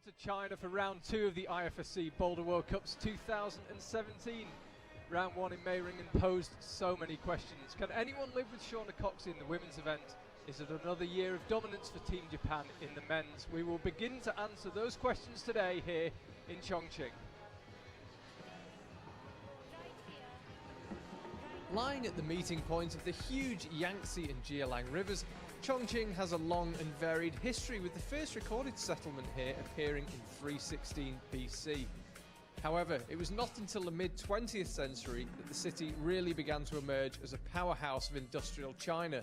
to China for round 2 of the IFSC Boulder World Cups 2017. Round 1 in Meiringen posed so many questions. Can anyone live with Shauna Cox in the women's event? Is it another year of dominance for Team Japan in the men's? We will begin to answer those questions today here in Chongqing. Lying at the meeting point of the huge Yangtze and Jialang rivers, Chongqing has a long and varied history, with the first recorded settlement here appearing in 316 BC. However, it was not until the mid-20th century that the city really began to emerge as a powerhouse of industrial China.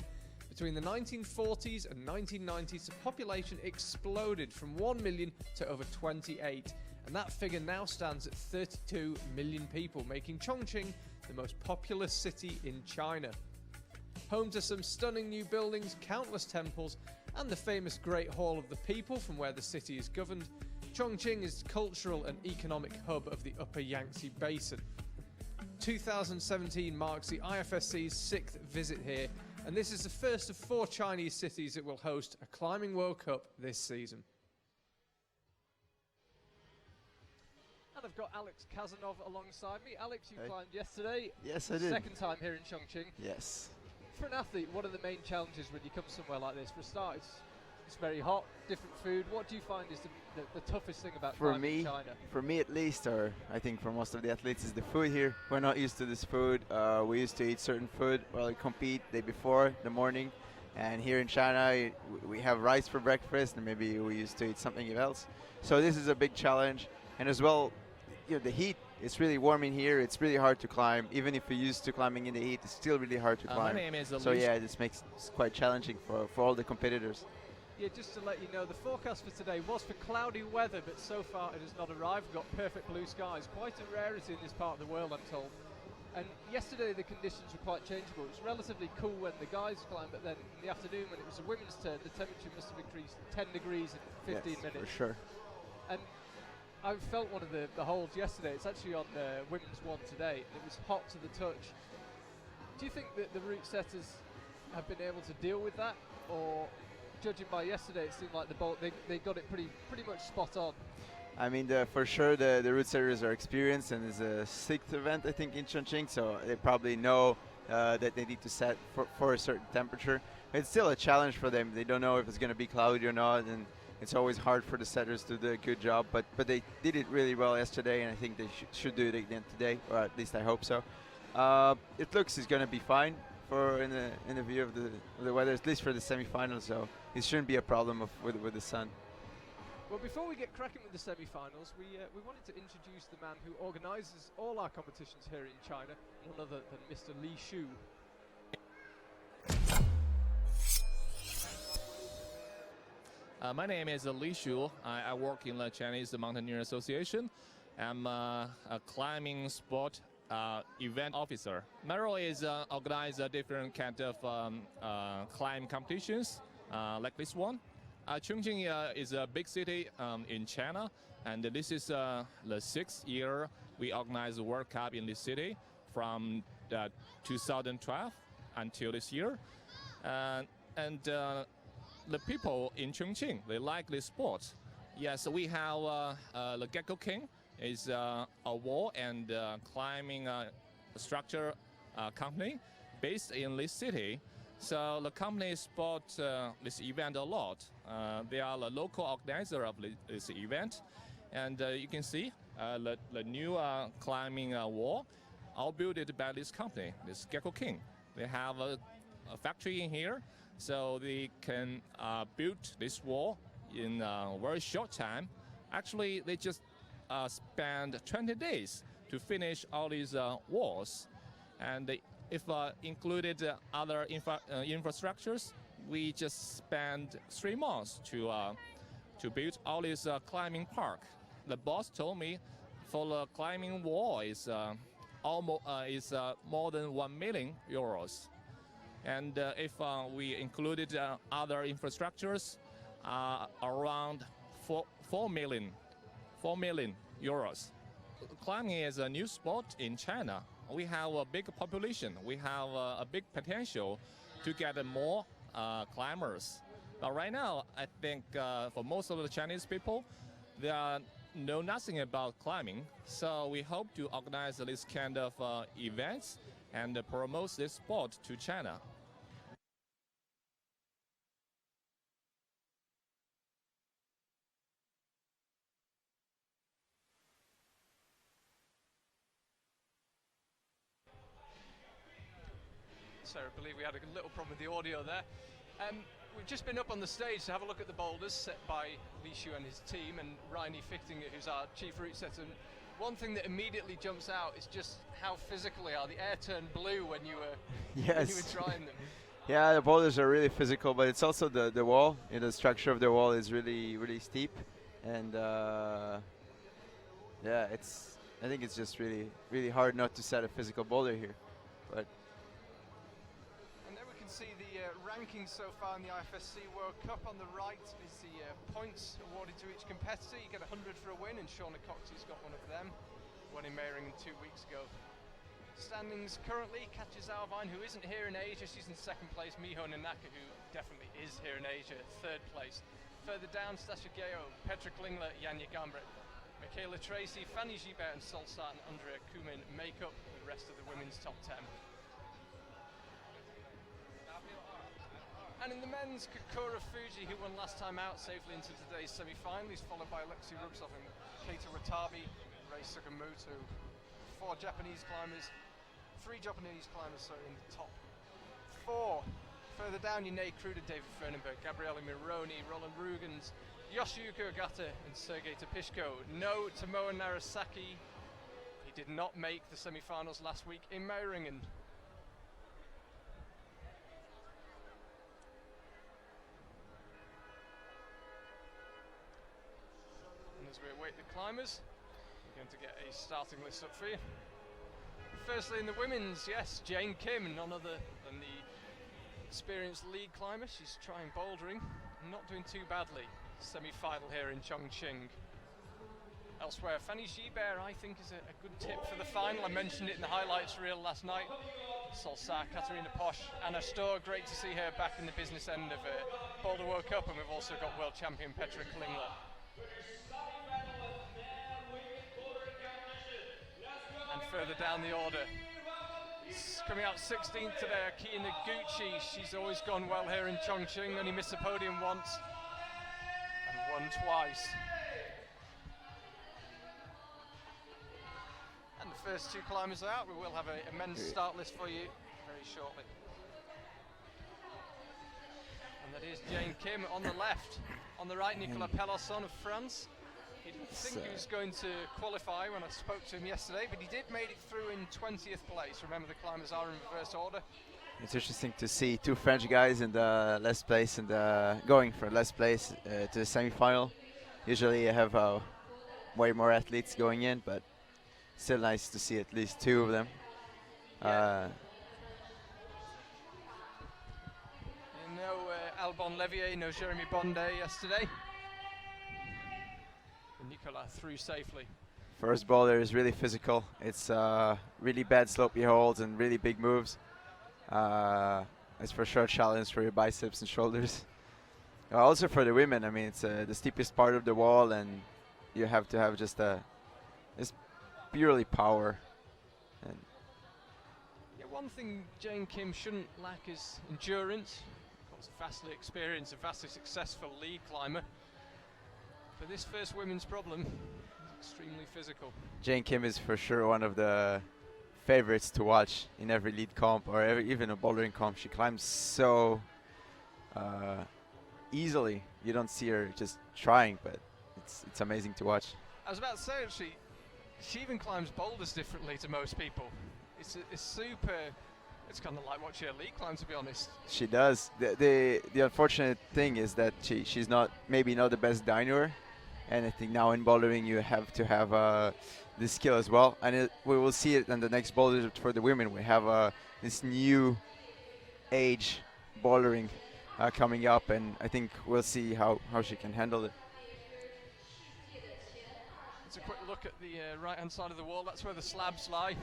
Between the 1940s and 1990s, the population exploded from 1 million to over 28, and that figure now stands at 32 million people, making Chongqing the most populous city in China. Home to some stunning new buildings, countless temples, and the famous Great Hall of the People from where the city is governed, Chongqing is the cultural and economic hub of the Upper Yangtze Basin. 2017 marks the IFSC's 6th visit here, and this is the first of 4 Chinese cities that will host a Climbing World Cup this season. And I've got Alex Kazanov alongside me. Alex, you climbed yesterday. Yes, I did. Second time here in Chongqing. Yes. For an athlete, what are the main challenges when you come somewhere like this? For a start, it's very hot, different food. What do you find is the toughest thing about climbing China? For me at least, or I think for most of the athletes, is the food here. We're not used to this food. We used to eat certain food while we compete the day before, the morning. And here in China, we have rice for breakfast, and maybe we used to eat something else. So this is a big challenge. And as well, you know, the heat. It's really warm in here. It's really hard to climb. Even if you're used to climbing in the heat, it's still really hard to climb. My name is so yeah, this makes it quite challenging for all the competitors. Yeah, just to let you know, the forecast for today was for cloudy weather, but so far it has not arrived. We've got perfect blue skies. Quite a rarity in this part of the world, I'm told. And yesterday the conditions were quite changeable. It was relatively cool when the guys climbed, but then in the afternoon when it was the women's turn, the temperature must have increased 10 degrees in 15 minutes. For sure. And I felt one of the holds yesterday. It's actually on the women's one today. It was hot to the touch. Do you think that the route setters have been able to deal with that, or judging by yesterday, it seemed like they got it pretty much spot on? I mean, for sure the route setters are experienced, and it's a 6th event I think in Chongqing, so they probably know that they need to set for a certain temperature. It's still a challenge for them. They don't know if it's going to be cloudy or not, and it's always hard for the setters to do a good job, but they did it really well yesterday, and I think they should do it again today, or at least I hope so. It looks it's going to be fine in the view of the weather, at least for the semi-finals, so it shouldn't be a problem with the sun. Well, before we get cracking with the semi-finals, we wanted to introduce the man who organises all our competitions here in China, none other than Mr. Li Shu. My name is Li Shu. I work in the Chinese Mountaineering Association. I'm a climbing sport event officer. My role is organize different kind of climb competitions like this one. Chongqing is a big city in China, and this is the 6th year we organize the World Cup in this city from 2012 until this year. The people in Chongqing, they like this sport. Yes, we have the Gecko King is a wall and climbing structure company based in this city. So the company supports this event a lot. They are the local organizer of this event. And you can see the new climbing wall, all built by this company, this Gecko King. They have a factory in here, so they can build this wall in a very short time. Actually, they just spend 20 days to finish all these walls. And if included other infrastructures, we just spend 3 months to build all this climbing park. The boss told me for the climbing wall is more than 1 million euros. And if we included other infrastructures, around 4 million euros. Climbing is a new sport in China. We have a big population. We have a big potential to get more climbers. But right now, I think for most of the Chinese people, they know nothing about climbing. So we hope to organize this kind of events and promote this sport to China. Sorry, I believe we had a little problem with the audio there. We've just been up on the stage to have a look at the boulders set by Li Shu and his team, and Reini Fichtinger, who's our chief route setter. And one thing that immediately jumps out is just how physical they are. The air turned blue when you were, when you were trying them. Yeah, the boulders are really physical, but it's also the wall. You know, the structure of the wall is really steep, and yeah, I think it's just really hard not to set a physical boulder here, but. And there we can see the rankings so far in the IFSC World Cup. On the right is the points awarded to each competitor. You get 100 for a win, and Shauna Coxey's got one of them. Won in Meiringen 2 weeks ago. Standings currently, Katja Zalvine, who isn't here in Asia, she's in second place. Miho Nanaka, who definitely is here in Asia, third place. Further down, Stasha Geo, Petra Klingler, Janja Gambret, Makayla Tracy, Fanny Gibert and Solsat and Andrea Kumin make up the rest of the women's top 10. And in the men's, Kokura Fuji, who won last time out, safely into today's semi-final. He's followed by Alexei Rubtsov and Kaito Watanabe, Rei Sugimoto. 4 Japanese climbers, 3 Japanese climbers in the top 4. Further down, Yune Kruder, David Fernenberg, Gabriele Mironi, Roland Rugens, Yoshiyuki Ogata and Sergei Topishko. No Tomoa Narasaki. He did not make the semi-finals last week in Meiringen. And as we await the climbers, we're going to get a starting list up for you. Firstly, in the women's, yes, Jane Kim, none other than the experienced lead climber. She's trying bouldering and not doing too badly. Semi-final here in Chongqing. Elsewhere, Fanny Gibert, I think, is a good tip for the final. I mentioned it in the highlights reel last night. Solsa, Katarina Posch, Anna Storr, great to see her back in the business end of Boulder World Cup, and we've also got world champion Petra Klingler. And further down the order, coming out 16th today, Akiya Noguchi. She's always gone well here in Chongqing, only missed the podium once and won twice. And the first 2 climbers are out. We will have a men's start list for you very shortly. And that is Jane Kim on the left. On the right, Nicolas Pelosson of France. He didn't think he was going to qualify when I spoke to him yesterday, but he did make it through in 20th place. Remember, the climbers are in reverse order. It's interesting to see 2 French guys in the last place and going for last place to the semi-final. Usually you have way more athletes going in, but still nice to see at least 2 of them. Yeah. No Albon Levier, no Jeremy Bondet yesterday. Nicolas through safely. First boulder is really physical. It's really bad slopey holds and really big moves. It's for sure a challenge for your biceps and shoulders. Also for the women, I mean, it's the steepest part of the wall, and you have to have just it's purely power. And yeah, one thing Jane Kim shouldn't lack is endurance. Of course, vastly experienced, a vastly successful lead climber. But this first women's problem is extremely physical. Jane Kim is for sure one of the favorites to watch in every lead comp or even a bouldering comp. She climbs so easily. You don't see her just trying, but it's amazing to watch. I was about to say, actually, she even climbs boulders differently to most people. It's super. It's kind of like watching a lead climb, to be honest. She does. The unfortunate thing is that she's maybe not the best diner. And I think now in bouldering you have to have this skill as well. And we will see it in the next boulders for the women. We have this new age bouldering coming up, and I think we'll see how she can handle it. It's a quick look at the right-hand side of the wall. That's where the slabs lie.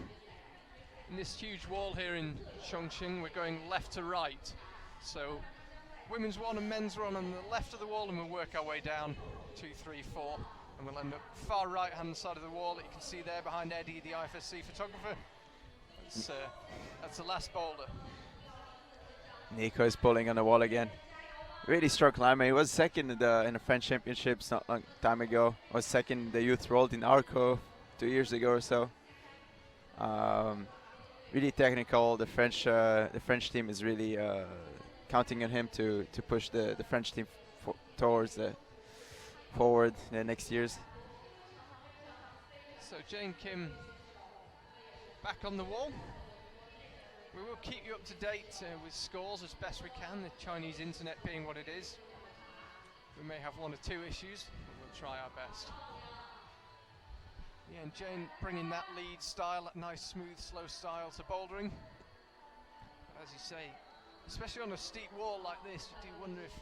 In this huge wall here in Chongqing, we're going left to right. So women's one and men's one on the left of the wall, and we'll work our way down 2, 3, 4 And we'll end up far right hand side of the wall that you can see there behind Eddie, the IFSC photographer. That's the last boulder. Nico is pulling on the wall again. Really strong climber. He was second in the French Championships not long time ago. Was second in the youth world in Arco 2 years ago or so. Really technical. The French team is really counting on him to push the French team towards the forward in the next years. So Jane Kim back on the wall. We will keep you up to date with scores as best we can, the Chinese internet being what it is. We may have one or two issues, but we'll try our best. Yeah, and Jane bringing that lead style, that nice smooth slow style to bouldering. But as you say, especially on a steep wall like this, you do wonder if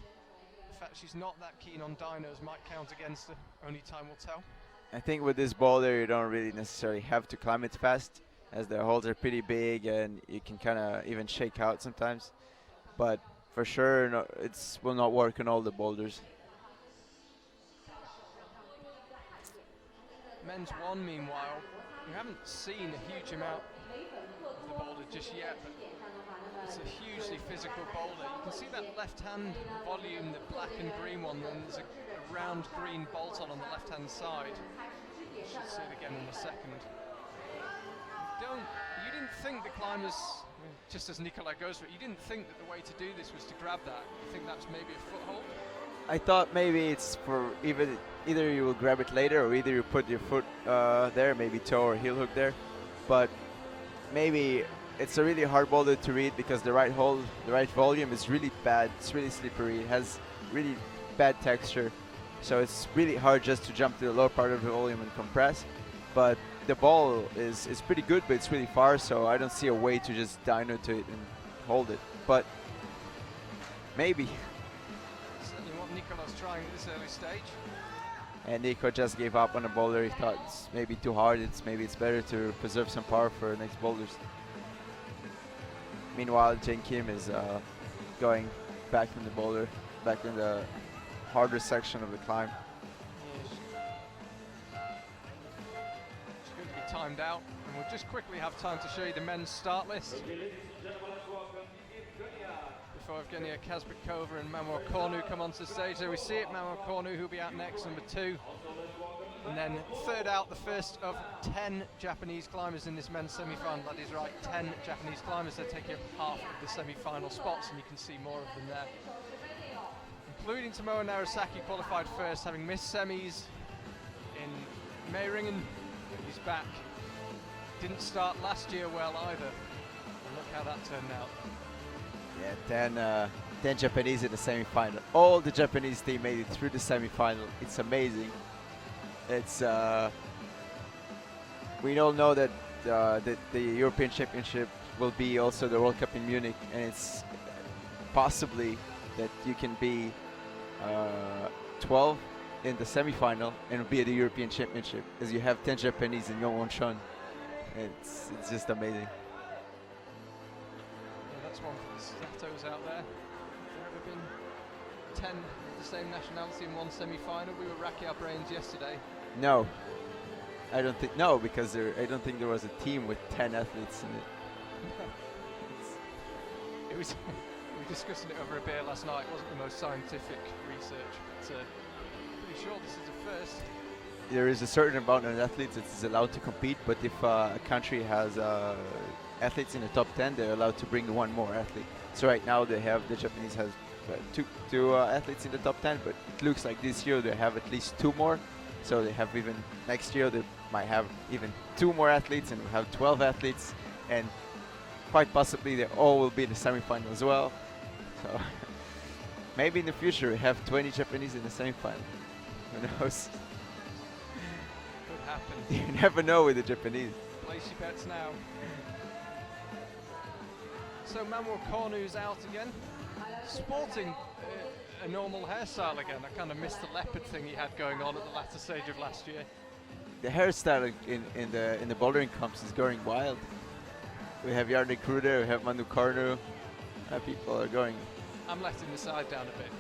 the fact she's not that keen on dynos might count against her. Only time will tell. I think with this boulder you don't really necessarily have to climb it fast, as the holes are pretty big and you can kind of even shake out sometimes. But for sure, no, it will not work on all the boulders. Men's one, meanwhile, we haven't seen a huge amount of the boulder just yet, but it's a hugely physical boulder. You can see that left-hand volume, the black and green one, and there's a round green bolt on the left-hand side. You should see it again in a second. You didn't think the climbers, just as Nikolai goes for it, you didn't think that the way to do this was to grab that. You think that's maybe a foothold? I thought maybe it's for either you will grab it later or either you put your foot there, maybe toe or heel hook there. But maybe it's a really hard boulder to read because the right hole, the right volume is really bad. It's really slippery. It has really bad texture. So it's really hard just to jump to the lower part of the volume and compress. But the ball is pretty good, but it's really far, so I don't see a way to just dyno to it and hold it. But maybe. Certainly what Nicolas trying at this early stage. And Nico just gave up on the boulder. He thought it's maybe too hard. Maybe it's better to preserve some power for the next boulders. Meanwhile, Jane Kim is going back from the boulder, back in the harder section of the climb. Timed out, and we'll just quickly have time to show you the men's start list before Evgenia Kazbekova and Manuel Cornu come onto the stage. There we see it, Manuel Cornu who'll be out next, number 2, and then third out, the first of 10 Japanese climbers in this men's semi-final. That is right, 10 Japanese climbers. They're taking up half of the semi-final spots, and you can see more of them there, including Tomoe Narasaki, qualified first, having missed semis in Meiringen. He's back. Didn't start last year well either. And look how that turned out. Yeah, 10 Japanese in the semi-final. All the Japanese team made it through the semi-final. It's amazing. It's we all know that the European Championship will be also the World Cup in Munich, and it's possibly that you can be 12 in the semi-final and be at the European Championship, as you have 10 Japanese in Yongwon Shun. It's just amazing. Yeah, that's one for the Satos out there. There ever been 10 of the same nationality in one semi-final? We were racking our brains yesterday. No, I don't think because I don't think there was a team with 10 athletes in it. We were discussing it over a beer last night. It wasn't the most scientific research, but pretty sure this is the first. There is a certain amount of athletes that is allowed to compete, but if a country has athletes in the top 10, they're allowed to bring one more athlete. So right now the Japanese has two athletes in the top 10, but it looks like this year they have at least 2 more. So they have even next year they might have even 2 more athletes, and we'll have 12 athletes, and quite possibly they all will be in the semi-final as well. So maybe in the future we have 20 Japanese in the semi-final. Who knows? Could happen. You never know with the Japanese. Place your bets now. So Manuel Cornu's out again, sporting a normal hairstyle again. I kind of missed the leopard thing he had going on at the latter stage of last year. The hairstyle in the bouldering comps is going wild. We have Jarnik Kruder, we have Manu Cornu. People are going. I'm letting the side down a bit.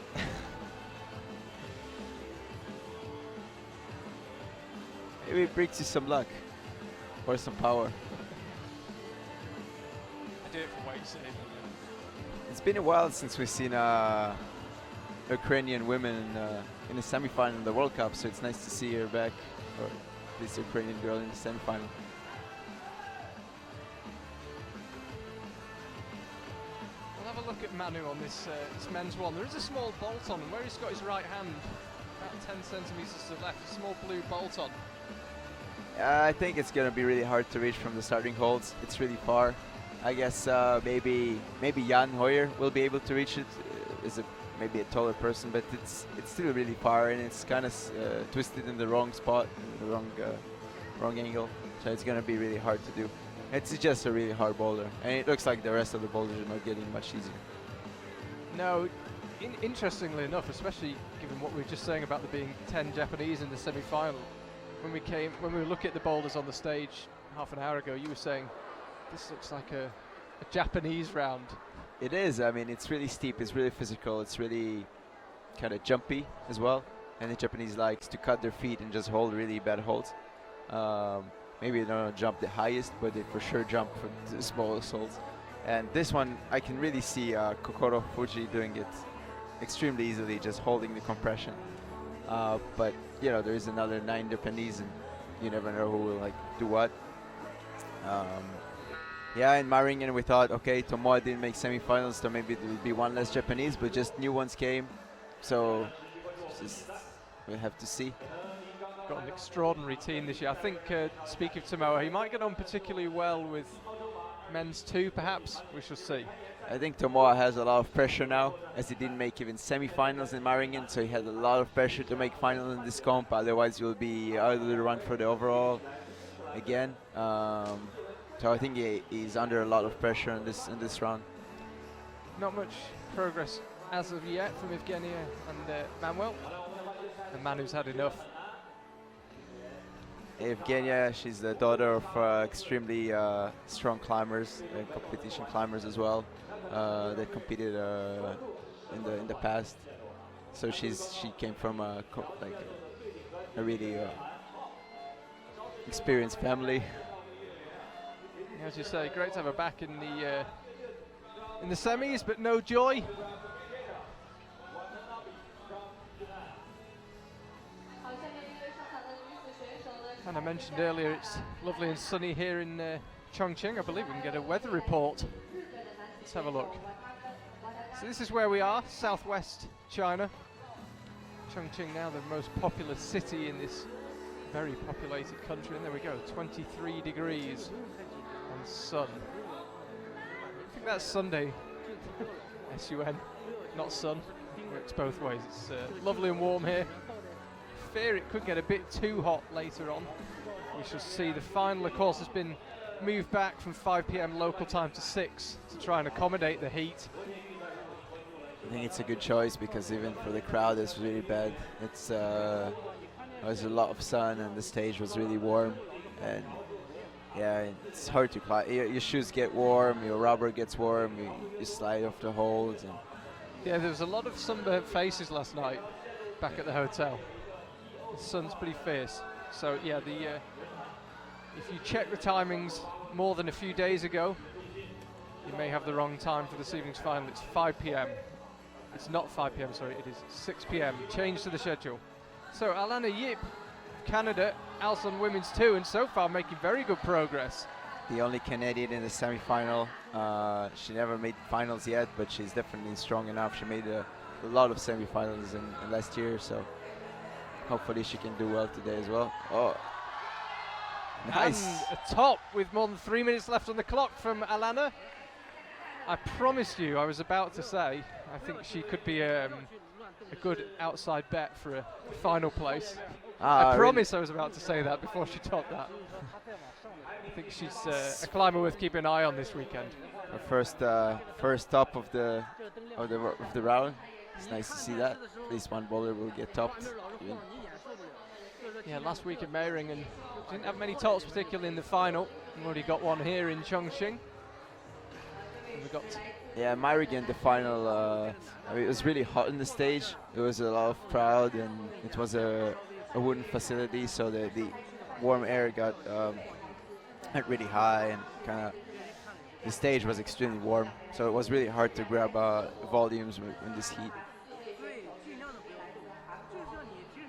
maybe it brings you some luck or some power. I do it for weight saving. It's been a while since we've seen Ukrainian women in the semi-final in the World Cup, so it's nice to see her back, or this Ukrainian girl in the semi-final. We'll have a look at Manu on this men's one. There is a small bolt on, and where he's got his right hand, about 10 centimetres to the left, a small blue bolt on. I think it's going to be really hard to reach from the starting holds. It's really far. I guess maybe Jan Hoyer will be able to reach it. Is maybe a taller person, but it's still really far, and it's kind of twisted in the wrong spot, in the wrong angle. So it's going to be really hard to do. It's just a really hard boulder, and it looks like the rest of the boulders are not getting much easier. No, interestingly enough, especially given what we were just saying about there being 10 Japanese in the semi-final, when we were looking at the boulders on the stage half an hour ago, you were saying this looks like a Japanese round. It is. I mean, it's really steep. It's really physical. It's really kind of jumpy as well. And the Japanese likes to cut their feet and just hold really bad holds. Maybe they don't jump the highest, but they for sure jump for the smallest holds. And this one, I can really see Kokoro Fuji doing it extremely easily, just holding the compression. But you know, there is another 9 Japanese, and you never know who will do what. Yeah, in Maringen we thought, okay, Tomoa didn't make semifinals, so maybe there will be one less Japanese, but just new ones came. So we'll have to see. Got an extraordinary team this year. I think, speaking of Tomoa, he might get on particularly well with men's 2, perhaps. We shall see. I think Tomoa has a lot of pressure now, as he didn't make even semi-finals in Maringen, so he had a lot of pressure to make final in this comp. Otherwise, he will be out of the run for the overall again. So I think he's under a lot of pressure in this round. Not much progress as of yet from Evgenia and Manuel. And Manu's had enough. Evgenia, she's the daughter of extremely strong climbers, competition climbers as well, that competed in the past. So she came from a really experienced family. As you say, great to have her back in the semis, but no joy. And I mentioned earlier, it's lovely and sunny here in Chongqing. I believe we can get a weather report. Let's have a look. So this is where we are, southwest China. Chongqing now the most populous city in this very populated country. And there we go, 23 degrees. And sun. I think that's Sunday. S-U-N, not sun. Works both ways. It's lovely and warm here. Fear it could get a bit too hot later on. We shall see. The final, of course, has been moved back from 5 p.m. local time to 6 to try and accommodate the heat. I think it's a good choice, because even for the crowd, it's really bad. It's there was a lot of sun, and the stage was really warm, and yeah, it's hard to climb. Your shoes get warm, your rubber gets warm, you slide off the holds. And yeah, there was a lot of sunburnt faces last night back at the hotel. The sun's pretty fierce. So yeah, if you check the timings more than a few days ago, you may have the wrong time for this evening's final. It's 5 p.m. It's not 5 p.m., sorry, it is 6 p.m. Change to the schedule. So Alana Yip, Canada, also on women's 2, and so far making very good progress. The only Canadian in the semi-final. She never made finals yet, but she's definitely strong enough. She made a lot of semi-finals in last year, so hopefully she can do well today as well. Oh, nice. And a top with more than 3 minutes left on the clock from Alana. I promised you, I was about to say, I think she could be a good outside bet for a final place. I promise I was about to say that before she topped that. I think she's a climber worth keeping an eye on this weekend. Her first top of the round. It's nice to see that. At least one bowler will get topped. Yeah, last week at Meiringen didn't have many tops, particularly in the final. We've already got one here in Chongqing. And we got Meiringen, the final. I mean, it was really hot on the stage. There was a lot of crowd, and it was a wooden facility, so the warm air got really high, and kind of the stage was extremely warm, so it was really hard to grab volumes in this heat.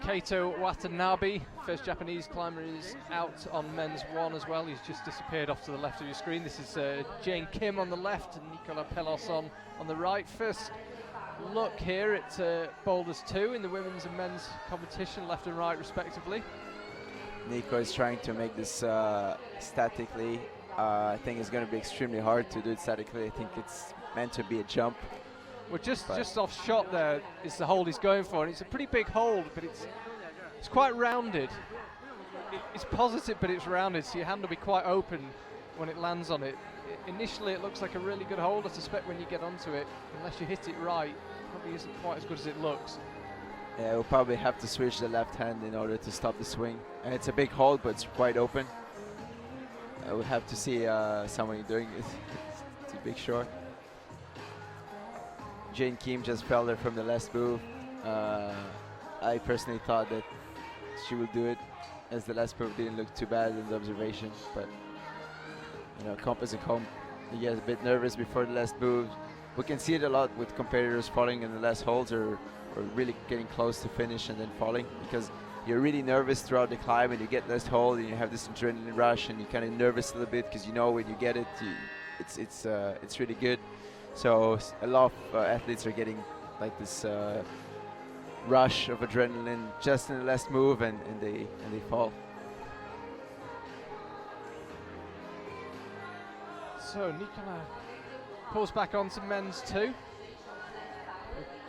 Kaito Watanabe, first Japanese climber, is out on men's 1 as well. He's just disappeared off to the left of your screen. This is Jane Kim on the left and Nicolas Pelos on the right. First look here at boulders 2 in the women's and men's competition, left and right respectively. Nico is trying to make this statically. I think it's going to be extremely hard to do it statically. I think it's meant to be a jump. Well, just off shot there is the hold he's going for, and it's a pretty big hold, but it's quite rounded. It's positive, but it's rounded, so your hand will be quite open when it lands on it. Initially, it looks like a really good hold. I suspect when you get onto it, unless you hit it right, it probably isn't quite as good as it looks. Yeah, we'll probably have to switch the left hand in order to stop the swing. And it's a big hold, but it's quite open. We'll have to see someone doing it. It's a big short. Jane Kim just fell there from the last move. I personally thought that she would do it, as the last move didn't look too bad in the observation. But you know, comp is a comp. You get a bit nervous before the last move. We can see it a lot with competitors falling in the last holds, or really getting close to finish and then falling, because you're really nervous throughout the climb, and you get last hold and you have this adrenaline rush, and you're kind of nervous a little bit because you know when you get it, it's really good. So a lot of athletes are getting like this rush of adrenaline just in the last move, and they fall. So Nicolas pulls back onto men's 2.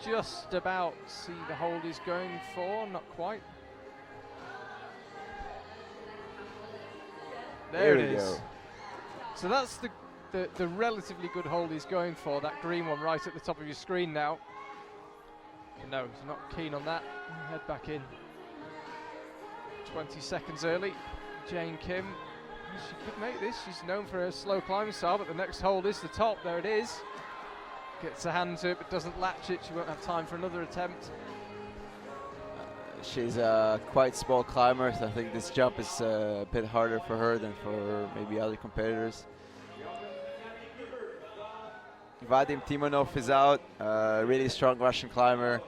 Just about see the hold he's going for, not quite. There it is. Go. So that's the relatively good hold he's going for, that green one right at the top of your screen now. No, he's not keen on that. Head back in. 20 seconds early. Jane Kim, she could make this. She's known for her slow climbing style, but the next hold is the top. There it is. Gets a hand to it, but doesn't latch it. She won't have time for another attempt. She's a quite small climber, so I think this jump is a bit harder for her than for maybe other competitors. Vadim Timonov is out, really strong Russian climber,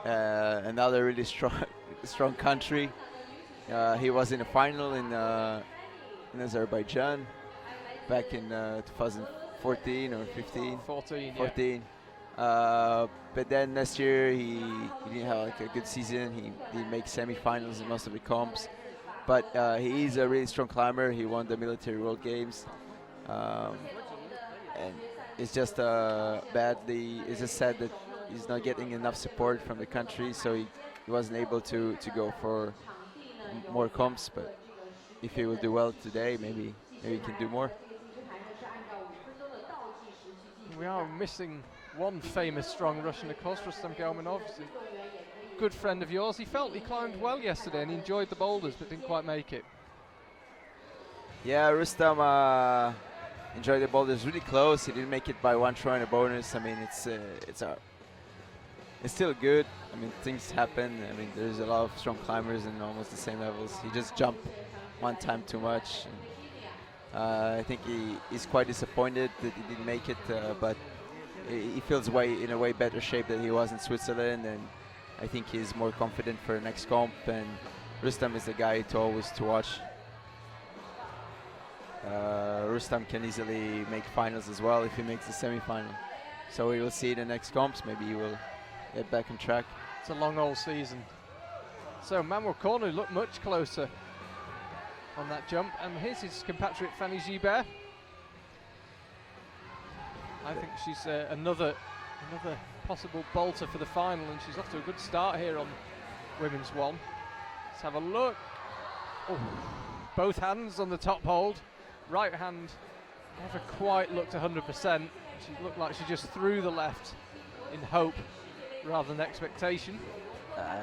another really strong country. He was in a final in Azerbaijan back in 2014 or 15. 14. 14. But then last year he didn't have like a good season. He didn't make semi-finals in most of the comps, but he is a really strong climber. He won the Military World Games, and it's just it's just sad that he's not getting enough support from the country, so he wasn't able to go for more comps. But if he will do well today, maybe he can do more. We are missing one famous strong Russian, of course, Rustam Gelmanov. He's a good friend of yours. He felt he climbed well yesterday and he enjoyed the boulders, but didn't quite make it. Yeah, Rustam enjoyed the boulders really close. He didn't make it by one try and a bonus. I mean, it's still good. I mean, things happen. I mean, there's a lot of strong climbers in almost the same levels. He just jumped one time too much. I think he's quite disappointed that he didn't make it, but he feels in a way better shape than he was in Switzerland, and I think he's more confident for the next comp. And Rustam is the guy to always watch. Rustam can easily make finals as well if he makes the semi-final. So we will see the next comps. Maybe he will get back on track. It's a long old season. So Manuel Cornu looked much closer on that jump, and here's his compatriot Fanny Gibert. I think she's another possible bolter for the final, and she's off to a good start here on women's 1. Let's have a look. Oh, both hands on the top hold. Right hand never quite looked 100%. She looked like she just threw the left in hope rather than expectation.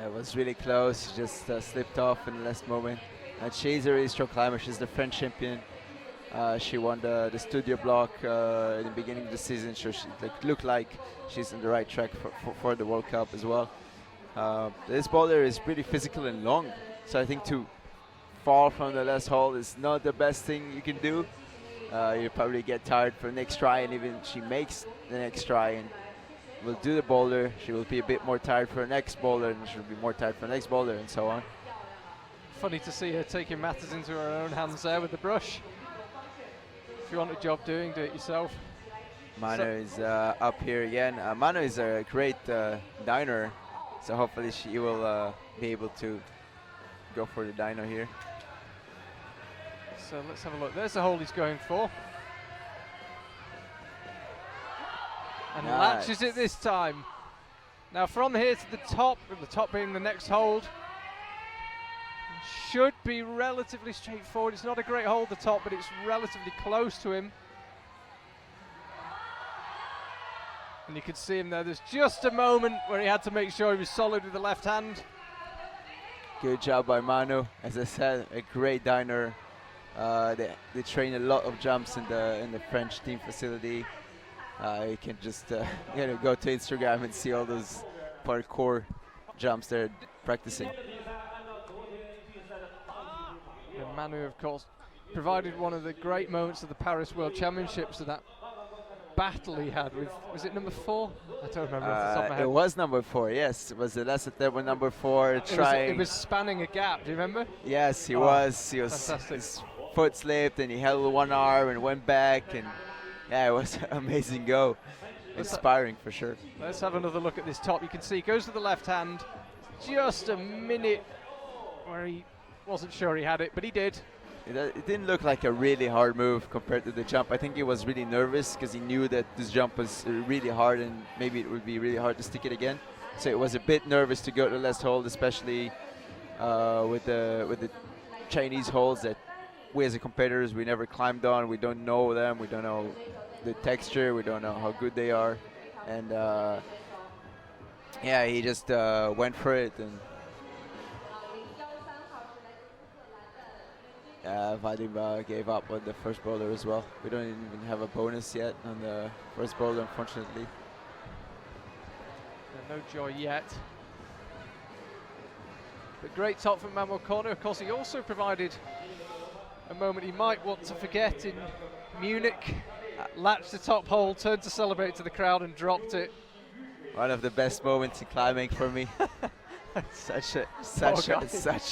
It was really close. She just slipped off in the last moment. And she's a really strong climber. She's the French champion. She won the studio block in the beginning of the season, so she looked like she's on the right track for the World Cup as well. This boulder is pretty physical and long, so I think to fall from the last hole is not the best thing you can do. You probably get tired for the next try, and even she makes the next try and will do the boulder, she will be a bit more tired for the next boulder, and she'll be more tired for the next boulder, and so on. Funny to see her taking matters into her own hands there with the brush. If you want a job doing, do it yourself. Mano is up here again. Mano is a great diner, so hopefully she will be able to go for the dino here. So let's have a look. There's the hole he's going for. And Nice. latches it this time. Now from here to the top, with the top being the next hold, should be relatively straightforward. It's not a great hole, the top, but it's relatively close to him. And you can see him there. There's just a moment where he had to make sure he was solid with the left hand. Good job by Manu. As I said, a great diner. They train a lot of jumps in the French team facility. You can just go to Instagram and see all those parkour jumps they're practicing. And Manu, of course, provided one of the great moments of the Paris World Championships, of that battle he had with, was it number 4? I don't remember off the top of my head. It was number 4, yes. It was the last attempt with number 4 trying. It was spanning a gap, do you remember? Yes, he was. Fantastic. His foot slipped and he held one arm and went back, and yeah, it was an amazing go. Inspiring for sure. Let's have another look at this top. You can see he goes to the left hand. Just a minute where he wasn't sure he had it, but he did. It didn't look like a really hard move compared to the jump. I think he was really nervous because he knew that this jump was really hard and maybe it would be really hard to stick it again. So it was a bit nervous to go to the last hold, especially with the Chinese holds that we as a competitors, we never climbed on. We don't know them. We don't know the texture. We don't know how good they are. And yeah, he just went for it. And Vadim gave up on the first boulder as well. We don't even have a bonus yet on the first boulder, unfortunately. No joy yet. But great top from Manuel Corner. Of course, he also provided a moment he might want to forget in Munich. Latched the top hole, turned to celebrate to the crowd and dropped it. One of the best moments in climbing for me. such a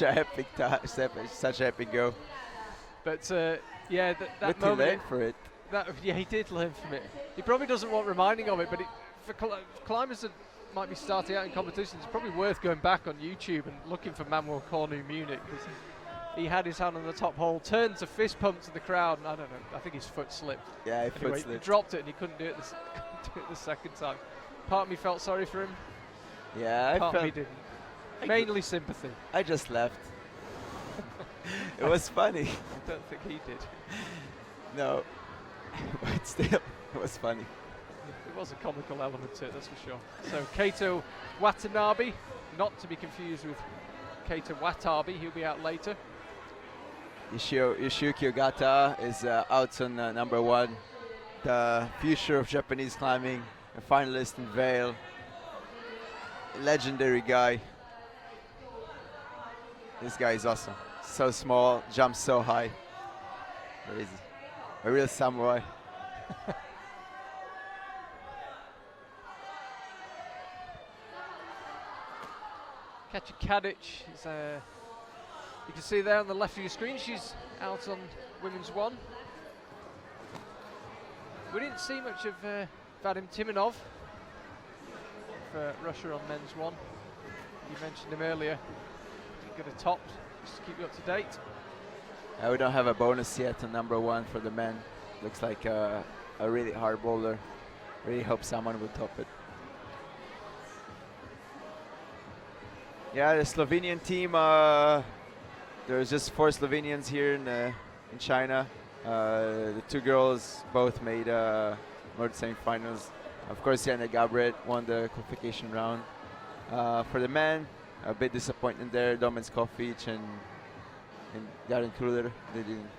epic such epic go. But yeah, that but moment. he learned for it. Yeah, he did learn from it. He probably doesn't want reminding of it, but for climbers that might be starting out in competitions, it's probably worth going back on YouTube and looking for Manuel Cornu Munich, because he had his hand on the top hole, turned to fist pump to the crowd, and I don't know, I think his foot slipped. Yeah, his anyway, foot slipped. He dropped it and he couldn't do it the second time. Part of me felt sorry for him. Yeah, Part of me didn't. Mainly sympathy. I just left. It was funny. I don't think he did. No, but still, it was funny. There was a comical element to it, that's for sure. So Kaito Watanabe, not to be confused with Kaito Watabe, he'll be out later. Yoshuki Ogata is out on number 1. The future of Japanese climbing, a finalist in Vail. Legendary guy. This guy is awesome. So small, jumps so high. Crazy. A real samurai. Katja Kadic is, you can see there on the left of your screen, she's out on women's 1. We didn't see much of Vadim Timonov for Russia on men's 1. You mentioned him earlier. He got a top, just to keep you up to date. We don't have a bonus yet on number 1 for the men. Looks like a really hard boulder. Really hope someone will top it. Yeah, the Slovenian team, there's just 4 Slovenians here in China. The 2 girls both made World semi-finals. Of course, Jana Gabret won the qualification round. For the men, a bit disappointing there. Domen Skofic and Darren Kruller, they didn't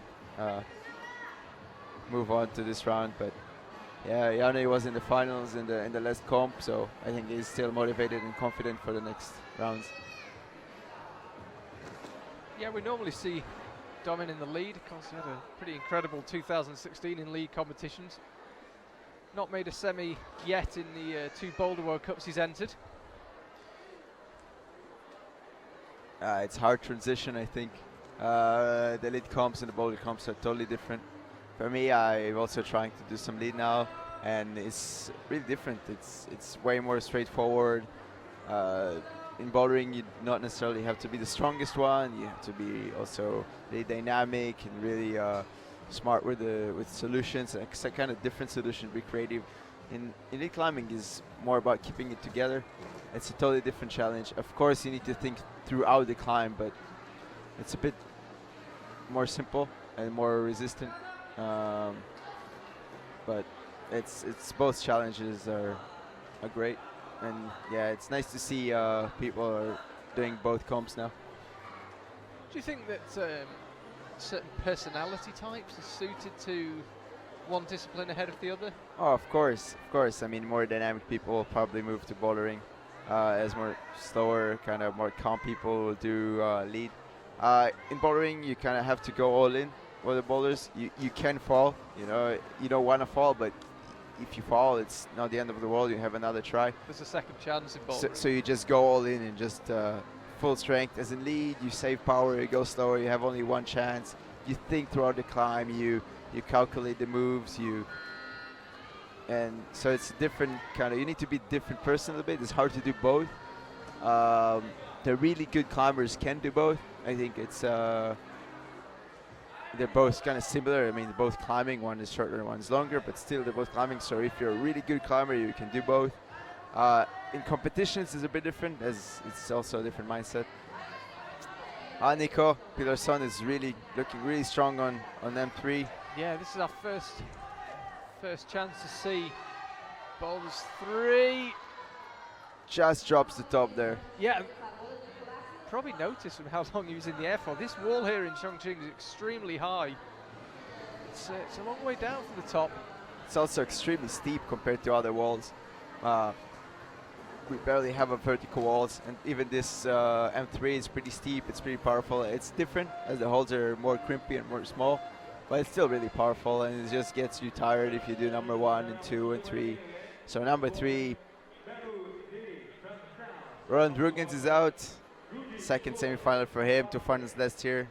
move on to this round. But yeah, Jana was in the finals in the last comp, so I think he's still motivated and confident for the next rounds. Yeah, we normally see Domin in the lead. Of course, he had a pretty incredible 2016 in league competitions. Not made a semi yet in the 2 Boulder World Cups he's entered. It's hard transition, I think. The lead comps and the boulder comps are totally different. For me, I'm also trying to do some lead now, and it's really different. It's way more straightforward. In bouldering, you not necessarily have to be the strongest one. You have to be also really dynamic and really smart with solutions. It's a kind of different solution, be creative. In lead climbing is more about keeping it together. It's a totally different challenge. Of course, you need to think throughout the climb, but it's a bit more simple and more resistant. But it's both challenges are great, and yeah, it's nice to see people are doing both comps now. Do you think that certain personality types are suited to one discipline ahead of the other? Oh, of course. I mean, more dynamic people will probably move to bouldering, as more slower, kind of more calm people will do lead. In bouldering, you kind of have to go all in with the boulders. You can fall, you know, you don't want to fall, but if you fall, it's not the end of the world. You have another try. There's a second chance in bouldering. So you just go all in and just full strength. As in lead, you save power, you go slower, you have only one chance. You think throughout the climb, you calculate the moves, and so it's different kind of, you need to be different person a little bit. It's hard to do both. The really good climbers can do both. I think it's they're both kind of similar. I mean, both climbing, one is shorter and one is longer, but still they're both climbing. So if you're a really good climber, you can do both. In competitions it's a bit different, as it's also a different mindset. Nico Pilarson is really looking really strong on M3. Yeah, this is our first chance to see boulders 3. Just drops the top there. Yeah, probably noticed from how long he was in the air for. This wall here in Chongqing is extremely high. It's a long way down from the top. It's also extremely steep compared to other walls. We barely have a vertical walls, and even this M3 is pretty steep. It's pretty powerful. It's different as the holes are more crimpy and more small, but it's still really powerful, and it just gets you tired if you do number 1 and 2 and 3. So number 3, Roland Rugens is out. Second semi-final for him. 2 finals last year.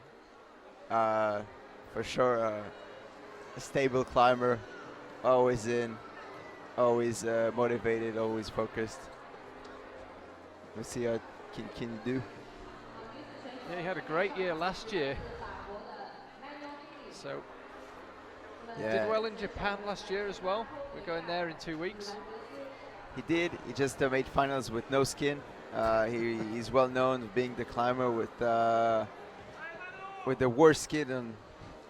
For sure, a stable climber, always in, always motivated, always focused. Let's see how can do. Yeah, he had a great year last year. So Yeah, did well in Japan last year as well. We're going there in 2 weeks. he did. He just made finals with no skin. He's well known as being the climber with the worst skin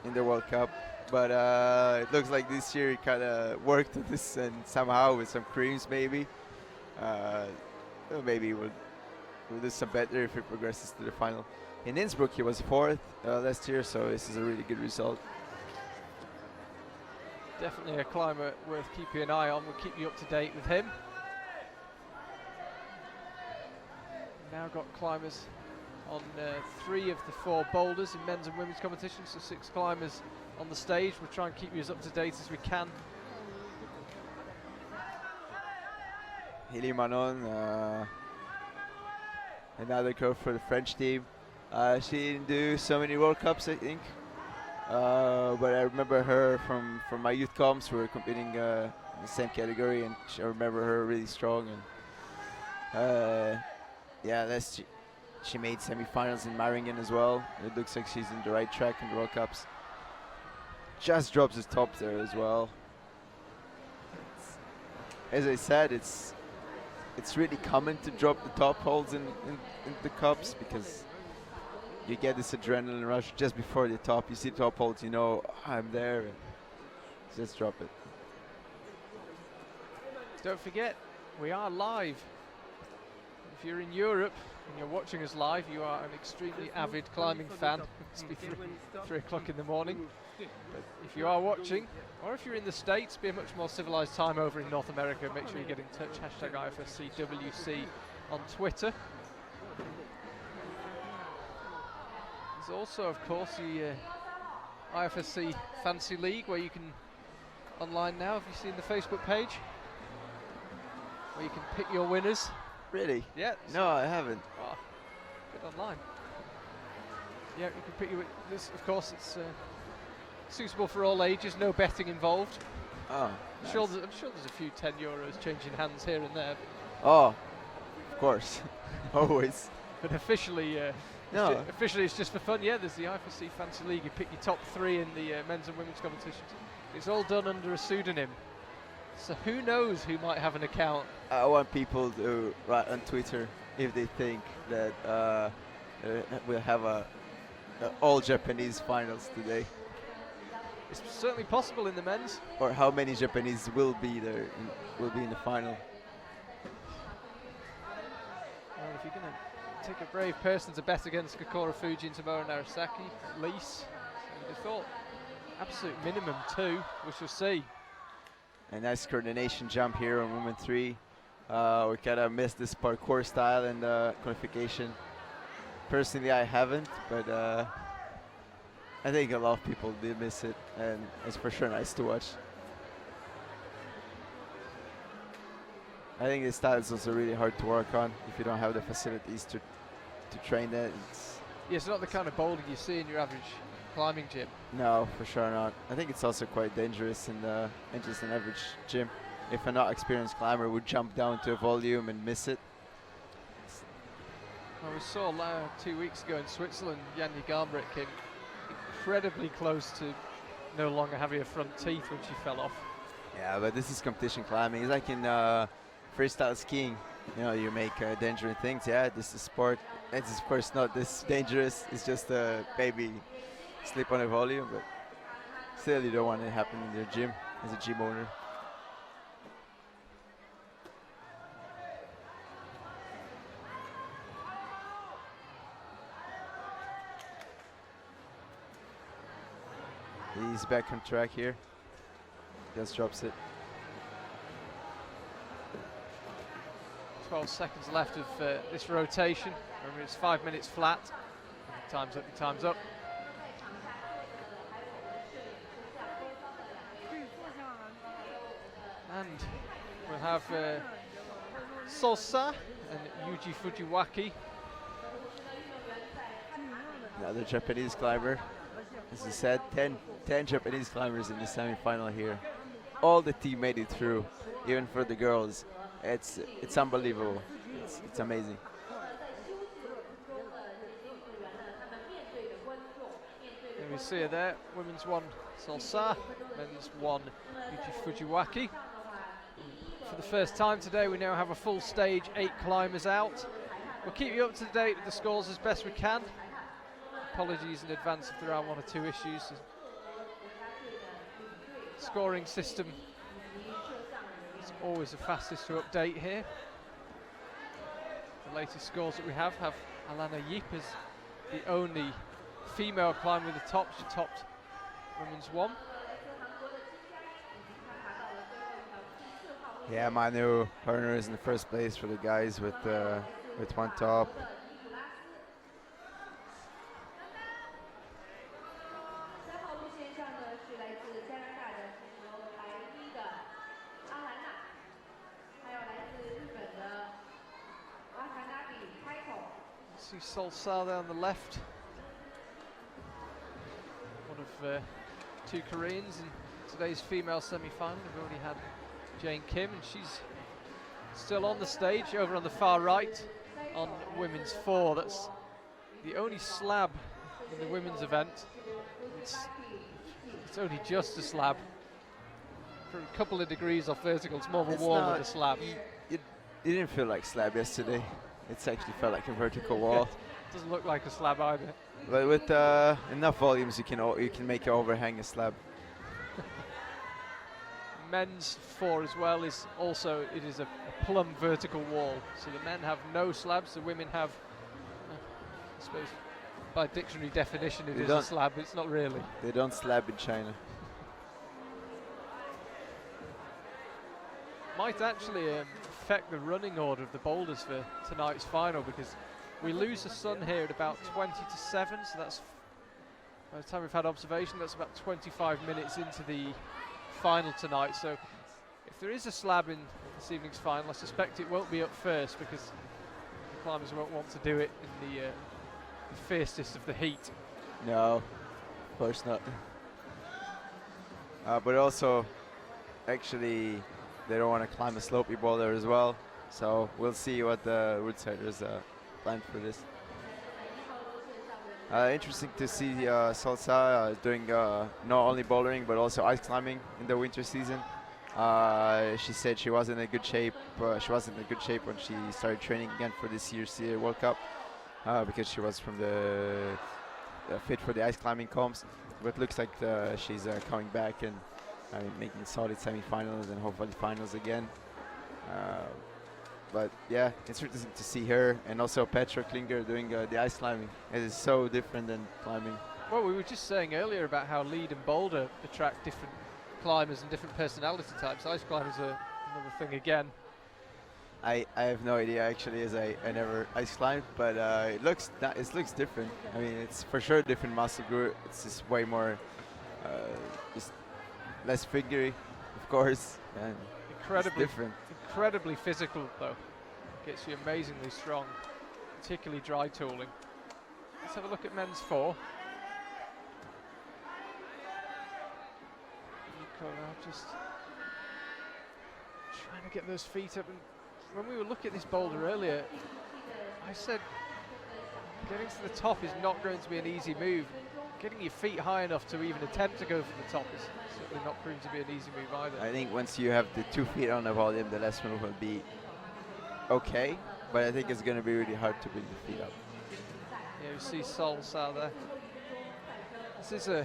in the World Cup. But it looks like this year he kind of worked on this, and somehow with some creams maybe. Maybe we'll do some better if he progresses to the final. In Innsbruck he was 4th last year, so this is a really good result. Definitely a climber worth keeping an eye on. We'll keep you up to date with him. Now got climbers on 3 of the 4 boulders in men's and women's competitions, so 6 climbers on the stage. We'll try and keep you as up to date as we can. Hili Manon, another girl for the French team. She didn't do so many World Cups, I think. But I remember her from my youth comps. We were competing in the same category, and I remember her really strong. And yeah, she made semi-finals in Maringen as well. It looks like she's in the right track in the World Cups. Just drops his top there as well. As I said, it's really common to drop the top holes in the cups, because you get this adrenaline rush just before the top. You see top holes, you know, I'm there, and just drop it. Don't forget, we are live. If you're in Europe and you're watching us live, you are an extremely avid climbing fan. It's 3 o'clock in the morning. But if you are watching, or if you're in the States, be a much more civilized time over in North America, make sure you get in touch. Hashtag IFSCWC on Twitter. There's also, of course, the IFSC Fantasy League, where you can online now. Have you seen the Facebook page? Where you can pick your winners. Really? Yeah. No, I haven't. Oh, good online. Yeah, you can pick your this. Of course, it's suitable for all ages. No betting involved. Oh, I'm nice. sure there's a few 10 euros changing hands here and there. Oh, of course. Always. But officially, No. officially it's just for fun. Yeah, there's the IFSC Fantasy League. You pick your top 3 in the men's and women's competitions. It's all done under a pseudonym. So who knows who might have an account? I want people to write on Twitter if they think that we'll have a all Japanese finals today, It's certainly possible in the men's. or how many Japanese will be there will be in the final. Well, if you're going to take a brave person to bet against Kokoro Fuji and Tamura Narasaki, at least, I would have thought absolute minimum 2. We shall see. A nice coordination jump here on women 3. We kind of missed this parkour style in the qualification. Personally, I haven't, but I think a lot of people did miss it, and it's for sure nice to watch. I think this style is also really hard to work on if you don't have the facilities to train that. Yeah, it's not the kind of bowling you see in your average climbing gym. No, for sure not. I think it's also quite dangerous in just an average gym. If a not experienced climber would jump down to a volume and miss it. Well, we saw 2 weeks ago in Switzerland, Janja Garnbret came incredibly close to no longer having her front teeth when she fell off. Yeah, but this is competition climbing. It's like in freestyle skiing. You know, you make dangerous things. Yeah, this is sport. It's of course not this dangerous. It's just a baby slip on a volume, but still you don't want it to happen in your gym as a gym owner. He's back on track here. Just drops it. 12 seconds left of this rotation. Remember, it's 5 minutes flat. Time's up, your time's up. And we'll have Sosa and Yuji Fujiwaki. Another Japanese climber. As I said, 10 Japanese climbers in the semi-final here. All the team made it through, even for the girls. It's unbelievable. It's amazing. And we see her there. Women's 1, Sosa. Men's 1, Yuji Fujiwaki. For the first time today, we now have a full stage, 8 climbers out. We'll keep you up to date with the scores as best we can. Apologies in advance if there are 1 or 2 issues. Scoring system is always the fastest to update here. The latest scores that we have Alana Yip as the only female climber with the top. She topped women's 1. Yeah, Manu Herner is in the first place for the guys with 1 top. See Solsal there on the left. One of 2 Koreans in today's female semi-final. We've already had Jane Kim, and she's still on the stage over on the far right on women's 4. That's the only slab in the women's event. It's only just a slab. For a couple of degrees off vertical, it's more of a wall than a slab. It didn't feel like slab yesterday. It's actually felt like a vertical wall. Doesn't look like a slab either. But with enough volumes, you can make it overhang a slab. Men's 4 as well is also, it is a plumb vertical wall. So the men have no slabs, the women have, I suppose, by dictionary definition, it is a slab, but it's not really. They don't slab in China. Might actually affect the running order of the boulders for tonight's final, because we lose the sun here at about 20 to 7, so that's By the time we've had observation, that's about 25 minutes into the final tonight. So if there is a slab in this evening's final, I suspect it won't be up first because the climbers won't want to do it in the fiercest of the heat. No, of course not. But also, actually, they don't want to climb a slopey boulder as well. So we'll see what the Woodsiders plan for this. Interesting to see Salsa doing not only bouldering but also ice climbing in the winter season. She said she wasn't in good shape. She wasn't in good shape when she started training again for this year's World Cup because she was from the fit for the ice climbing comps. But it looks like she's coming back and making solid semi-finals and hopefully finals again. But yeah, it's interesting to see her and also Petra Klinger doing the ice climbing. It is so different than climbing. Well, we were just saying earlier about how lead and boulder attract different climbers and different personality types. Ice climbers are another thing again. I have no idea actually, as I never ice climbed, but it looks different. I mean, it's for sure a different muscle group. It's just way more, just less figurey, of course, and Incredibly different. Incredibly physical though. Gets you amazingly strong, particularly dry tooling. Let's have a look at men's 4. Nicola just trying to get those feet up. And when we were looking at this boulder earlier, I said getting to the top is not going to be an easy move. Getting your feet high enough to even attempt to go for the top is certainly not proving to be an easy move either. I think once you have the 2 feet on the volume, the last move will be okay, but I think it's going to be really hard to bring the feet up. Yeah, you see Salsa there. This is a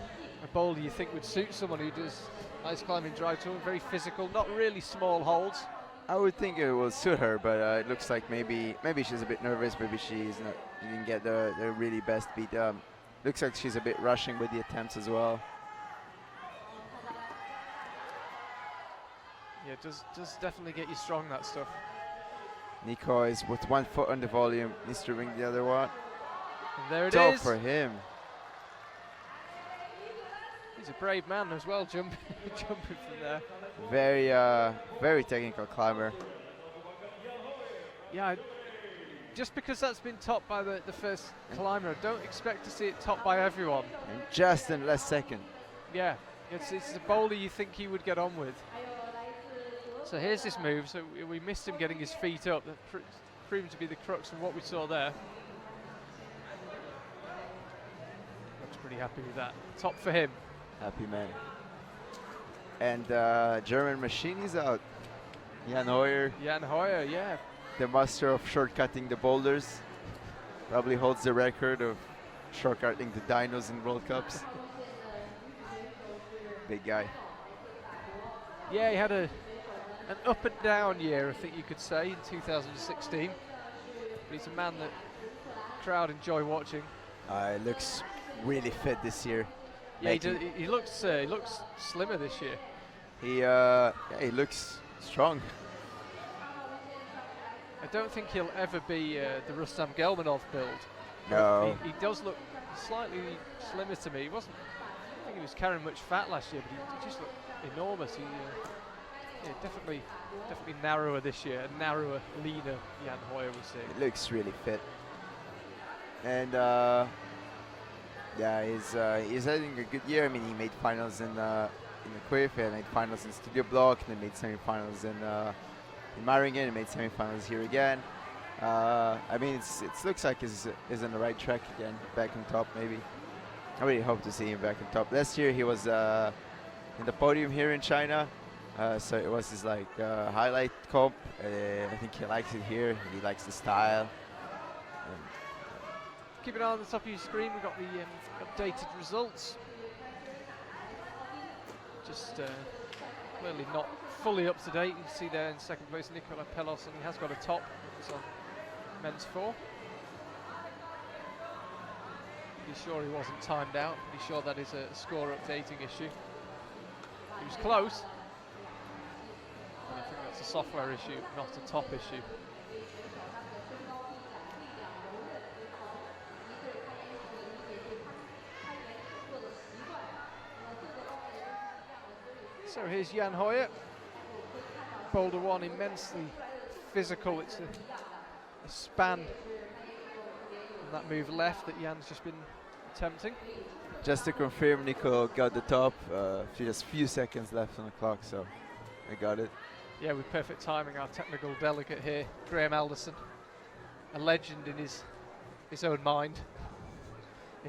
boulder you think would suit someone who does ice climbing dry tooling, very physical, not really small holds. I would think it will suit her, but it looks like maybe she's a bit nervous. Maybe she's not. You didn't get the really best beat. Looks like she's a bit rushing with the attempts as well. Yeah, does definitely get you strong, that stuff. Nico is with 1 foot on the volume, needs to bring the other one. And there it Top is. for him. He's a brave man as well, jumping from there. Very technical climber. Yeah, just because that's been topped by the first climber, I don't expect to see it topped by everyone. And just in the last second. Yeah, it's a boulder you think he would get on with. So here's this move. So we missed him getting his feet up. That proved to be the crux of what we saw there. Looks pretty happy with that. Top for him. Happy man. And German machine is out. Jan Hoyer, Jan Hoyer, yeah. the master of shortcutting the boulders. Probably holds the record of shortcutting the dynos in World Cups. Big guy. Yeah, he had an up and down year, I think you could say, in 2016. But he's a man that the crowd enjoy watching. Looks really fit this year. Yeah, he looks slimmer this year. He looks strong. I don't think he'll ever be the Rustam Gelmanov build. No. He does look slightly slimmer to me. I think he was carrying much fat last year, but he just looked enormous. Yeah, definitely narrower this year, a narrower, leaner Jan Hoyer we're seeing. It looks really fit. And yeah, he's having a good year. I mean, he made finals in the Quiff, he made finals in Studio Block, and he made semi-finals in Maringen, he made semi-finals here again. I mean, it looks like he's on the right track again, back on top maybe. I really hope to see him back on top. Last year he was in the podium here in China, so it was his like highlight comp. I think he likes it here. He likes the style. Keep an eye on the top of your screen. We've got the updated results. Just clearly not fully up to date. You can see there in second place Nicola Pelos, and he has got a top. It's on men's 4. Pretty sure he wasn't timed out. Pretty sure that is a score updating issue. He was close. And I think that's a software issue, not a top issue. So here's Jan Hoyer. Boulder 1, immensely physical. It's a span on that move left that Jan's just been attempting. Just to confirm, Nico got the top. Just few seconds left on the clock, so I got it. Yeah, with perfect timing, our technical delegate here, Graham Alderson, a legend in his own mind,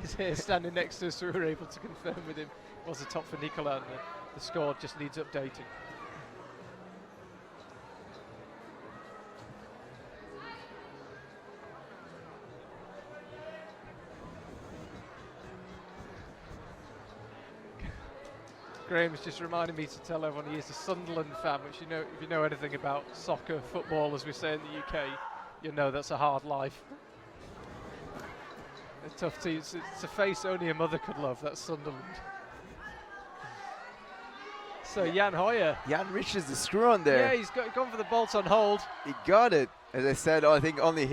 is here standing next to us, so we were able to confirm with him was the top for Nicola, and the score just needs updating. Graham's just reminding me to tell everyone he is a Sunderland fan, which, you know, if you know anything about soccer, football, as we say in the UK, you know that's a hard life. A tough team. It's a face only a mother could love. That's Sunderland. So Jan Hoyer. Jan reaches the screw on there. Yeah, he's gone for the bolt on hold. He got it. As I said, I think only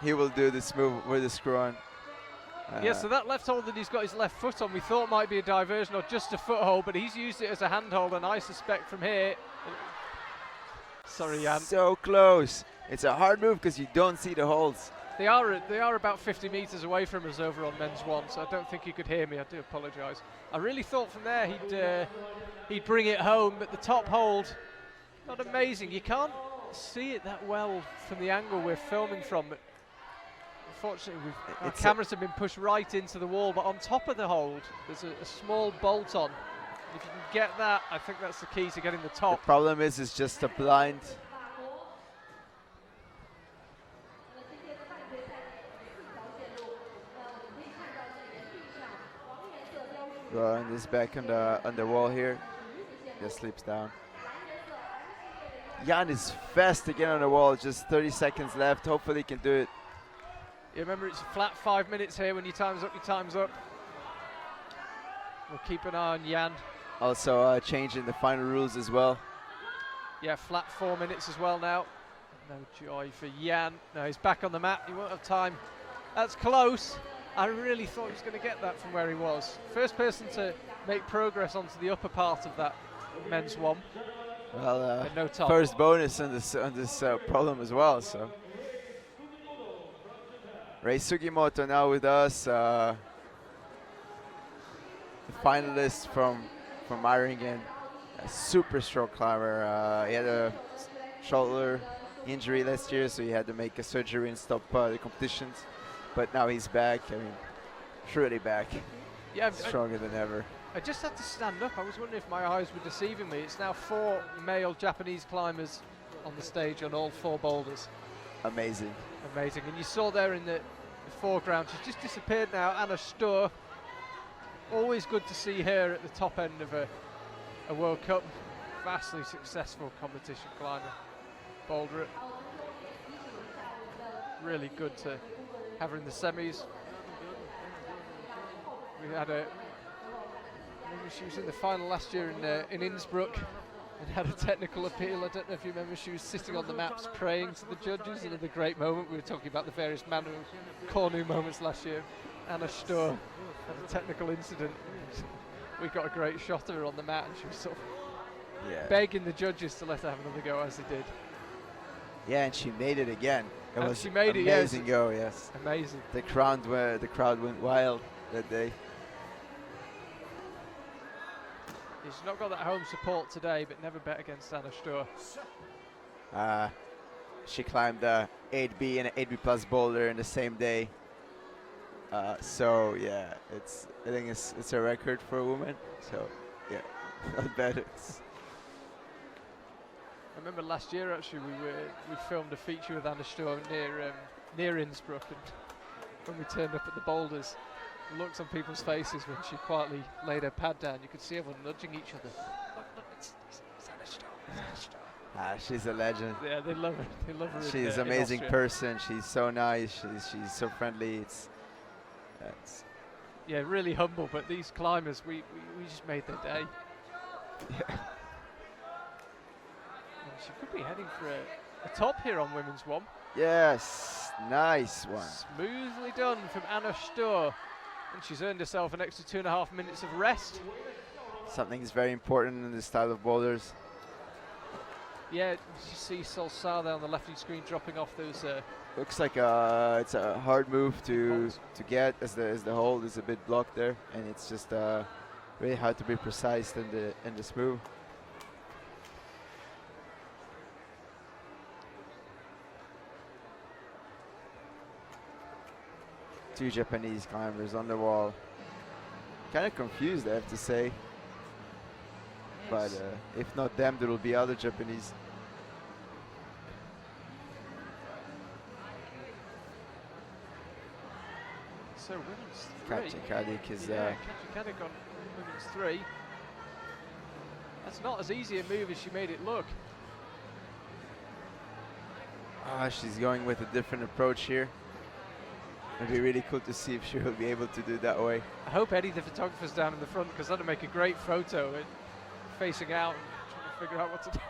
he will do this move with the screw on. Yeah, so that left hold that he's got his left foot on, we thought might be a diversion or just a foothold, but he's used it as a handhold, and I suspect from here. Sorry, Jan. So close. It's a hard move because you don't see the holds. They are about 50 metres away from us over on men's one, so I don't think you could hear me. I do apologise. I really thought from there he'd bring it home, but the top hold, not amazing. You can't see it that well from the angle we're filming from. But unfortunately, our cameras have been pushed right into the wall, but on top of the hold, there's a small bolt on. If you can get that, I think that's the key to getting the top. The problem is it's just a blind. Ryan is back on the wall here. Just slips down. Jan is fast again on the wall. Just 30 seconds left. Hopefully he can do it. You remember, it's a flat 5 minutes here. When your time's up, your time's up. We'll keep an eye on Jan. Also changing the final rules as well. Yeah, flat 4 minutes as well now. No joy for Jan. No, he's back on the mat. He won't have time. That's close. I really thought he was going to get that from where he was. First person to make progress onto the upper part of that men's one. Well, no top. First bonus on this problem as well. So, Ray Sugimoto now with us, the finalist from Iringen, a super strong climber. He had a shoulder injury last year, so he had to make a surgery and stop the competitions. But now he's back. I mean, truly back. Yeah, stronger than ever. I just had to stand up. I was wondering if my eyes were deceiving me. It's now 4 male Japanese climbers on the stage on all 4 boulders. Amazing. Amazing. And you saw there in the foreground, she's just disappeared now, Anna Sturr. Always good to see her at the top end of a World Cup. Vastly successful competition climber. Boulder it. Really good to have her in the semis. We had she was in the final last year in Innsbruck and had a technical appeal. I don't know if you remember, she was sitting on the maps praying to the judges. Another great moment. We were talking about the various Cornu moments last year. Anna Sturr had a technical incident. We got a great shot of her on the mat, and she was sort of begging the judges to let her have another go, as they did. Yeah, and she made it again. It was she made amazing go, yes. Amazing. The crowd went wild that day. He's not got that home support today, but never bet against Anna Sturr. She climbed 8B and an 8B plus boulder in the same day. So yeah, I think it's a record for a woman. So yeah, not bad. I remember last year actually we filmed a feature with Anna Sturr near Innsbruck, and when we turned up at the boulders, the looks on people's faces when she quietly laid her pad down, you could see everyone nudging each other. Look, it's Anna Sturr. She's a legend. Yeah, they love her. They love her. She's an amazing person. She's so nice. She's so friendly. Yeah, really humble. But these climbers, we just made their day. Yeah. She could be heading for a top here on women's one. Yes, nice one. Smoothly done from Anna Sturr. And she's earned herself an extra 2.5 minutes of rest. Something is very important in this style of boulders. Yeah, you see Solsar there on the left of your screen dropping off those. Looks like it's a hard move to get, as the hold is a bit blocked there, and it's just really hard to be precise in this move. Two Japanese climbers on the wall. Kind of confused, I have to say. But if not them, there will be other Japanese. So women's 3. Kaito is Kaito on women's 3. That's not as easy a move as she made it look. she's going with a different approach here. It'd be really cool to see if she will be able to do it that way. I hope Eddie the photographer's down in the front, because that'd make a great photo, facing out and trying to figure out what to do.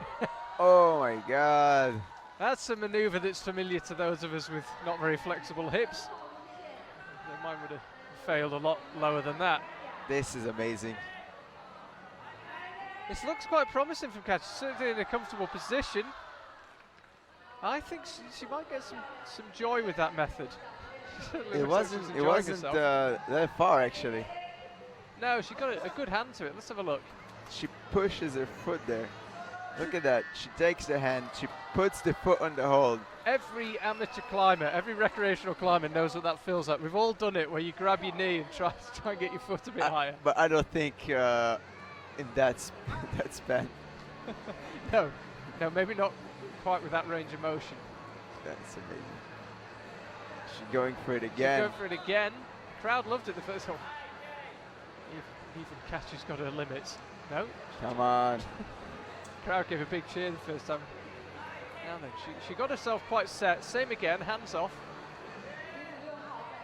Oh my god. That's a maneuver that's familiar to those of us with not very flexible hips. Mine would have failed a lot lower than that. This is amazing. This looks quite promising from Kaito, certainly in a comfortable position. I think she might get some joy with that method. It wasn't that far actually. No, she got a good hand to it. Let's have a look. She pushes her foot there. Look at that. She takes the hand, she puts the foot on the hold. Every amateur climber, every recreational climber knows what that feels like. We've all done it, where you grab your knee and try and get your foot a bit higher. But I don't think in that span. No, maybe not quite with that range of motion. That's amazing. She's going for it again. She's going for it again. Crowd loved it the first time. Even Kaito's got her limits. No. Come on. Crowd gave a big cheer the first time. Now then, she got herself quite set. Same again, hands off.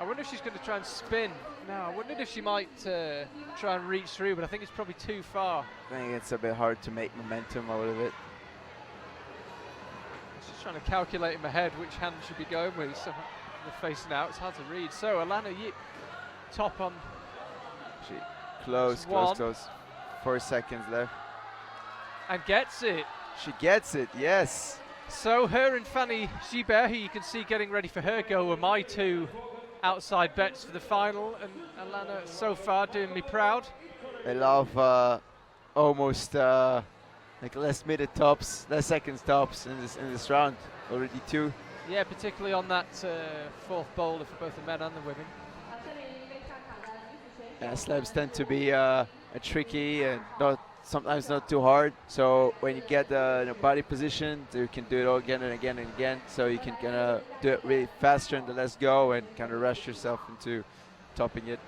I wonder if she's going to try and spin. No, I wondered if she might try and reach through, but I think it's probably too far. I think it's a bit hard to make momentum out of it. She's trying to calculate in my head which hand should be going with. So they're facing out. It's hard to read. So Alana Yip, top on. She close. 4 seconds left. And gets it. She gets it, yes. So her and Fanny Schubert, who you can see getting ready for her goal, were my two outside bets for the final. And Alana, so far, doing me proud. I love almost like less minute tops, less seconds tops in this round. Already 2. Yeah, particularly on that fourth boulder for both the men and the women. Yeah, slabs tend to be tricky and sometimes not too hard. So when you get the body position, you can do it all again and again and again. So you can kind of do it really faster in the let's go and kind of rush yourself into topping it.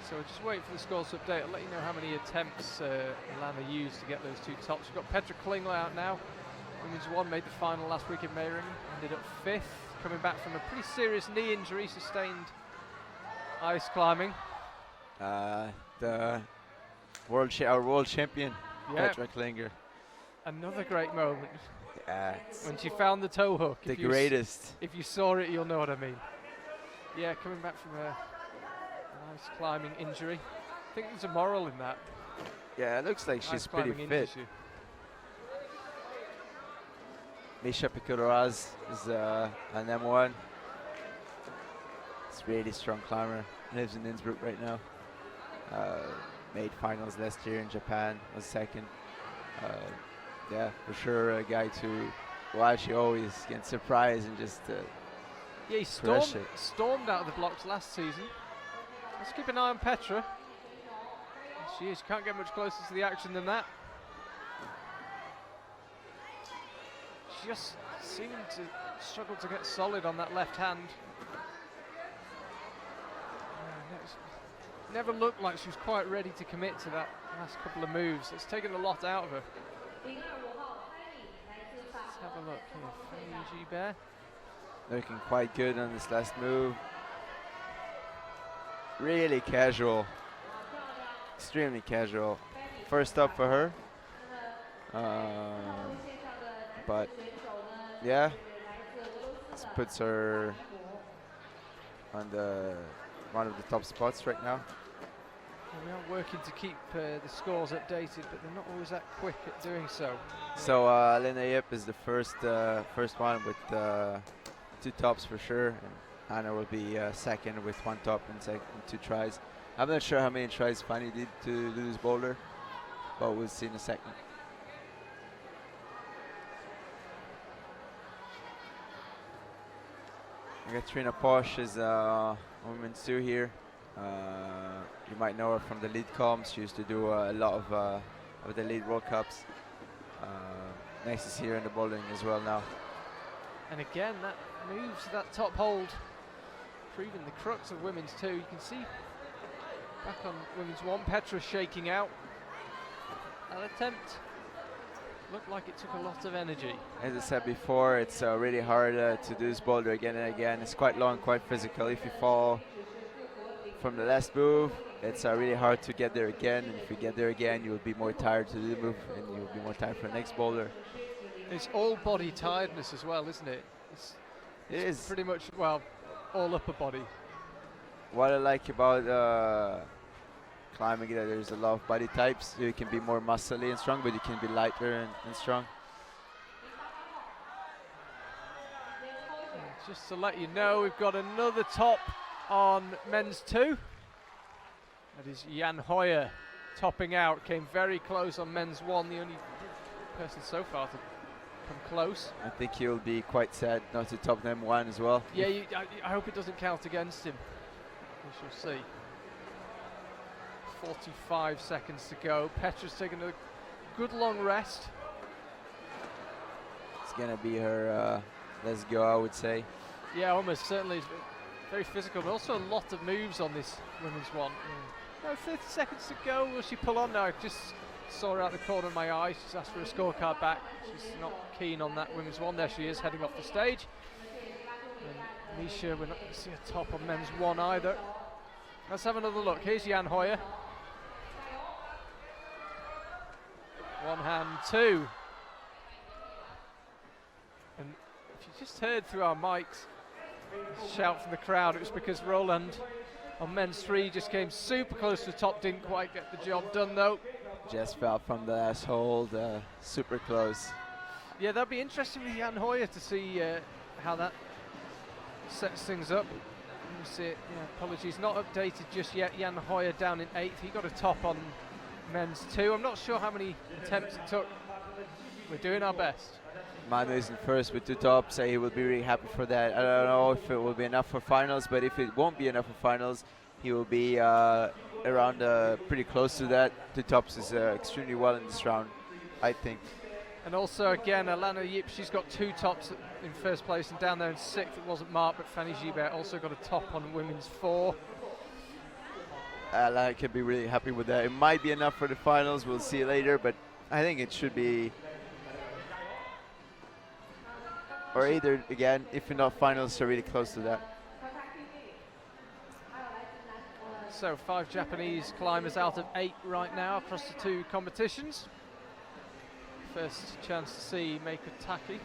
So we'll just wait for the scores to update. I'll let you know how many attempts Alana used to get those 2 tops. We've got Petra Klingler out now. Women's 1 made the final last week in Meiringen, ended up 5th, coming back from a pretty serious knee injury sustained ice climbing. Our world champion, yeah. Petra Klingler. Another great moment. Yeah, when she found the toe hook. The greatest. If you saw it, you'll know what I mean. Yeah, coming back from a ice climbing injury. I think there's a moral in that. Yeah, it looks like she's pretty fit. Misha Pikuroaz is an M1. It's really strong climber. Lives in Innsbruck right now. Made finals last year in Japan. Was 2nd. Yeah, for sure a guy to watch. He always gets surprised and just yeah, he stormed out of the blocks last season. Let's keep an eye on Petra. She is. Can't get much closer to the action than that. Just seemed to struggle to get solid on that left hand. Never looked like she was quite ready to commit to that last couple of moves. It's taken a lot out of her. Let's have a look here. Fanny Schubert. Looking quite good on this last move. Really casual. Extremely casual. First up for her. But yeah, this puts her on the one of the top spots right now. Well, we are working to keep the scores updated, but they're not always that quick at doing so. So Lena Yip is the first one with 2 tops for sure, and Hannah will be second with 1 top and 2 tries. I'm not sure how many tries Fanny did to do this boulder, but we'll see in a second. Katrina Posch is women's 2 here. You might know her from the lead comps. She used to do a lot of the lead World Cups. Nice to see her in the bouldering as well now. And again, that moves that top hold, proving the crux of women's 2. You can see back on women's 1, Petra shaking out. That attempt looked like it took a lot of energy. As I said before, it's really hard to do this boulder again and again. It's quite long, quite physical. If you fall from the last move, it's really hard to get there again. And if you get there again, you will be more tired to do the move, and you will be more tired for the next boulder. It's all body tiredness as well, isn't it? It is pretty much, well, all upper body. What I like about climbing, that there's a lot of body types. You can be more muscly and strong, but you can be lighter and strong. Just to let you know, we've got another top on men's 2. That is Jan Hoyer topping out. Came very close on men's 1, the only person so far to come close. I think he'll be quite sad not to top them 1 as well. Yeah, I hope it doesn't count against him. We shall see. 45 seconds to go. Petra's taking a good long rest. It's gonna be her let's go, I would say. Yeah, almost certainly. It's very physical, but also a lot of moves on this women's 1. No, 30 seconds to go. Will she pull on now? I just saw her out the corner of my eye. She's asked for a scorecard back. She's not keen on that women's 1. There she is, heading off the stage. And Misha, we're not going to see a top on men's 1 either. Let's have another look. Here's Jan Hoyer. 1 hand 2. And if you just heard through our mics a shout from the crowd, it was because Roland on men's 3 just came super close to the top, didn't quite get the job done though. Just fell from the last hold, super close. Yeah, that'll be interesting with Jan Hoyer to see how that sets things up. Let me see it. Yeah, apologies, not updated just yet. Jan Hoyer down in 8th. He got a top on men's 2. I'm not sure how many attempts it took. We're doing our best. Manu is in first with 2 tops, so he will be really happy for that. I don't know if it will be enough for finals, but if it won't be enough for finals, he will be around pretty close to that. 2 tops is extremely well in this round, I think. And also again, Alana Yip, she's got 2 tops in first place, and down there in 6th it wasn't Mark, but Fanny Gibert also got a top on women's 4. I can be really happy with that. It might be enough for the finals, we'll see later, but I think it should be. Or either, again, if not finals, so really close to that. So 5 Japanese climbers out of 8 right now across the 2 competitions. First chance to see Meiko Taki,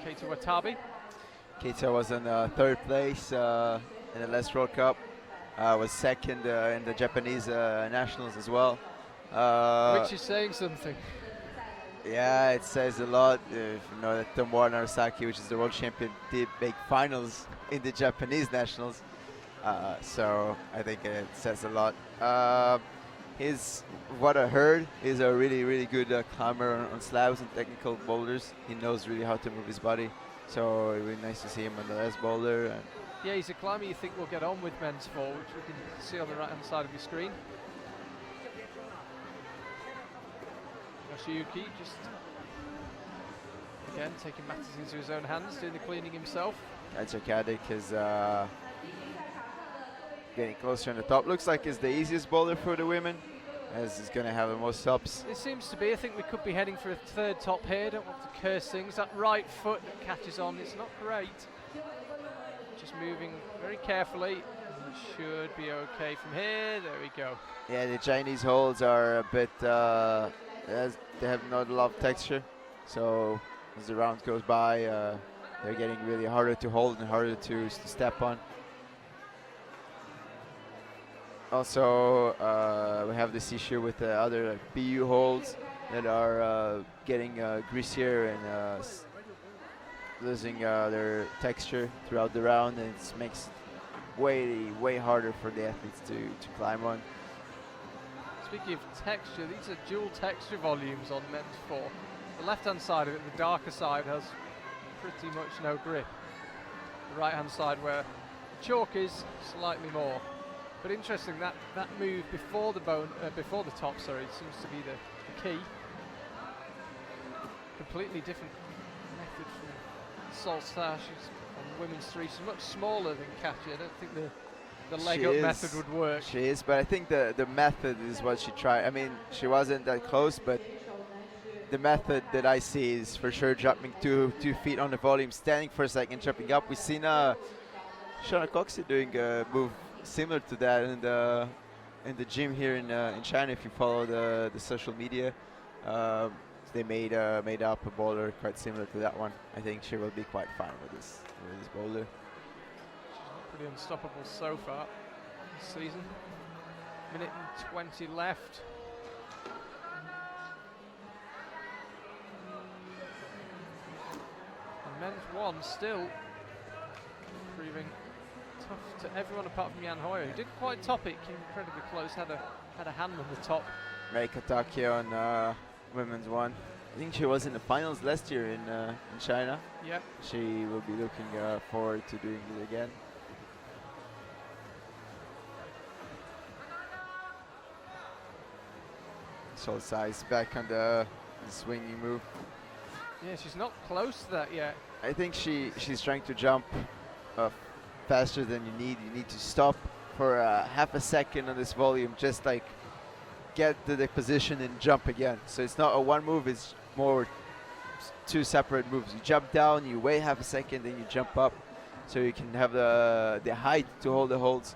Kaito Watanabe. Kaito was in 3rd place in the last World Cup. Was 2nd in the Japanese nationals as well. Which is saying something. Yeah, it says a lot. If you know that Tomoa Narasaki, which is the world champion, did make finals in the Japanese nationals. So I think it says a lot. What I heard, is a really, really good climber on slabs and technical boulders. He knows really how to move his body. So it would be nice to see him on the last boulder. And yeah, he's a climber you think will get on with men's 4, which we can see on the right-hand side of your screen. Yoshiyuki just, again, taking matters into his own hands, doing the cleaning himself. Kadik is getting closer on the top. Looks like it's the easiest boulder for the women, as it's going to have the most tops. It seems to be. I think we could be heading for a 3rd top here. Don't want to curse things. That right foot that catches on, it's not great. Just moving very carefully. Should be okay from here. There we go. Yeah, the Chinese holds are a bit, they have not a lot of texture. So as the round goes by, they're getting really harder to hold and harder to step on. Also, we have this issue with the other like, BU holds that are getting greasier and losing their texture throughout the round, and it makes it way harder for the athletes to climb on. Speaking of texture, these are dual texture volumes on men's 4. The left-hand side of it, the darker side, has pretty much no grip. The right-hand side, where chalk is, slightly more. But interesting, that move before the top, sorry, seems to be the key. Completely different method from Solstache on women's 3. She's much smaller than Katja. I don't think the leg up method would work. She is, but I think the method is what she tried. I mean, she wasn't that close, but the method that I see is for sure jumping 2 feet on the volume, standing for a second, jumping up. We've seen Shauna Coxey doing a move similar to that in the gym here in China. If you follow the social media, they made up a boulder quite similar to that one. I think she will be quite fine with this boulder. Pretty unstoppable so far this season. Minute and 20 left. And men's 1 still proving tough to everyone apart from Jan Hoyer, who didn't quite top it, came incredibly close, had a hand on the top. Reika Takia on women's 1. I think she was in the finals last year in China. Yep. She will be looking forward to doing it again. Sol Sai's back on the swinging move. Yeah, she's not close to that yet. I think she's trying to jump faster than you need. You need to stop for half a second on this volume, just like get to the position and jump again. So it's not a one move, it's more 2 separate moves. You jump down, you wait half a second, then you jump up, so you can have the height to hold the holds.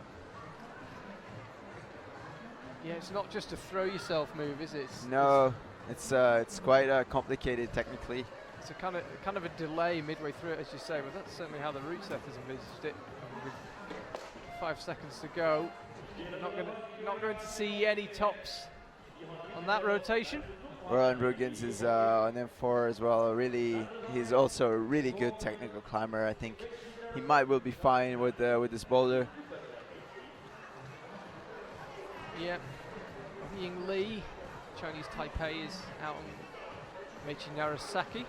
Yeah, it's not just a throw yourself move, is it? No, it's quite complicated technically. It's a kind of a delay midway through it, as you say, but that's certainly how the route setters envisaged it. With 5 seconds to go, not going to see any tops on that rotation. Roland Rugens is on M4 as well. Really, he's also a really good technical climber. I think he will be fine with this boulder. Yeah, Ying Li, Chinese Taipei, is out on Meichi Narasaki.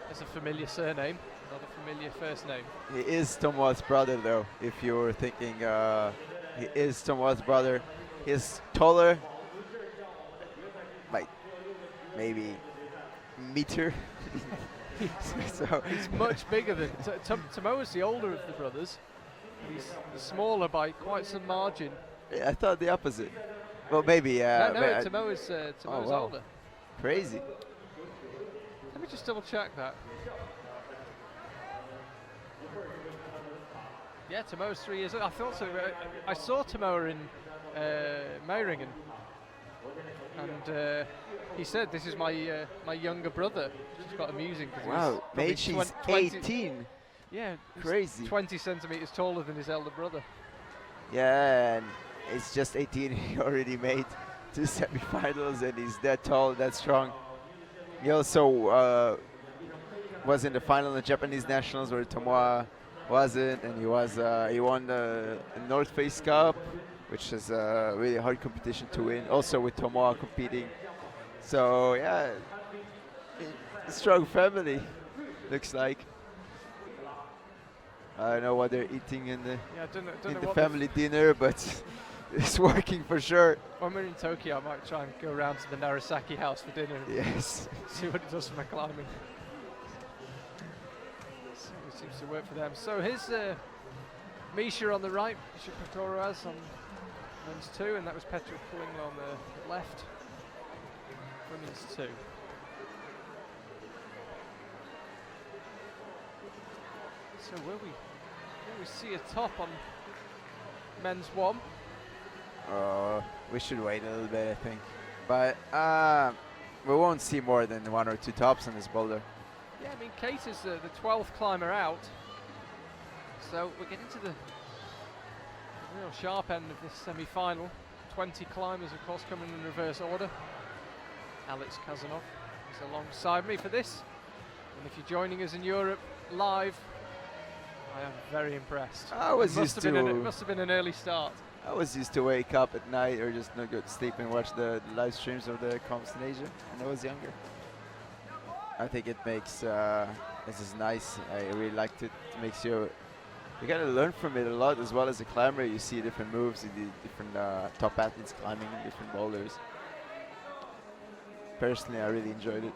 That's a familiar surname, not a familiar first name. He is Tomoa's brother, though. If you were thinking, he is Tomoa's brother. He's taller, like maybe meter. So he's much bigger than Tomoa's the older of the brothers. He's smaller by quite some margin. Yeah, I thought the opposite. Well, maybe. No, Tomoa's older. Crazy. Let me just double check that. Yeah, Tomoa's 3 years old. I thought so. I saw Tomoa in Meiringen, and he said, "This is my my younger brother." Which is quite amusing. Wow, Meichi's 18. Yeah, crazy. 20 centimeters taller than his elder brother. Yeah, and it's just 18. He already made 2 semifinals, and he's that tall, that strong. He also was in the final of the Japanese Nationals where Tomoa wasn't, and he won the North Face Cup, which is a really hard competition to win. Also with Tomoa competing. So yeah, a strong family, looks like. I don't know what they're eating in the family dinner, but it's working for sure. When we're in Tokyo, I might try and go around to the Narasaki house for dinner. Yes. See what it does for my climbing. So it seems to work for them. So here's Misha on the right, Misha Pretorias on men's 2, and that was Petra Kling on the left, women's 2. So will we see a top on men's 1? We should wait a little bit, I think. But we won't see more than 1 or 2 tops on this boulder. Yeah, I mean, Kate is the 12th climber out. So we're getting to the Real sharp end of this semi-final. 20 climbers, of course, coming in reverse order. Alex Kazanov is alongside me for this. And if you're joining us in Europe live, I am very impressed. It must have been an early start. I was used to wake up at night or just not go to sleep and watch the live streams of the comps in Asia when I was younger. I think it makes this is nice. I really liked it. It makes you gotta learn from it a lot as well as a climber. You see different moves, you see different top athletes climbing in different boulders. Personally, I really enjoyed it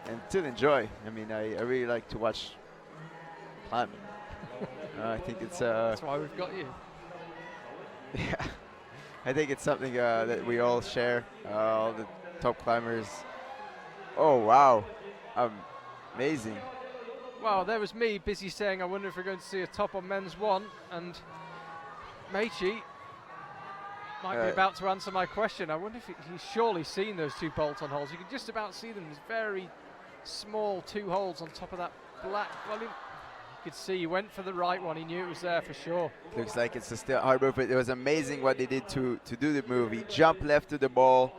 and still enjoy. I mean, I really like to watch climbing. I think it's that's why we've got you. Yeah, I think it's something that we all share, all the top climbers. Oh wow, amazing. Well, there was me busy saying I wonder if we're going to see a top on men's one, and Meichi might be about to answer my question. I wonder if he's surely seen those two bolt-on holes. You can just about see them. There's very small two holes on top of that black volume. You could see he went for the right one. He knew it was there for sure. Looks like it's a still hard move, but it was amazing what they did to do the move. He jumped left to the ball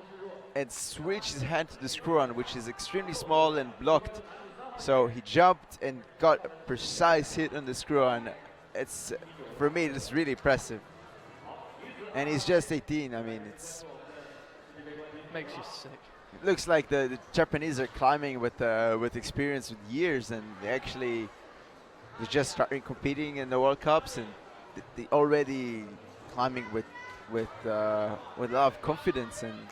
and switched his hand to the screw-on, which is extremely small and blocked. So he jumped and got a precise hit on the screw-on. It's, for me, it's really impressive. And he's just 18. I mean, it's makes you sick. It looks like the Japanese are climbing with experience with years, and they're just starting competing in the World Cups, and they already climbing with a lot of confidence, and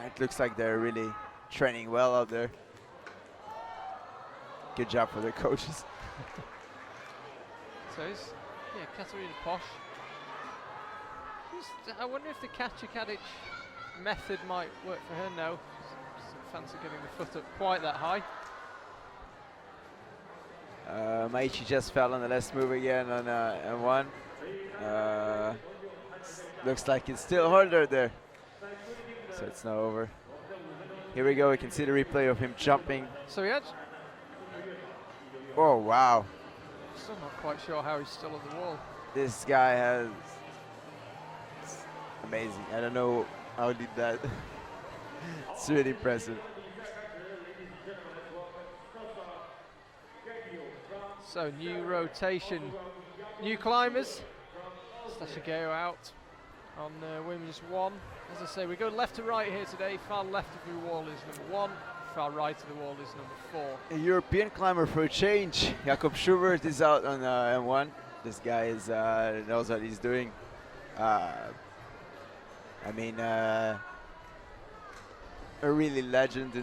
it looks like they're really training well out there. Good job for their coaches. So it's, yeah, Katarina Posch. I wonder if the Kachikadic method might work for her now. Doesn't fancy getting the foot up quite that high. Maichi just fell on the last move again on M1. Looks like it's still harder there. So it's now over. Here we go, we can see the replay of him jumping. So he had... Oh, wow. Still not quite sure how he's still on the wall. This guy has... It's amazing. I don't know how he did that. It's really impressive. So new rotation, new climbers. Stashigeo out on women's one. As I say, we go left to right here today. Far left of the wall is number 1. Far right of the wall is number 4. A European climber for a change. Jakob Schubert is out on M1. This guy is knows what he's doing. I mean, a really legend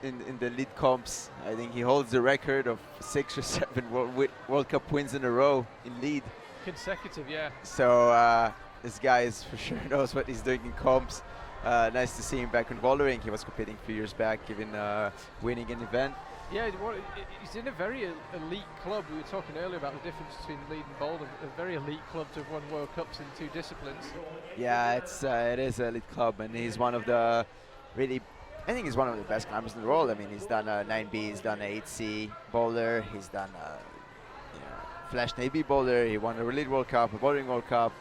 in the lead comps. I think he holds the record of 6 or 7 World Cup wins in a row in lead. Consecutive, yeah. So this guy is for sure knows what he's doing in comps. Nice to see him back in bouldering. He was competing a few years back, even winning an event. Yeah, he's in a very elite club. We were talking earlier about the difference between lead and boulder. A very elite club to have won World Cups in 2 disciplines. Yeah, it is an elite club, and he's one of the really. I think he's one of the best climbers in the world. I mean, he's done a 9B, he's done a 8C boulder, he's done a Flash Navy boulder. He won a lead World Cup, a bouldering World Cup,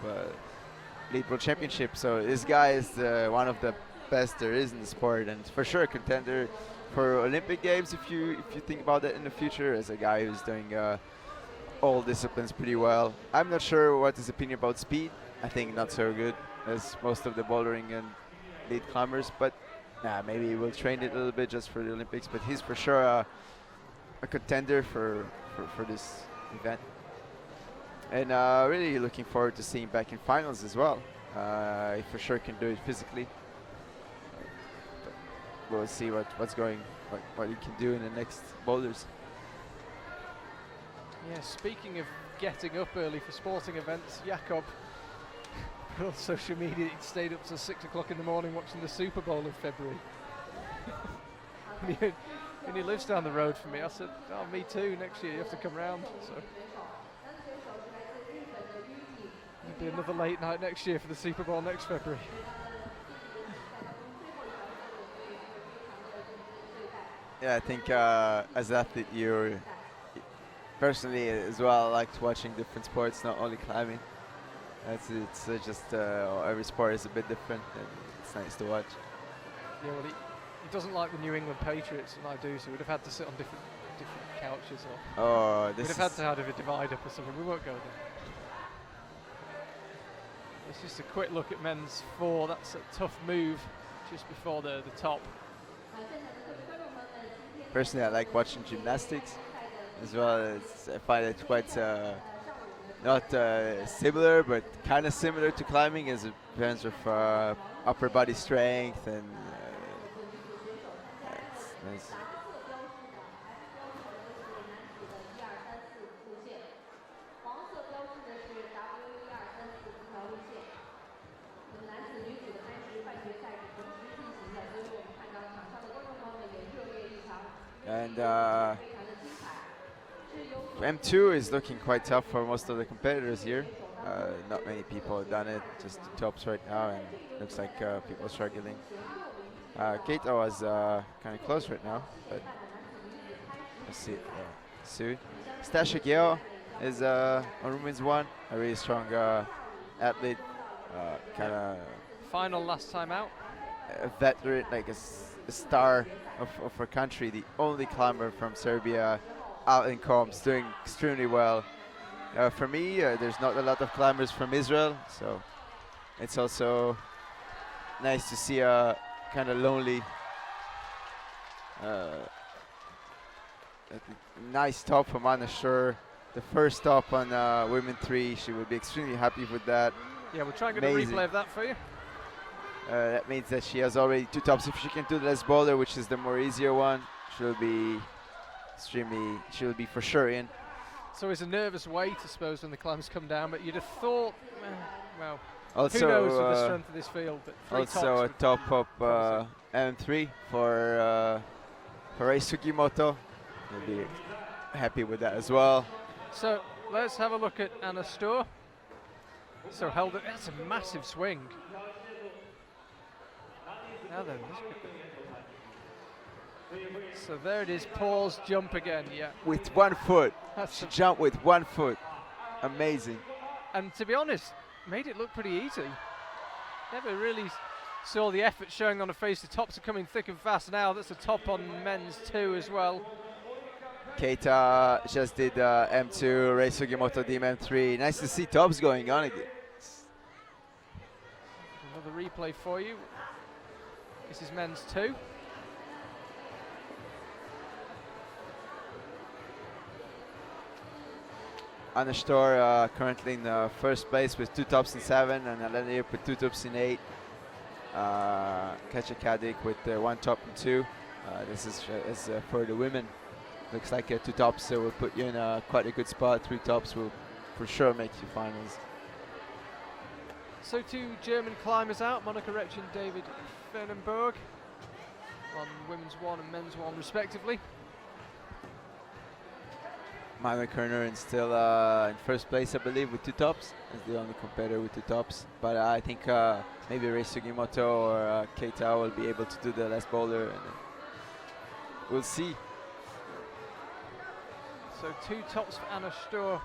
lead World Championship. So this guy is one of the best there is in the sport, and for sure a contender for Olympic Games if you think about it in the future, as a guy who's doing all disciplines pretty well. I'm not sure what his opinion about speed. I think not so good as most of the bouldering and lead climbers, but maybe he will train it a little bit just for the Olympics. But he's for sure a contender for this event, and really looking forward to seeing him back in finals as well. He for sure can do it physically. We'll see what he can do in the next boulders. Yeah, speaking of getting up early for sporting events, Jakob put on social media he stayed up till 6 o'clock in the morning watching the Super Bowl in February. And he lives down the road from me. I said, oh, me too, next year you have to come round. So there'll be another late night next year for the Super Bowl next February. Yeah, I think as an athlete, you're personally as well liked watching different sports, not only climbing. It's just every sport is a bit different, and it's nice to watch. Yeah, well, he doesn't like the New England Patriots, and I do, so we'd have had to sit on different couches, or we'd have had to have a divide up or something. We won't go there. It's just a quick look at men's 4. That's a tough move just before the top. Personally, I like watching gymnastics as well. I find it quite not similar, but kind of similar to climbing, as in terms of upper body strength, and it's nice. And M2 is looking quite tough for most of the competitors here. Not many people have done it, just the tops right now, and looks like people are struggling. Kaito was kind of close right now, but let's see it soon. Stasha Gale is on women's 1, a really strong athlete, kind of Final last time out. a veteran, like a star of her country, the only climber from Serbia out in comps, doing extremely well. For me, there's not a lot of climbers from Israel, so it's also nice to see a kind of lonely, nice top from Anna Schur. The first top on women 3, she will be extremely happy with that. Yeah, we'll try and get Amazing. a replay of that for you. That means that she has already 2 tops. If she can do the less boulder, which is the more easier one, she'll be for sure in. So it's a nervous wait, I suppose, when the climbs come down, but you'd have thought, well, Also, who knows with the strength of this field, but 3 also tops a would top be of promising. M3 for Sugimoto. We'll be happy with that as well. So let's have a look at Anna Stor. So held it, that's a massive swing. Now then, so there it is, pause, jump again, yeah. With 1 foot. That's She jumped with 1 foot. Amazing. and to be honest, made it look pretty easy. Never really saw the effort showing on her face. The tops are coming thick and fast now. That's a top on men's 2 as well. Keita just did M2, Rei Sugimoto did M3. Nice to see tops going on again. Another replay for you. This is men's 2. Anna Stor currently in first place with 2 tops in 7, and Alena Yip with 2 tops in 8. Katja Kadik with 1 top in 2. This is for the women. Looks like 2 tops will put you in quite a good spot. 3 tops will for sure make you finals. So 2 German climbers out, Monika Retsch and David Fernenberg on women's 1 and men's 1 respectively. Manuel Kerner is still in first place, I believe, with 2 tops. Is the only competitor with 2 tops. But I think maybe Rei Sugimoto or Keita will be able to do the last boulder, and we'll see. So 2 tops for Anna Stor.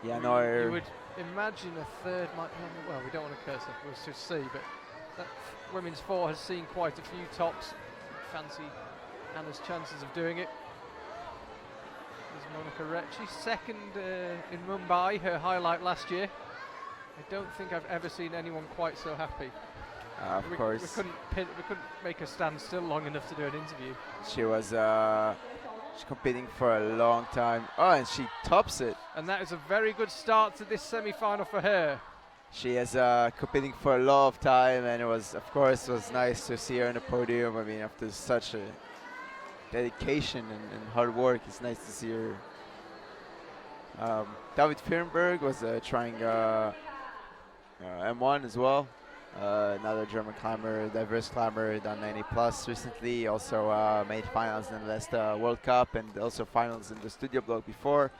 Yeah, no. You would imagine a third might be on the, well, we don't want to curse it, we'll just see, but that women's 4 has seen quite a few tops. Fancy Anna's chances of doing it. There's Monika Retsch, second in Mumbai, her highlight last year. I don't think I've ever seen anyone quite so happy. Of course. We couldn't make her stand still long enough to do an interview. She was she's competing for a long time. Oh, and she tops it. And that is a very good start to this semi-final for her. She is competing for a lot of time, and it was nice to see her on the podium. I mean, after such a dedication and hard work, it's nice to see her. David Fernberg was trying M1 as well. Another German climber, diverse climber, done 90 plus recently. Also made finals in the last World Cup and also finals in the studio block before.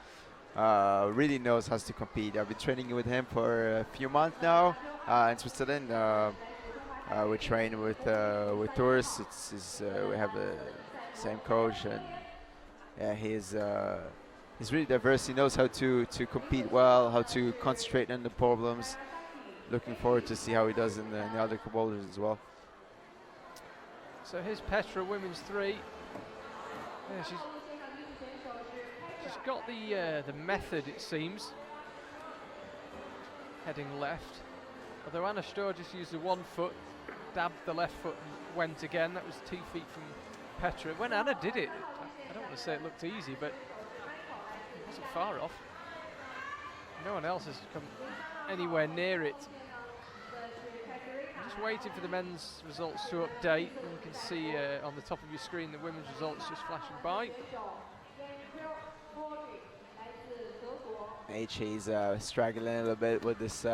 Really knows how to compete. I've been training with him for a few months now in Switzerland. We train with Tours. We have the same coach, and yeah, he's he's really diverse. He knows how to compete well, how to concentrate on the problems. Looking forward to see how he does in the other boulders as well. So here's Petra, women's 3. Yeah, she's got the method, it seems. Heading left. Although Anna Sturr just used the 1 foot, dabbed the left foot and went again. That was 2 feet from Petra. When Anna did it, I don't want to say it looked easy, but it wasn't far off. No one else has come anywhere near it. I'm just waiting for the men's results to update. And you can see on the top of your screen the women's results just flashing by. HA's struggling a little bit with this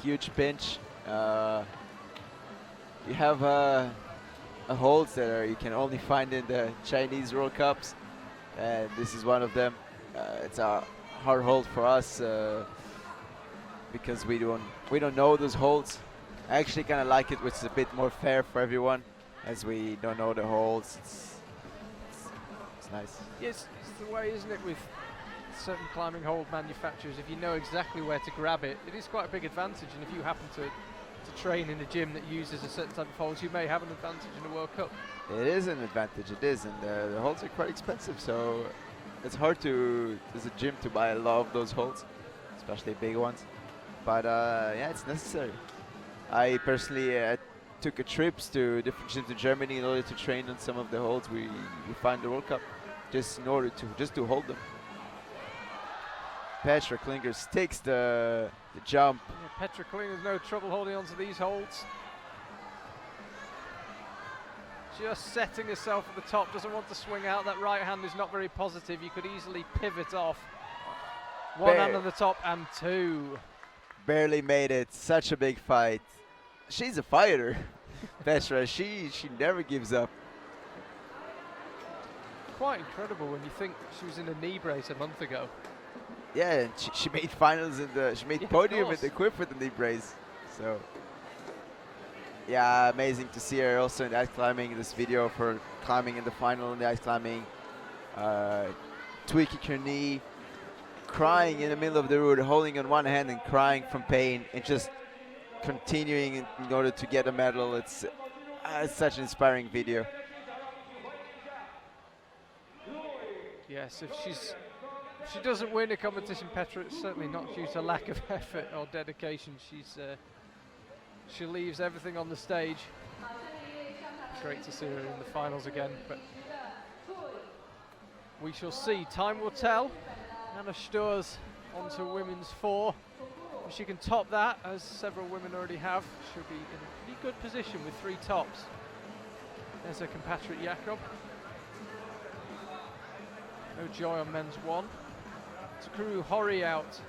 huge pinch. You have holds that you can only find in the Chinese World Cups, and this is one of them. It's a hard hold for us because we don't know those holds. I actually kind of like it, which is a bit more fair for everyone, as we don't know the holds. It's nice. Yes, it's the way, isn't it, with certain climbing hold manufacturers. If you know exactly where to grab it, it is quite a big advantage. And if you happen to train in a gym that uses a certain type of holds, you may have an advantage in the World Cup. It is an advantage, it is, and the holds are quite expensive, so it's hard to, as a gym, to buy a lot of those holds, especially big ones. But yeah, it's necessary. I personally took trips to different gyms in Germany in order to train on some of the holds we find in the World Cup, just in order to hold them. Petra Klingers takes the jump. Yeah, Petra Klingers no trouble holding on to these holds. Just setting herself at the top, doesn't want to swing out. That right hand is not very positive. You could easily pivot off. One hand on the top and 2. Barely made it. Such a big fight. She's a fighter. Petra, she never gives up. Quite incredible when you think she was in a knee brace a month ago. Yeah, and she made finals she made podium in the equip with the knee brace. So yeah, amazing to see her also in ice climbing. This video of her climbing in the final in the ice climbing, tweaking her knee, crying in the middle of the route, holding on one hand and crying from pain, and just continuing in order to get a medal. It's such an inspiring video. Yes, if she doesn't win a competition, Petra, it's certainly not due to lack of effort or dedication. She leaves everything on the stage. Great to see her in the finals again, but we shall see. Time will tell. Anna Sturr's on to women's 4. If she can top that, as several women already have, she'll be in a pretty good position with 3 tops. There's her compatriot Jakob. No joy on men's 1. Takuru Hori out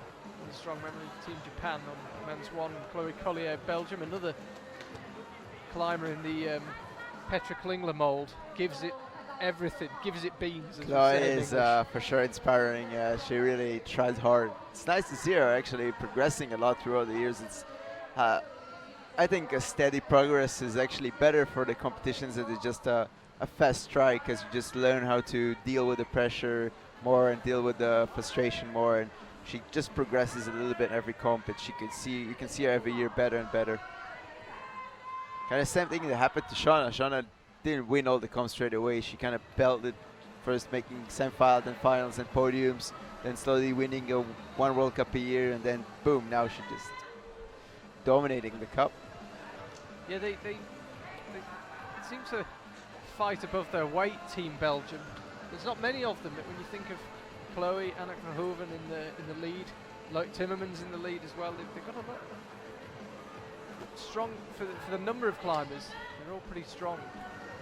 in the strong memory Team Japan on men's 1. Chloe Collier, Belgium, another climber in the Petra Klingler mould. Gives it everything, gives it beans. Chloe is for sure inspiring. She really tries hard. It's nice to see her actually progressing a lot throughout the years. It's, I think a steady progress is actually better for the competitions than just a fast strike, because you just learn how to deal with the pressure more and deal with the frustration more, and she just progresses a little bit every comp, and you can see her every year better and better. Kind of same thing that happened to Shauna. Shauna didn't win all the comps straight away. She kind of belted, first making semi-finals, then finals and podiums, then slowly winning one World Cup a year, and then boom, now she's just dominating the cup. Yeah, they seem to fight above their weight, Team Belgium. There's not many of them, but when you think of Chloe, Anna Verhoeven in the lead, like Timmermans in the lead as well, they've got a lot strong for the number of climbers. They're all pretty strong.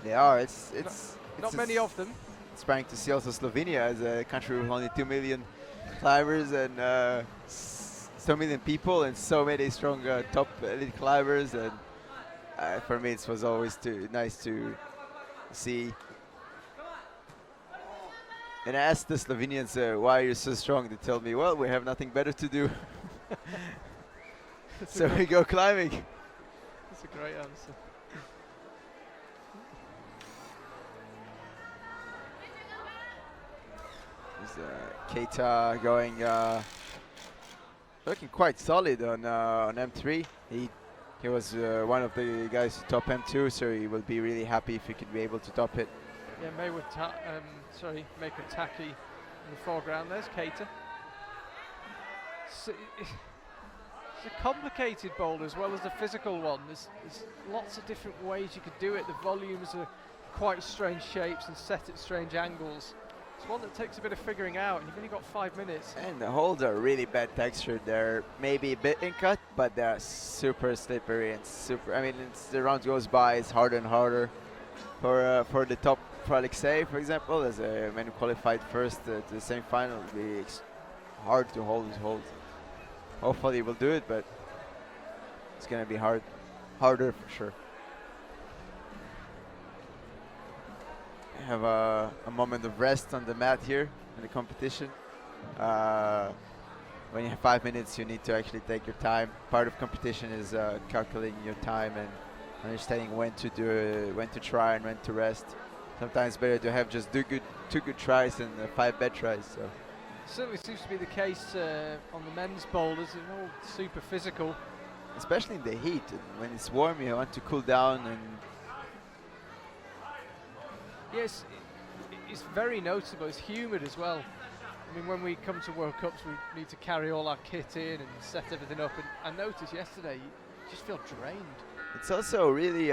They are. It's not many of them. Inspiring to see also Slovenia as a country with only 2 million climbers and so million people and so many strong top elite climbers, and for me it was always nice to see. And I asked the Slovenians, why are you so strong? They told me, well, we have nothing better to do. So we go climbing. That's a great answer. Kaito going, looking quite solid on M3. He was one of the guys to top M2, so he will be really happy if he could be able to top it. Yeah, Meiko Taki in the foreground. There's Kaito. So it's a complicated boulder as well as the physical one. There's lots of different ways you could do it. The volumes are quite strange shapes and set at strange angles. It's one that takes a bit of figuring out, and you've only got 5 minutes. And the holes are really bad texture. They're maybe a bit in cut, but they're super slippery and super. I mean, the round goes by, it's harder and harder. For the top, for Alexei, for example, as a man who qualified first to the semi-final, it'll be hard to hold his hold. Hopefully he will do it, but it's gonna be harder for sure. We have a moment of rest on the mat here in the competition. When you have 5 minutes, you need to actually take your time. Part of competition is calculating your time and understanding when to do it, when to try and when to rest. Sometimes it's better to have just two good tries than 5 bad tries. So. Certainly seems to be the case on the men's boulders. They're all super physical. Especially in the heat. When it's warm, you want to cool down. And yes, it's very noticeable. It's humid as well. I mean, when we come to World Cups, we need to carry all our kit in and set everything up. And I noticed yesterday, you just feel drained. It's also really,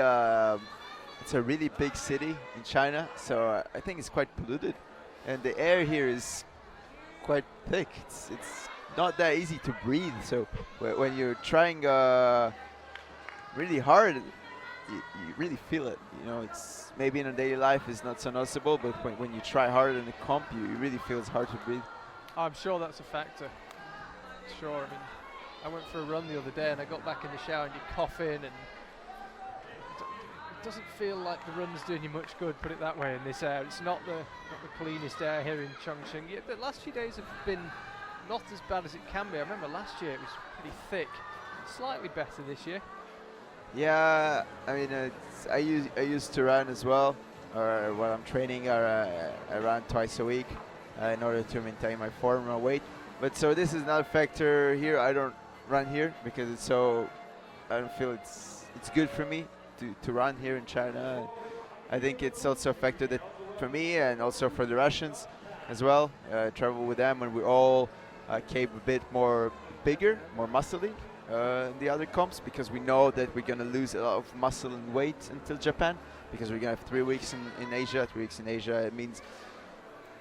it's a really big city in China, so I think it's quite polluted. And the air here is quite thick. It's not that easy to breathe. So when you're trying really hard, you really feel it. You know, it's maybe in a daily life it's not so noticeable, but when you try hard in a comp, you really feel it's hard to breathe. I'm sure that's a factor. Sure. I mean, I went for a run the other day and I got back in the shower and you cough in, and it doesn't feel like the run's doing you much good, put it that way, in this air. It's not the cleanest air here in Chongqing. Yeah, the last few days have been not as bad as it can be. I remember last year it was pretty thick. Slightly better this year. Yeah, I mean, I used to run as well, or when I'm training, I run twice a week in order to maintain my form and weight. But so this is not a factor here. I don't run here because I don't feel it's good for me to run here in China. I think it's also a factor that for me and also for the Russians as well. Travel with them and we all came a bit more bigger, more muscly in the other comps, because we know that we're going to lose a lot of muscle and weight until Japan, because we're going to have 3 weeks in Asia. 3 weeks in Asia, it means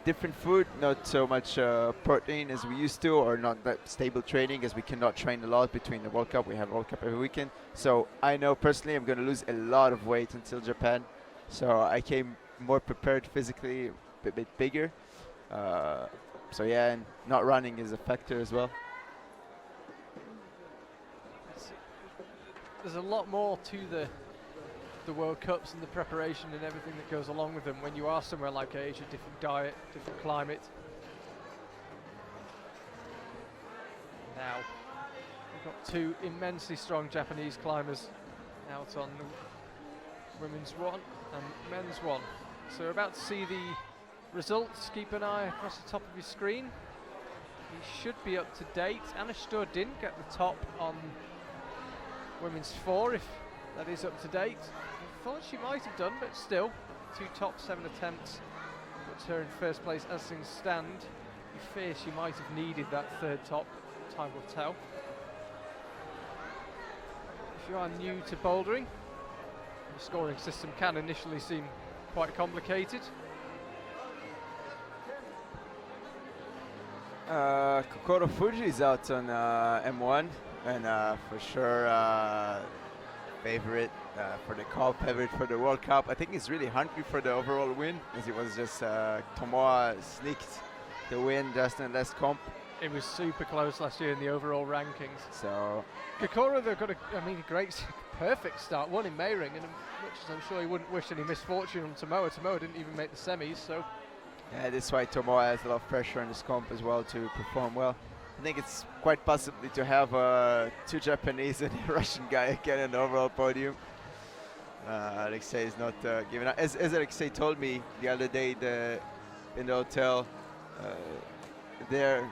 different food, not so much protein as we used to, or not that stable training, as we cannot train a lot between the World Cup. We have World Cup every weekend. So I know personally I'm going to lose a lot of weight until Japan. So I came more prepared physically, a bit bigger. So yeah, and not running is a factor as well. There's a lot more to the World Cups and the preparation and everything that goes along with them when you are somewhere like Asia. Different diet, different climate. Now we've got 2 immensely strong Japanese climbers out on the women's one and men's one. So we're about to see the results. Keep an eye across the top of your screen. He should be up to date. Anna Stur didn't get the top on women's 4, if that is up to date. I thought she might have done, but still, 2 top 7 attempts puts her in first place as things stand. You fear she might have needed that 3rd top. Time will tell. If you are new to bouldering, the scoring system can initially seem quite complicated. Kokoro Fuji is out on M1, and for sure favorite for the comp, favorite for the World Cup. I think he's really hungry for the overall win, as it was just Tomoa sneaked the win just in last comp. It was super close last year in the overall rankings. So Kokoro, they've got a great, perfect start. Won in Meiring, and much as I'm sure he wouldn't wish any misfortune on Tomoa. Tomoa didn't even make the semis, so. Yeah, that's why Tomoa has a lot of pressure on this comp as well to perform well. I think it's quite possibly to have 2 Japanese and a Russian guy again in the overall podium. Alexei is not giving up. As Alexei told me the other day in the hotel, There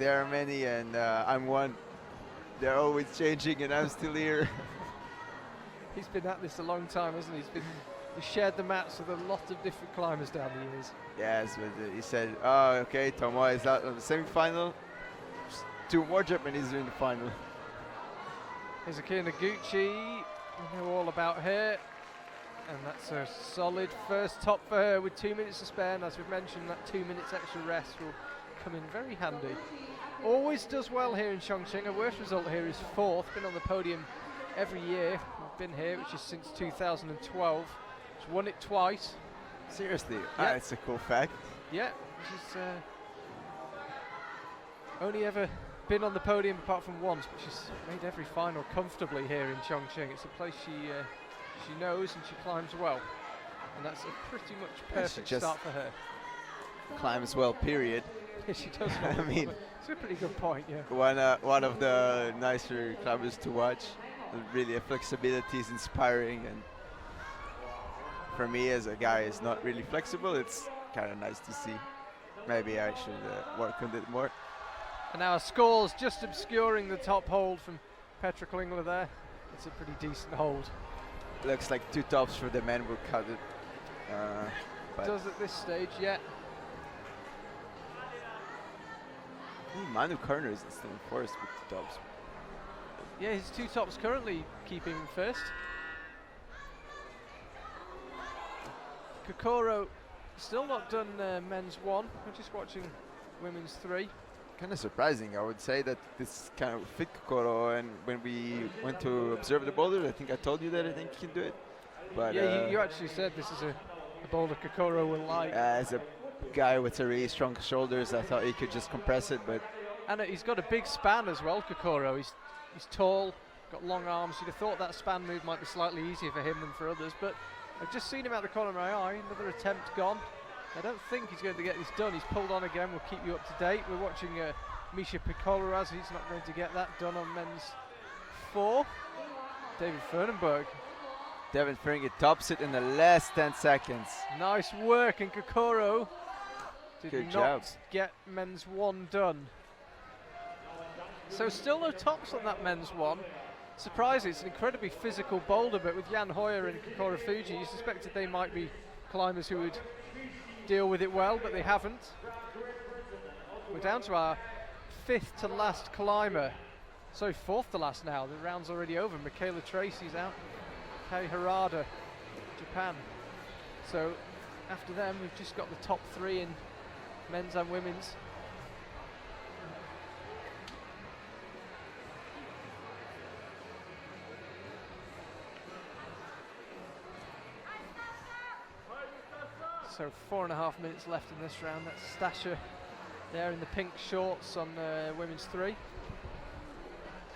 are many, and I'm one. They're always changing, and I'm still here. He's been at this a long time, hasn't he? He's shared the mats with a lot of different climbers down the years. Yes, but he said, "Oh, okay, Tomoe is out on the semi-final. Just 2 more Japanese are in the final." Here's Akira Noguchi. We know all about her. And that's a solid first top for her with 2 minutes to spare. And as we've mentioned, that 2 minutes extra rest will come in very handy. Always does well here in Chongqing. Her worst result here is 4th. Been on the podium every year. We've been here, which is since 2012. She's won it twice. Seriously, Yeah. that's a cool fact. Yeah, she's only ever been on the podium apart from once, but she's made every final comfortably here in Chongqing. It's a place she knows and she climbs well, and that's a pretty much perfect just start for her. Climbs well, period. Yeah, she does. I mean, it's a pretty good point. Yeah. One of the nicer climbers to watch. Really, her flexibility is inspiring, and for me as a guy who's not really flexible, it's kind of nice to see. Maybe I should work on it more. And now our scores just obscuring the top hold from Petra Klingler there. It's a pretty decent hold. Looks like 2 tops for the men will cut it. But Does at this stage, yeah. Manu Kerner is still in first with 2 tops. Yeah, his 2 tops currently keeping him first. Kokoro still not done men's 1. We're just watching women's 3. Kind of surprising, I would say, that this kind of fit Kokoro, and when we went to observe the boulder, I think I told you that I think he can do it. But yeah, you actually said this is a boulder Kokoro will like. as a guy with a really strong shoulders, I thought he could just compress it, but And he's got a big span as well, Kokoro. He's tall, got long arms. You'd have thought that span move might be slightly easier for him than for others, but I've just seen him out the corner of my eye. Another attempt gone. I don't think he's going to get this done. He's pulled on again. We'll keep you up to date. We're watching Misha Picoloraz. He's not going to get that done on men's 4. David Fernenberg. Devin Feringa tops it in the last 10 seconds. Nice work, and Kokoro did Good not job. get men's 1 done. So still no tops on that men's 1. Surprising, it's an incredibly physical boulder, but with Jan Hoyer and Kokoro Fuji, you suspected they might be climbers who would deal with it well, but they haven't. We're down to our 5th to last climber. So 4th to last now, the round's already over. Makayla Tracy's out. Kei Harada, Japan. So after them, we've just got the top 3 in men's and women's. So 4.5 minutes left in this round. That's Stasha there in the pink shorts on women's 3.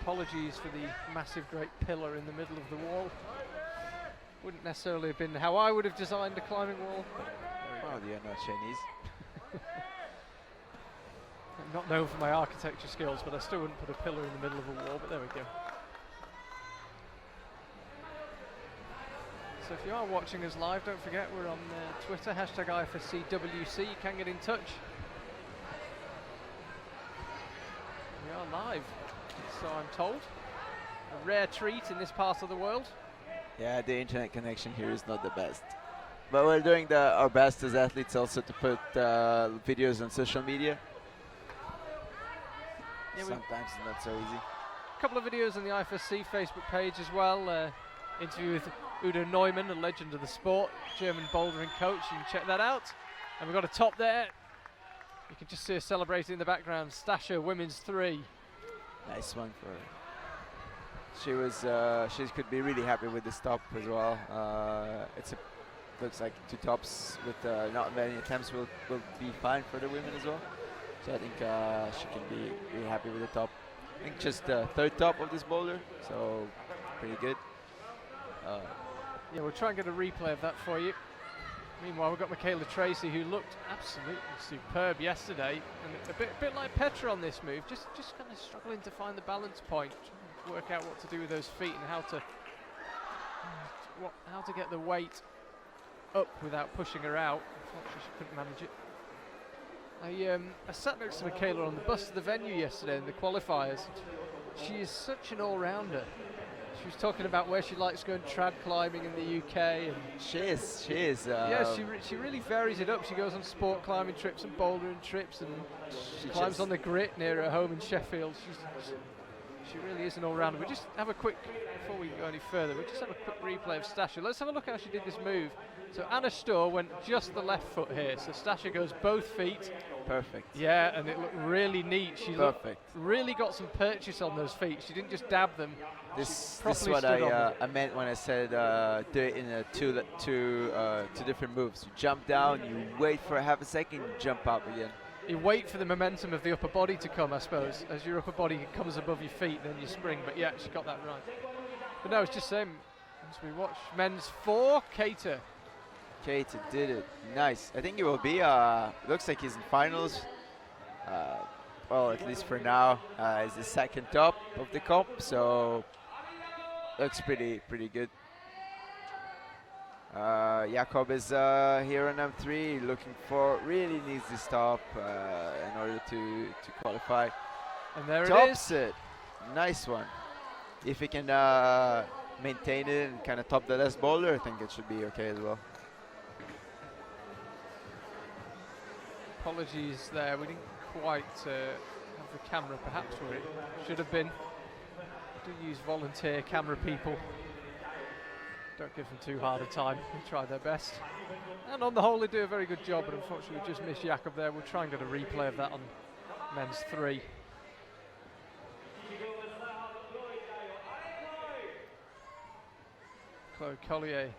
Apologies for the massive great pillar in the middle of the wall. Wouldn't necessarily have been how I would have designed a climbing wall. But Oh, you're not Chinese. I'm not known for my architecture skills, but I still wouldn't put a pillar in the middle of a wall, but there we go. So if you are watching us live, don't forget we're on Twitter, hashtag IFSCWC. You can get in touch. We are live, so I'm told. A rare treat in this part of the world. Yeah, the internet connection here is not the best. But we're doing our best as athletes also to put videos on social media. Yeah, Sometimes it's not so easy. a couple of videos on the IFSC Facebook page as well. Interview with Udo Neumann, a legend of the sport, German bouldering coach. You can check that out. And we've got a top there. You can just see her celebrating in the background. Stasha, women's 3. Nice one for her. She could be really happy with this top as well. Looks like 2 tops with not many attempts will be fine for the women as well. So I think she can be really happy with the top. I think just the 3rd top of this boulder, so pretty good. Yeah, we'll try and get a replay of that for you. Meanwhile, we've got Makayla Tracy, who looked absolutely superb yesterday, and a bit like Petra on this move, just kind of struggling to find the balance point, trying to work out what to do with those feet and how to get the weight up without pushing her out. Unfortunately, she couldn't manage it. I sat next to Makayla on the bus to the venue yesterday in the qualifiers. She is such an all-rounder. She was talking about where she likes going trad climbing in the UK. And She is. yeah, she really varies it up. She goes on sport climbing trips and bouldering trips, and She climbs just- on the grit near her home in Sheffield. She really is an all-rounder. We just have a quick, before we go any further, we just have a quick replay of Stasha. Let's have a look how she did this move. So Anna Stor went just the left foot here. So Stasha goes both feet. Perfect. Yeah, and it looked really neat. She Perfect. really got some purchase on those feet. She didn't just dab them. This is properly what stood on them. I meant when I said do it in two different moves. You jump down, you wait for half a second, you jump up again. You wait for the momentum of the upper body to come, I suppose. As your upper body comes above your feet, then you spring. But yeah, she got that right. But no, it's just same as we watch. Men's 4, Kaito. Kaito did it. Nice. I think he will be. Looks like he's in finals. Well, at least for now, he's the second top of the comp, so looks pretty good. Jakob is here on M3, looking for, really needs this top in order to qualify. And there it Tops is. it. Nice one. If he can maintain it and kind of top the last boulder, I think it should be okay as well. Apologies there, we didn't quite have the camera perhaps where it should have been. Do use volunteer camera people. Don't give them too hard a time, they try their best. And on the whole they do a very good job, but unfortunately we just missed Jakob there. We'll try and get a replay of that on men's 3. Chloe Collier,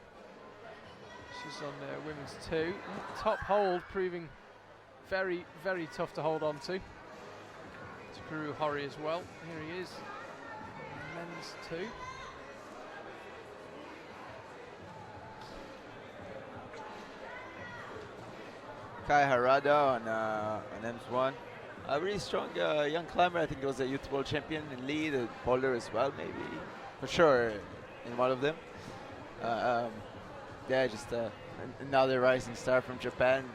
she's on women's 2. Top hold proving very, very tough to hold on to. It's Guru Hori as well. Here he is, men's 2. Kai Harada on M1. A really strong young climber. I think he was a youth world champion in lead, a boulder as well, maybe. For sure, in one of them. Yeah, just another rising star from Japan.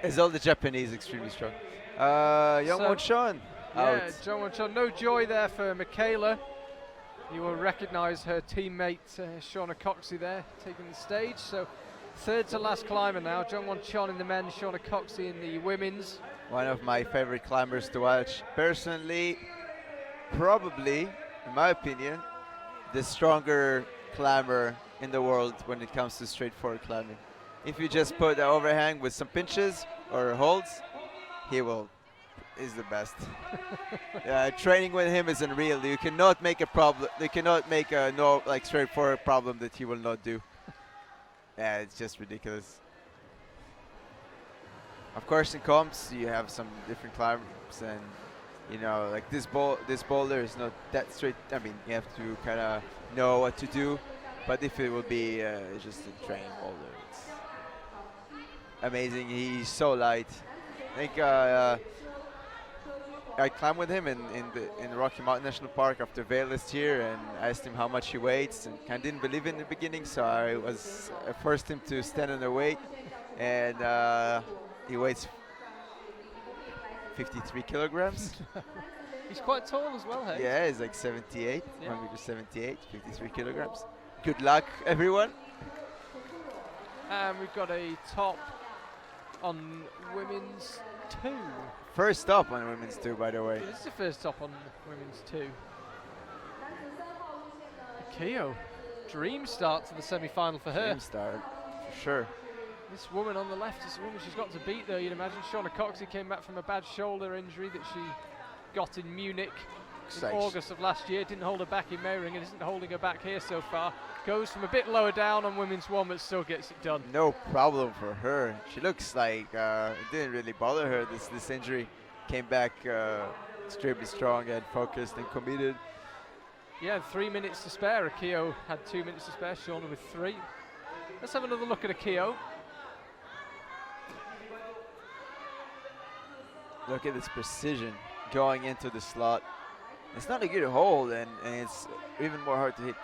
As all the Japanese, extremely strong. Youngwon Chon out. Yeah, Jungwon Chon. No joy there for Makayla. You will recognise her teammate Shauna Coxey there taking the stage. So third to last climber now. Jungwon Chon in the men's, Shauna Coxey in the women's. One of my favorite climbers to watch. Personally, probably, in my opinion, the stronger climber in the world when it comes to straightforward climbing. If you just put the overhang with some pinches or holds, he's the best. Training with him is unreal. You cannot make a problem. You cannot make a straightforward problem that he will not do. Yeah, it's just ridiculous. Of course, in comps you have some different climbers, and you know, like this boulder is not that straight. I mean, you have to kind of know what to do. But if it will be just a training boulder, it's amazing. He's so light. I think I climbed with him in the Rocky Mountain National Park after Vail last year, and asked him how much he weighs, and I didn't believe in the beginning, so I forced him to stand on the weight, and he weighs 53 kilograms. He's quite tall as well, hey? Yeah, he's like 78, Yeah. 1 meter 78, 53 kilograms. Good luck, everyone. And we've got a top on women's 2. First up on women's 2, by the way. This is the first top on women's 2. Akio, dream start to the semi-final for her. Dream start, for sure. This woman on the left is the woman she's got to beat, though, you'd imagine. Shauna Coxey came back from a bad shoulder injury that she got in Munich in Like August of last year. Didn't hold her back in Meiring and isn't holding her back here so far. Goes from a bit lower down on women's 1, but still gets it done. No problem for her. She looks like it didn't really bother her, this injury. Came back extremely strong and focused and committed. Yeah, 3 minutes to spare. Akio had 2 minutes to spare, Shauna with 3. Let's have another look at Akio. Look at this precision going into the slot. It's not a good hold, and it's even more hard to hit.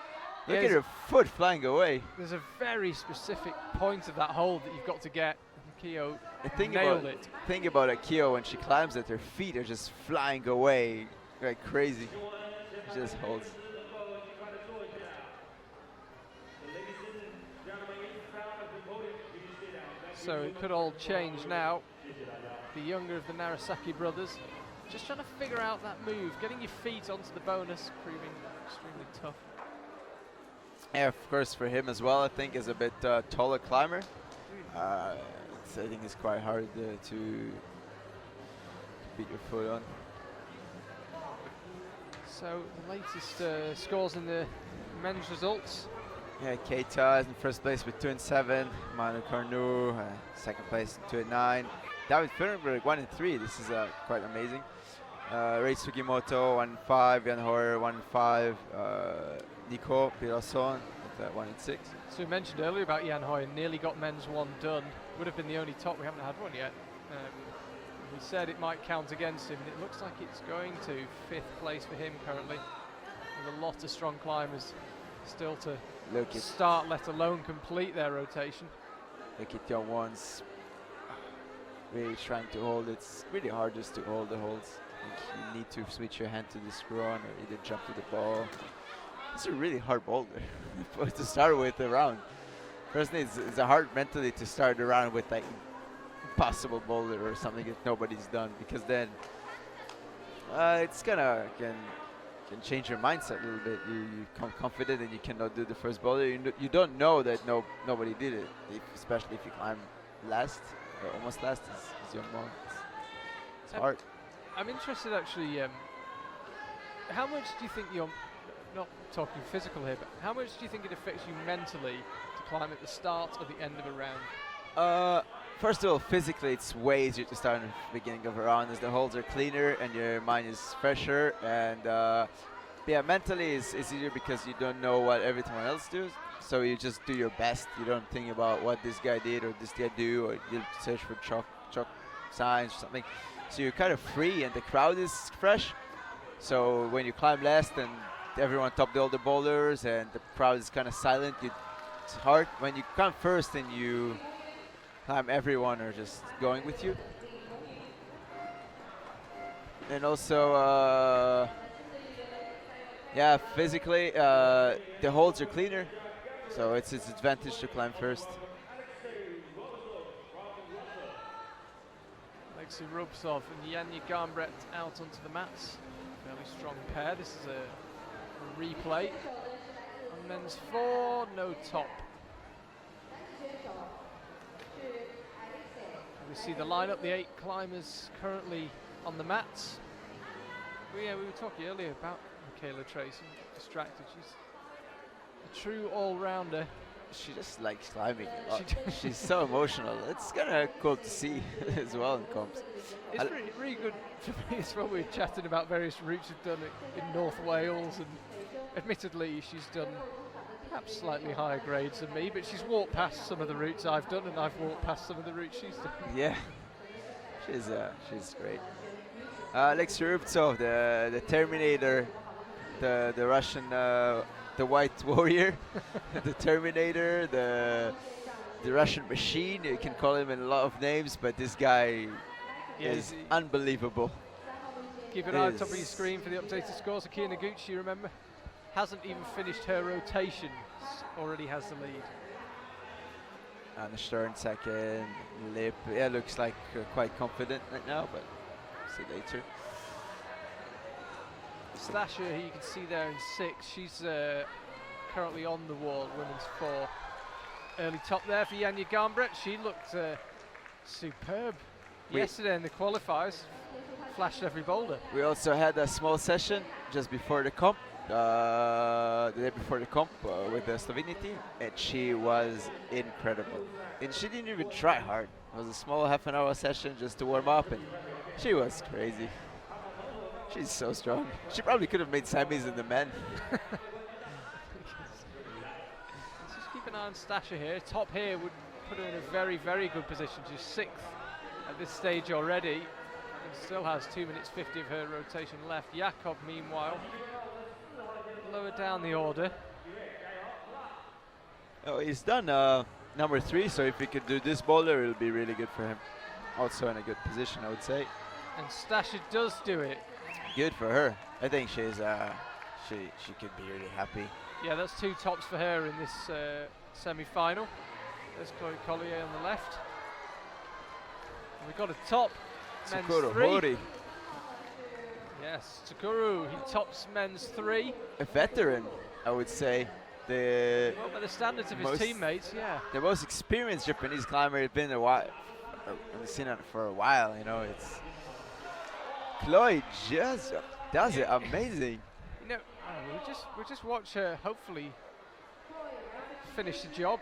Look at her foot flying away. There's a very specific point of that hold that you've got to get. Kyo nailed it. Think about Akio when she climbs it, her feet are just flying away like crazy. She just holds. So it could all change now. The younger of the Narasaki brothers just trying to figure out that move. Getting your feet onto the bonus proving extremely tough. Yeah, of course for him as well, I think, is a bit taller climber. I think it's quite hard to beat your foot on. So the latest scores in the men's results. Yeah, Keita is in first place with 2-7. Manu Carnu, second place in 2-9. David Fernberg 1-3. This is quite amazing. Ray Sugimoto 1-5. Jan Hoyer 1-5. Nico Pirasson with 1-6. So we mentioned earlier about Jan Hoyer, nearly got men's one done. Would have been the only top, we haven't had one yet. We said it might count against him, and it looks like it's going to. 5th place for him currently, with a lot of strong climbers still to start, let alone complete their rotation. Look at Young Ones really trying to hold. It's really hard just to hold the holds. Like you need to switch your hand to the screw-on or either jump to the ball. It's a really hard boulder to start with a round. Personally, it's hard mentally to start a round with like impossible boulder or something that nobody's done, because then it's gonna can change your mindset a little bit. You come confident and you cannot do the first boulder. You don't know that nobody did it, especially if you climb last or almost last as young one. It's hard. I'm interested actually. How much do you think you're not talking physical here, but how much do you think it affects you mentally to climb at the start or the end of a round? First of all, physically, it's way easier to start in the beginning of a round, as the holds are cleaner and your mind is fresher. And yeah, mentally, it's easier because you don't know what everyone else does. So you just do your best. You don't think about what this guy did or this guy do, or you search for chalk signs or something. So you're kind of free, and the crowd is fresh. So when you climb last and everyone topped all the boulders and the crowd is kind of silent, it's hard. When you come first and you climb, everyone are just going with you. And also, yeah, physically, the holds are cleaner, so it's its advantage to climb first. Alexei Rubtsov and Yanya Garnbrett out onto the mats. Fairly strong pair. This is a replay. On men's 4, no top. We see the lineup, the 8 climbers currently on the mats. Well, yeah, we were talking earlier about Makayla Tracy, distracted. She's a true all-rounder. She just likes climbing a lot. She's so emotional. It's kind of cool to see as well in comps. It's really good for me as well. We're chatting about various routes she's done in North Wales, and admittedly she's done perhaps slightly higher grades than me, but she's walked past some of the routes I've done, and I've walked past some of the routes she's done. Yeah, she's great. Alexei Rubtsov, the Terminator, the Russian, the White Warrior, the Terminator, the Russian Machine. You can call him in a lot of names, but this guy is unbelievable. Keep an eye on top of your screen for the updated scores. Akia Noguchi, remember, hasn't even finished her rotation, already has the lead. Anna Stern second, Lip, yeah, looks like quite confident right now, but see later. Stasha, who you can see there in 6, she's currently on the wall, women's 4. Early top there for Yanya Garnbrett. She looked superb yesterday in the qualifiers, flashed every boulder. We also had a small session just before the comp, the day before the comp with the Slovenia team, and she was incredible. And she didn't even try hard. It was a small half-an-hour session just to warm up, and she was crazy. She's so strong. She probably could have made semis in the men. Let's just keep an eye on Stasha here. Top here would put her in a very, very good position. She's 6th at this stage already, and still has 2 minutes 50 of her rotation left. Jakob, meanwhile, lower down the order. Oh, he's done number 3, so if he could do this boulder, it'll be really good for him. Also in a good position, I would say. And Stasha does do it. Good for her. I think she's she could be really happy. Yeah, that's 2 tops for her in this semi-final. There's Chloe Collier on the left. And we've got a top, men's Tsukuro 3. Hori, Yes, Tsukuru, he tops men's 3. a veteran, I would say. Well, by the standards of his most- teammates, yeah. The most experienced Japanese climber has been a while. I've seen it for a while, you know. It's Chloe just does it amazing. You know, we'll just watch her hopefully finish the job.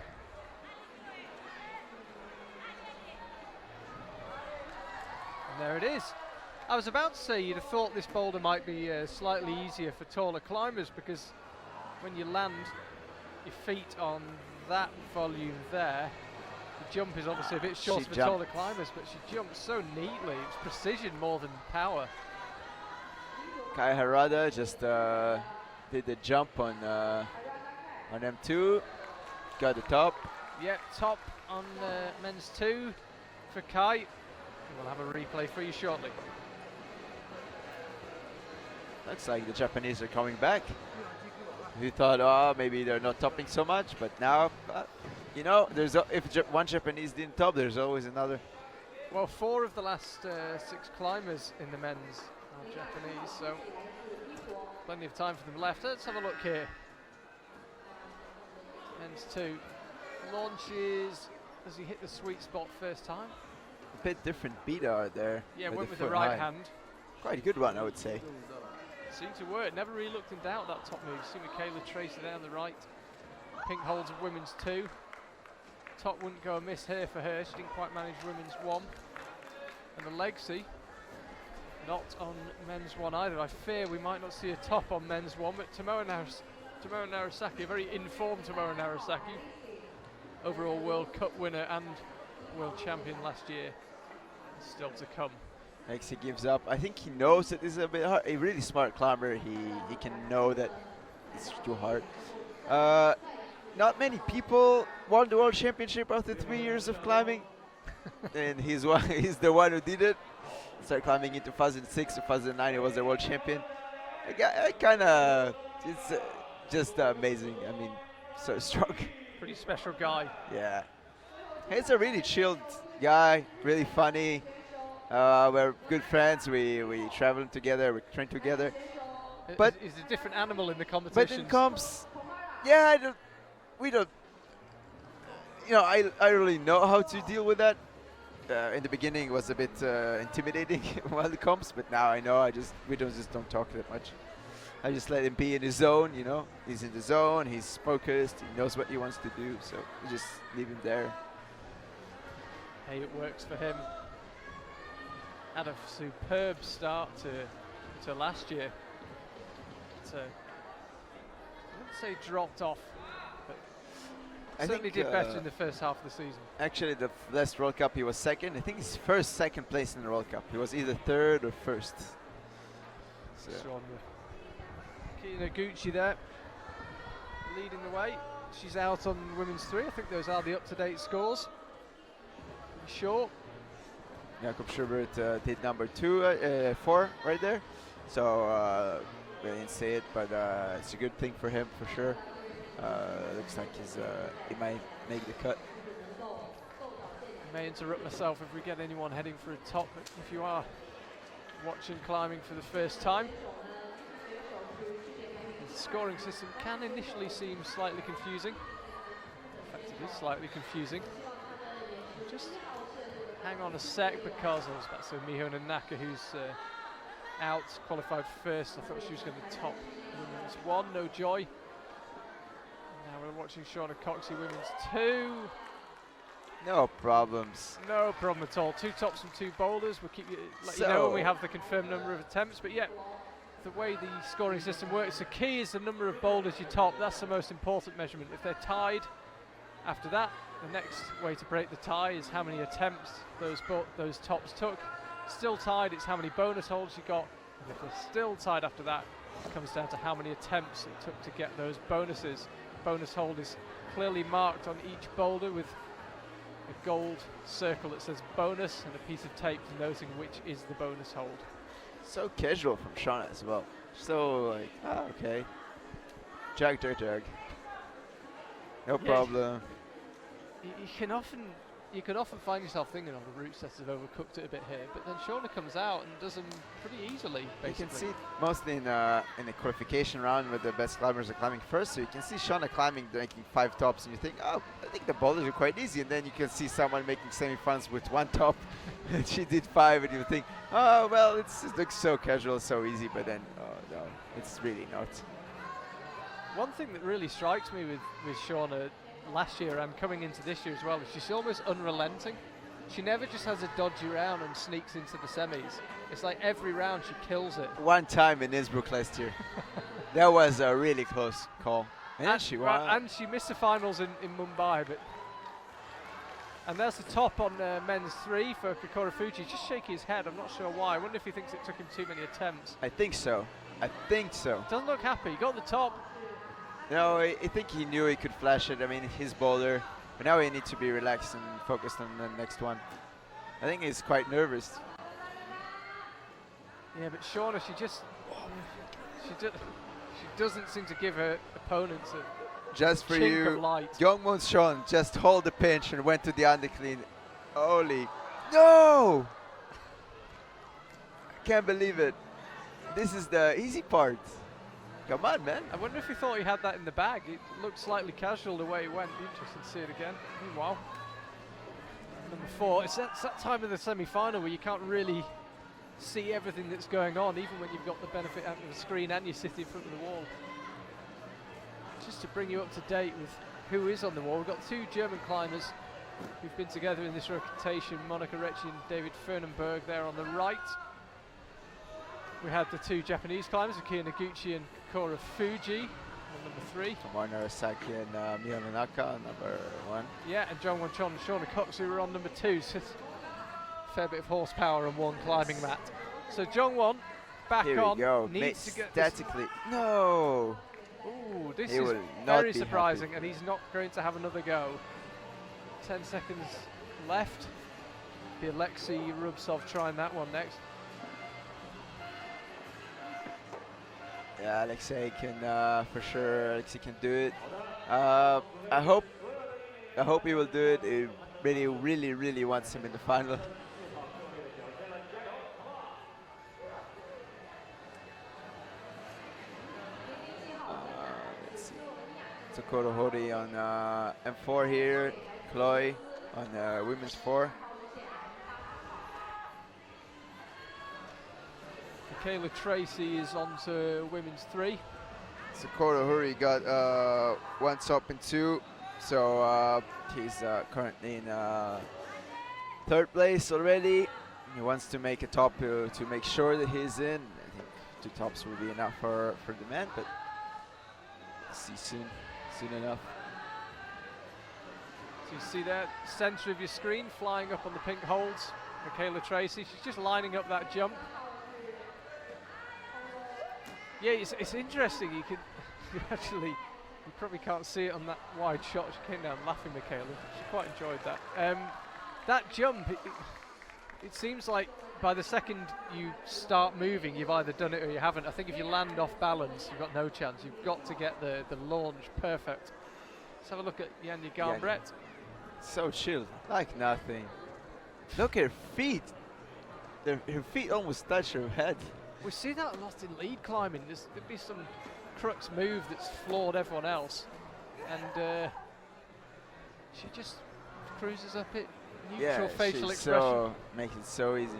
And there it is. I was about to say you'd have thought this boulder might be slightly easier for taller climbers, because when you land your feet on that volume there, the jump is obviously a bit short She for jumped. taller climbers, but she jumps so neatly. It's precision more than power. Kai Harada just did the jump on M2, got the top. Yeah, top on men's 2 for Kai. We'll have a replay for you shortly. Looks like the Japanese are coming back. We thought, oh, maybe they're not topping so much, but now, you know, if one Japanese didn't top, there's always another. Well, 4 of the last 6 climbers in the men's are Japanese, so plenty of time for them left. Let's have a look here. Men's 2 launches. Does he hit the sweet spot first time? A bit different beat out there. Yeah, went with foot the right high. hand. Quite a good one, I would say. Seemed to work. Never really looked in doubt, that top move. See Makayla Tracy there on the right. Pink holds of women's 2. Top wouldn't go amiss here for her. She didn't quite manage women's 1. And the legacy not on men's 1 either. I fear we might not see a top on men's 1, but Tomoe Narasaki, a very informed Tomoe Narasaki, overall World Cup winner and world champion last year, is still to come. He gives up. I think he knows that this is a bit hard. A really smart climber. He can know that it's too hard. Not many people won the world championship after 3 years of climbing, and he's the one who did it. Started climbing in 2006, 2009. He was the world champion. It's just amazing. I mean, so strong. Pretty special guy. Yeah, he's a really chilled guy. Really funny. We're good friends. We travel together. We train together. But he's a different animal in the but competition. in comps, yeah, we don't. You know, I really know how to deal with that. In the beginning, it was a bit intimidating while the comps, but now I know. We don't talk that much. I just let him be in his zone. You know, he's in the zone. He's focused. He knows what he wants to do. So we just leave him there. Hey, it works for him. Had a superb start to last year. I wouldn't say dropped off, but I certainly think, did better in the first half of the season. Actually, the last World Cup he was second. I think his second place in the World Cup. He was either third or first. So. Kinoguchi there, leading the way. She's out on women's 3. I think those are the up-to-date scores. Sure. Jakob Schubert did number 4 right there. So we didn't say it, but it's a good thing for him for sure. Looks like he might make the cut. May interrupt myself if we get anyone heading for a top. If you are watching climbing for the first time, the scoring system can initially seem slightly confusing. In fact, it is slightly confusing. Just hang on a sec, because I was about to say Miho Nanaka, who's out, qualified first. I thought she was going to top women's 1, no joy. Now we're watching Shauna Coxey, women's 2. No problems. No problem at all. 2 tops and 2 boulders. We'll keep let you know when we have the confirmed number of attempts. But yeah, the way the scoring system works, the key is the number of boulders you top. That's the most important measurement. If they're tied after that, the next way to break the tie is how many attempts those tops took. Still tied, it's how many bonus holds you got. And if they're still tied after that, it comes down to how many attempts it took to get those bonuses. bonus hold is clearly marked on each boulder with a gold circle that says bonus and a piece of tape denoting which is the bonus hold. So casual from Shauna as well. So like, okay. Jag. No problem. You can often find yourself thinking, oh, the root setters have overcooked it a bit here, but then Shauna comes out and does them pretty easily, basically. You can see it mostly in the qualification round where the best climbers are climbing first, so you can see Shauna climbing, making 5 tops, and you think, oh, I think the boulders are quite easy, and then you can see someone making semi-finals with 1 top, and she did 5, and you think, oh, well, it looks so casual, so easy, but then, oh, no, it's really not. One thing that really strikes me with Shauna last year and coming into this year as well is she's almost unrelenting. She never just has a dodgy round and sneaks into the semis. It's like every round she kills it. One time in Innsbruck last year. That was a really close call. And she won. And she missed the finals in Mumbai. And there's the top on men's 3 for Kokoro Fuji. Just shaking his head. I'm not sure why. I wonder if he thinks it took him too many attempts. I think so. Doesn't look happy. He got the top. No, I think he knew he could flash it. I mean, his boulder. But now he needs to be relaxed and focused on the next one. I think he's quite nervous. Yeah, but Shauna, she doesn't seem to give her opponents a just for chink you, of light. Youngmoon Sean just hold the pinch and went to the underclean. Holy, no! I can't believe it. This is the easy part. Come on, man. I wonder if he thought he had that in the bag. It looked slightly casual the way he went. Be interesting to see it again. Meanwhile, number 4. It's that time of the semi-final where you can't really see everything that's going on, even when you've got the benefit out of the screen and you're sitting in front of the wall. Just to bring you up to date with who is on the wall, we've got 2 German climbers who've been together in this rotation, Monica Recci and David Fernenberg there on the right. We had the 2 Japanese climbers, Akia Noguchi and Kokoro Fuji, on number 3. Tomoe Narasaki and Miho Naka, number 1. Yeah, and Jongwon Chon and Shauna Cox, who were on number 2. So fair bit of horsepower on one climbing mat. So Jongwon back Here on. We go. Needs to get statically. No. Ooh, this He is will not very be surprising, happy. and he's not going to have another go. 10 seconds left. Be Alexei Rubtsov trying that one next. Yeah, Alexei can for sure. Alexei can do it. I hope he will do it. It really wants him in the final. Let's see. Tokoro Hori on M4 here. Chloe on women's 4. Makayla Tracy is on to women's 3. Sakura Huri got 1 top and 2, so he's currently in 3rd place already. He wants to make a top to make sure that he's in. I think 2 tops will be enough for the men, but see soon enough. So you see that center of your screen flying up on the pink holds. Makayla Tracy, she's just lining up that jump. Yeah, it's interesting. You probably can't see it on that wide shot. She came down laughing, Makayla. She quite enjoyed that. That jump, it seems like by the second you start moving, you've either done it or you haven't. I think if you land off balance, you've got no chance. You've got to get the launch perfect. Let's have a look at Janja Garnbrett. So chill, like nothing. Look at her feet. Her feet almost touch her head. We see that a lot in lead climbing. There'd be some crux move that's floored everyone else, and she just cruises up it. Neutral facial expression. Makes it so easy.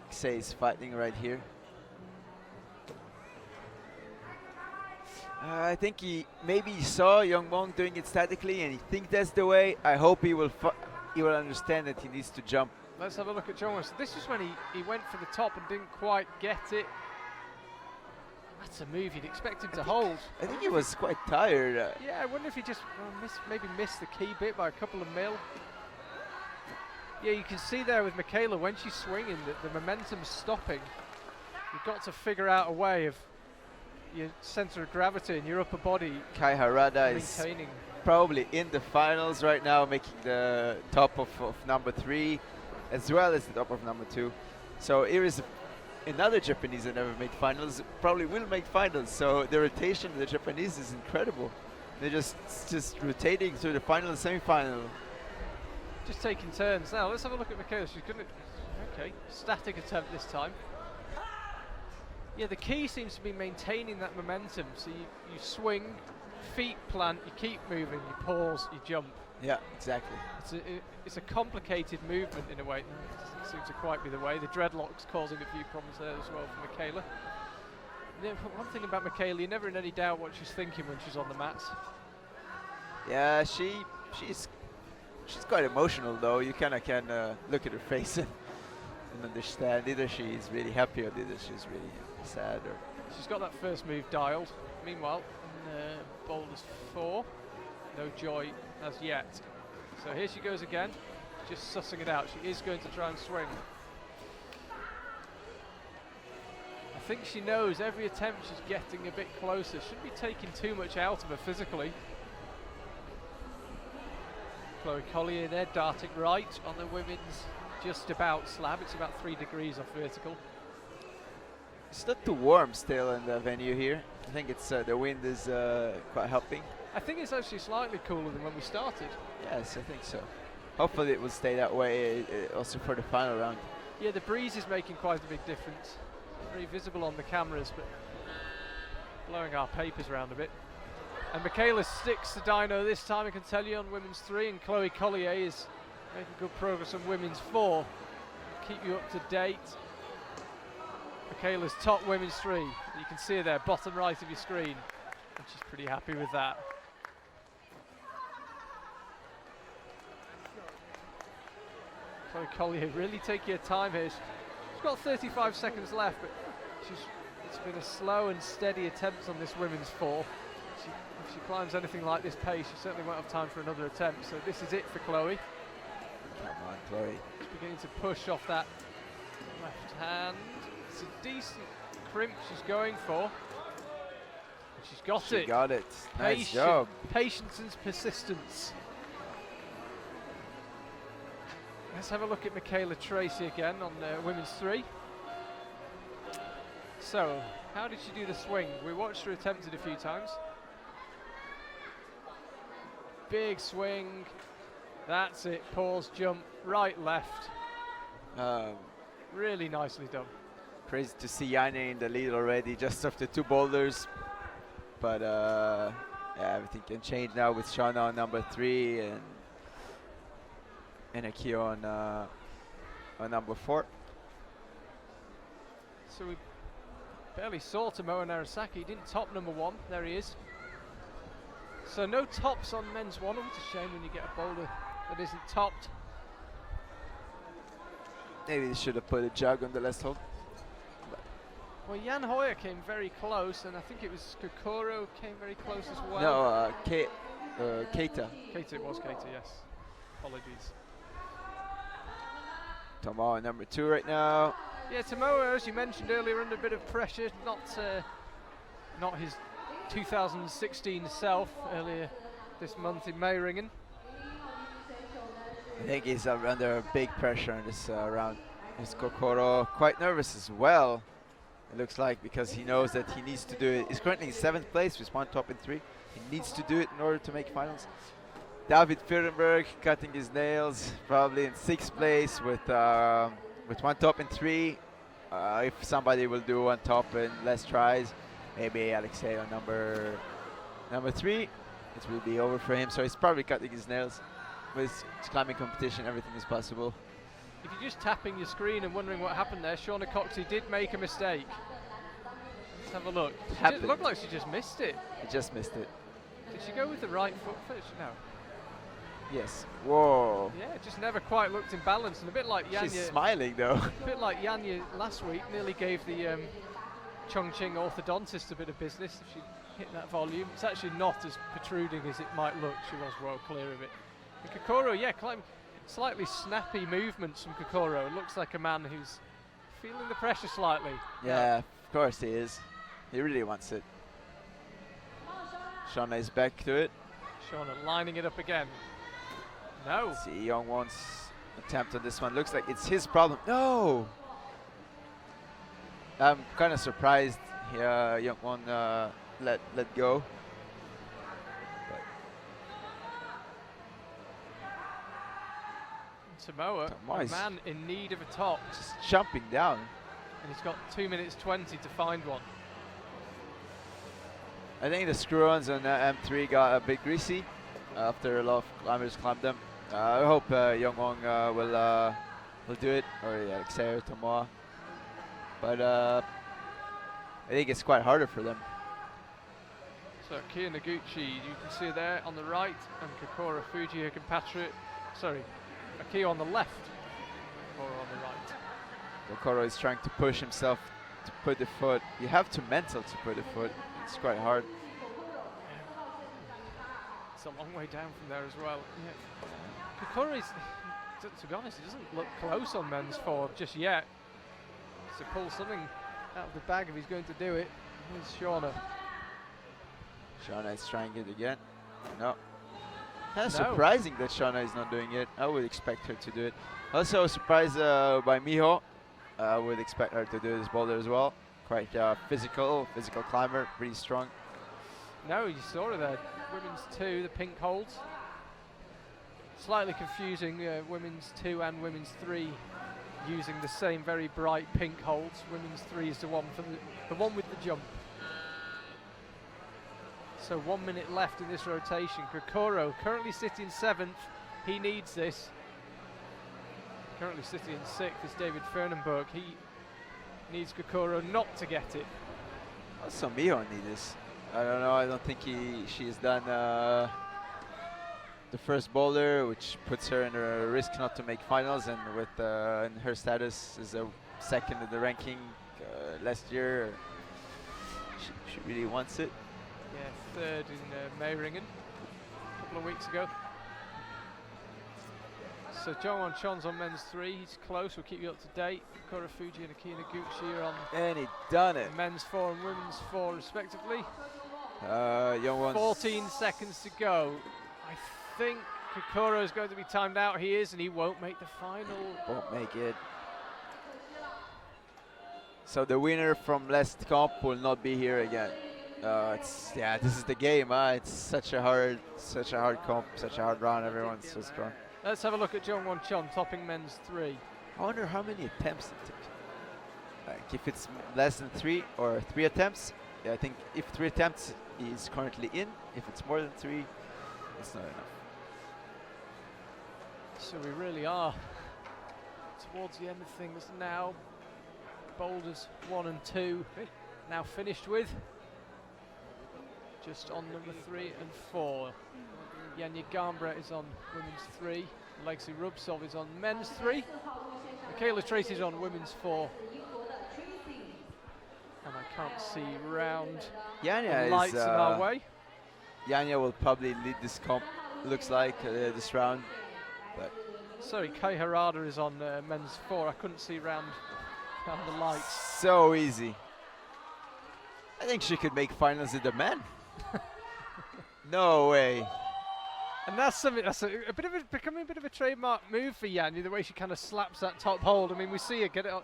Say he's fighting right here. I think maybe he saw Youngmong doing it statically, and he thinks that's the way. I hope he will understand that he needs to jump. Let's have a look at Jongwon. So this is when he went for the top and didn't quite get it. That's a move you'd expect him to hold. I think he was quite tired. Yeah, I wonder if he just maybe missed the key bit by a couple of mil. Yeah, you can see there with Makayla, when she's swinging, that the momentum's stopping. You've got to figure out a way of your centre of gravity and your upper body Kai Harada is maintaining. probably in the finals right now, making the top of number 3 as well as the top of number 2. So here is another Japanese that never made finals, probably will make finals. So the rotation of the Japanese is incredible. They're just rotating through the final and semi-final. Just taking turns. Now let's have a look at Makayla. She's going to, okay, static attempt this time. Yeah, the key seems to be maintaining that momentum. So you swing, feet plant, you keep moving, you pause, you jump. Yeah, exactly. It's a complicated movement in a way. It doesn't seem to quite be the way. The dreadlocks causing a few problems there as well for Makayla. Yeah, one thing about Makayla, you're never in any doubt what she's thinking when she's on the mats. Yeah, she's quite emotional though. You kind of can look at her face and understand. Either she's really happy or either she's really sad. Or she's got that first move dialed. Meanwhile, in boulders 4, no joy as yet. So here she goes again, just sussing it out. She is going to try and swing. I think she knows every attempt she's getting a bit closer. Shouldn't be taking too much out of her physically. Chloe Collier there darting right on the women's just about slab. It's about 3 degrees off vertical. it's not too warm still in the venue here. I think it's the wind is quite helping. I think it's actually slightly cooler than when we started. Yes, I think so. Hopefully it will stay that way also for the final round. Yeah, the breeze is making quite a big difference. Very visible on the cameras, but blowing our papers around a bit. And Makayla sticks the dyno this time, I can tell you, on women's 3, and Chloe Collier is making good progress on women's 4. Keep you up to date. Makayla's top women's 3. You can see her there, bottom right of your screen. And she's pretty happy with that. Chloe Collier, really take your time here. She's got 35 seconds left, but it's been a slow and steady attempt on this women's 4. If she climbs anything like this pace, she certainly won't have time for another attempt. So this is it for Chloe. Come on, Chloe. She's beginning to push off that left hand. It's a decent crimp she's going for. And she's got it. She got it. Nice job. Patience and persistence. Let's have a look at Makayla Tracy again on women's 3. So, how did she do the swing? We watched her attempt it a few times. Big swing. That's it. Pause, jump, right, left. Really nicely done. Crazy to see Yane in the lead already, just after 2 boulders. But yeah, everything can change now with Shauna on number 3 and Akio on number 4. So we barely saw Tomoe Narasaki. He didn't top number 1. There he is. So no tops on men's 1. It's a shame when you get a boulder that isn't topped. Maybe they should have put a jug on the last hole. Well, Jan Hoyer came very close, and I think it was Kokoro came very close as well. No, Keita. Keita, it was Keita, yes. Apologies. Tomoe number 2 right now. Yeah, Tomoe, as you mentioned earlier, under a bit of pressure. Not his 2016 self earlier this month in Meiringen. I think he's under big pressure in this round. Is Kokoro quite nervous as well? It looks like, because he knows that he needs to do it. He's currently in 7th place with 1 top and 3. He needs to do it in order to make finals. David Furtenberg cutting his nails, probably in 6th place with 1 top and 3. If somebody will do 1 top and less tries, maybe Alexei on number 3, it will be over for him. So he's probably cutting his nails. With climbing competition, everything is possible. If you're just tapping your screen and wondering what happened there, Shauna Coxey did make a mistake. Let's have a look. It looked like she just missed it. She just missed it. Did she go with the right foot first? No. Yes. Whoa. Yeah, it just never quite looked in balance, and a bit like Yanya. She's smiling though. A bit like Yanya last week, nearly gave the Chongqing orthodontist a bit of business if she hit that volume. It's actually not as protruding as it might look. She was well clear of it. And Kokoro, yeah, slightly snappy movements from Kokoro. It looks like a man who's feeling the pressure slightly. Yeah, of course he is. He really wants it. Shauna is back to it. Shauna lining it up again. No. See Youngwon's attempt on this one. Looks like it's his problem. No! I'm kind of surprised Youngwon let go. Samoa, a man in need of a top. Just jumping down. And he's got 2 minutes 20 to find one. I think the screw-ons on M3 got a bit greasy after a lot of climbers climbed them. I hope Youngwon will do it, or Alexei or Tomoa. But I think it's quite harder for them. So Kia Noguchi, you can see there on the right, and Kokoro Fuji, her compatriot. Sorry, Akio on the left, Kokoro on the right. Kokoro is trying to push himself to put the foot. You have to mental to put the foot. It's quite hard. It's a long way down from there as well. Yeah. Kokoro is, to be honest, he doesn't look close on men's four just yet. To pull something out of the bag if he's going to do it. Here's Shauna. Shauna is trying it again. No. Kind of surprising that Shauna is not doing it. I would expect her to do it. Also surprised by Miho. I would expect her to do this boulder as well. Quite physical climber, pretty strong. No, you saw her there. Women's 2, the pink holds. Slightly confusing, women's 2 and women's 3 using the same very bright pink holds. Women's 3 is the one for the one with the jump. So 1 minute left in this rotation. Kokoro currently sitting 7th. He needs this. Currently sitting in 6th is David Fernenberg. He needs Kokoro not to get it. Also Miho need this. I don't know, I don't think she has done the first boulder, which puts her in a risk not to make finals, and with in her status as a second in the ranking last year, she really wants it. Yeah, 3rd in Meiringen a couple of weeks ago. So Jongwon Chon's on men's 3, he's close, we'll keep you up to date. Kokoro Fuji and Akina Noguchi are on and he done it. men's 4 and women's 4 respectively. 14 seconds to go. I think Kokoro is going to be timed out. He is, and he won't make the final. Won't make it. So the winner from last comp will not be here again. This is the game. It's such a hard comp, such a hard round. Everyone's so strong. Let's have a look at Jongwon Chon topping men's 3. I wonder how many attempts it took. Like if it's less than 3 or 3 attempts, I think if 3 attempts is currently in. If it's more than 3, it's not enough. So we really are towards the end of things now. Boulders 1 and 2 now finished with. Just on number 3 and 4. Yanya Gambret is on women's 3. Alexei Rubtsov is on men's 3. Makayla Tracy is on women's 4. And I can't see round. Yanya lights in our way. Yanya will probably lead this comp, looks like, this round. But sorry, Kai Harada is on men's 4. I couldn't see round the lights. So easy. I think she could make finals with the men. No way. And that's something that's becoming a bit of a trademark move for Yanya, the way she kind of slaps that top hold. I mean, we see her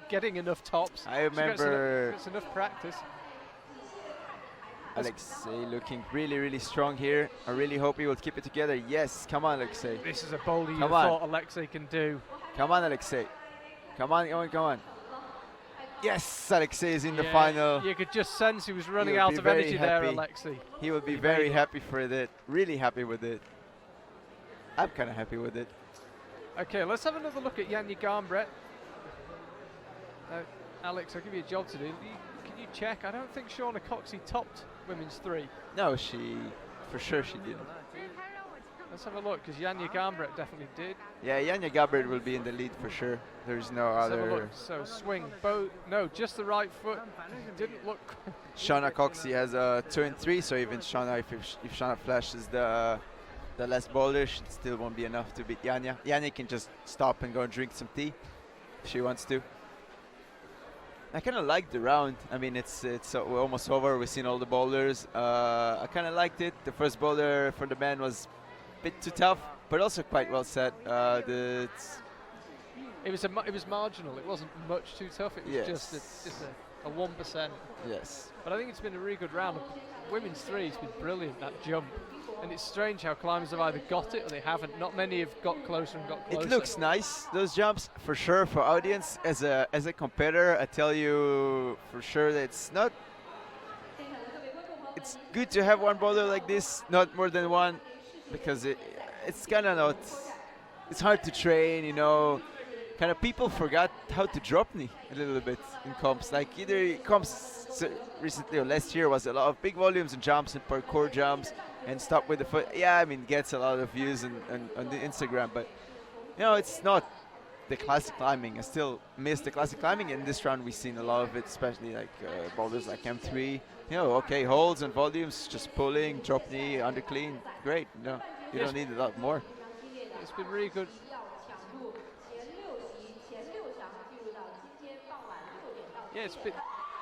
getting enough tops. I remember gets enough practice. Alexei looking really strong here. I really hope he will keep it together. Yes, come on, Alexei. This is a boulder you thought Alexei can do. Come on, Alexei. Come on. Yes, Alexei is in the final. You could just sense he was running out of energy there, Alexei. He will be very happy for it. Really happy with it. I'm kind of happy with it. Okay, let's have another look at Yanya Gambret. Alex, I'll give you a job to do. Can you check? I don't think Shauna Coxey topped women's 3. No, for sure she didn't. Let's have a look, because Yanya Gambret definitely did. Yeah, Yanya Gambret will be in the lead for sure. There's no Let's other. have a look. So swing, just the right foot. Didn't look. Shauna Coxey has a 2 and 3, so even Shauna, if Shauna flashes the last boulder, it still won't be enough to beat Yanya. Yanya can just stop and go and drink some tea if she wants to. I kind of liked the round. I mean, it's we're almost over. We've seen all the boulders. I kind of liked it. The first boulder for the men was a bit too tough, but also quite well set. It was marginal. It wasn't much too tough. It was Yes. just a 1%. Yes. But I think it's been a really good round. Women's three has been brilliant, that jump. And it's strange how climbers have either got it or they haven't. Not many have got closer and got closer. It looks nice, those jumps, for sure. For audience, as a competitor, I tell you for sure that it's not. It's good to have one boulder like this, not more than one, because it's kind of not. It's hard to train, you know. Kind of people forgot how to drop knee a little bit in comps. Like either comps recently or last year was a lot of big volumes and jumps and parkour jumps and stop with the foot. Yeah, I mean, gets a lot of views on the Instagram, but you know, it's not the classic climbing. I still miss the classic climbing. In this round, we've seen a lot of it, especially like boulders like M3. You know, okay, holds and volumes, just pulling, drop knee, under clean, great. No, you don't need a lot more. It's been really good. Yeah, it's been.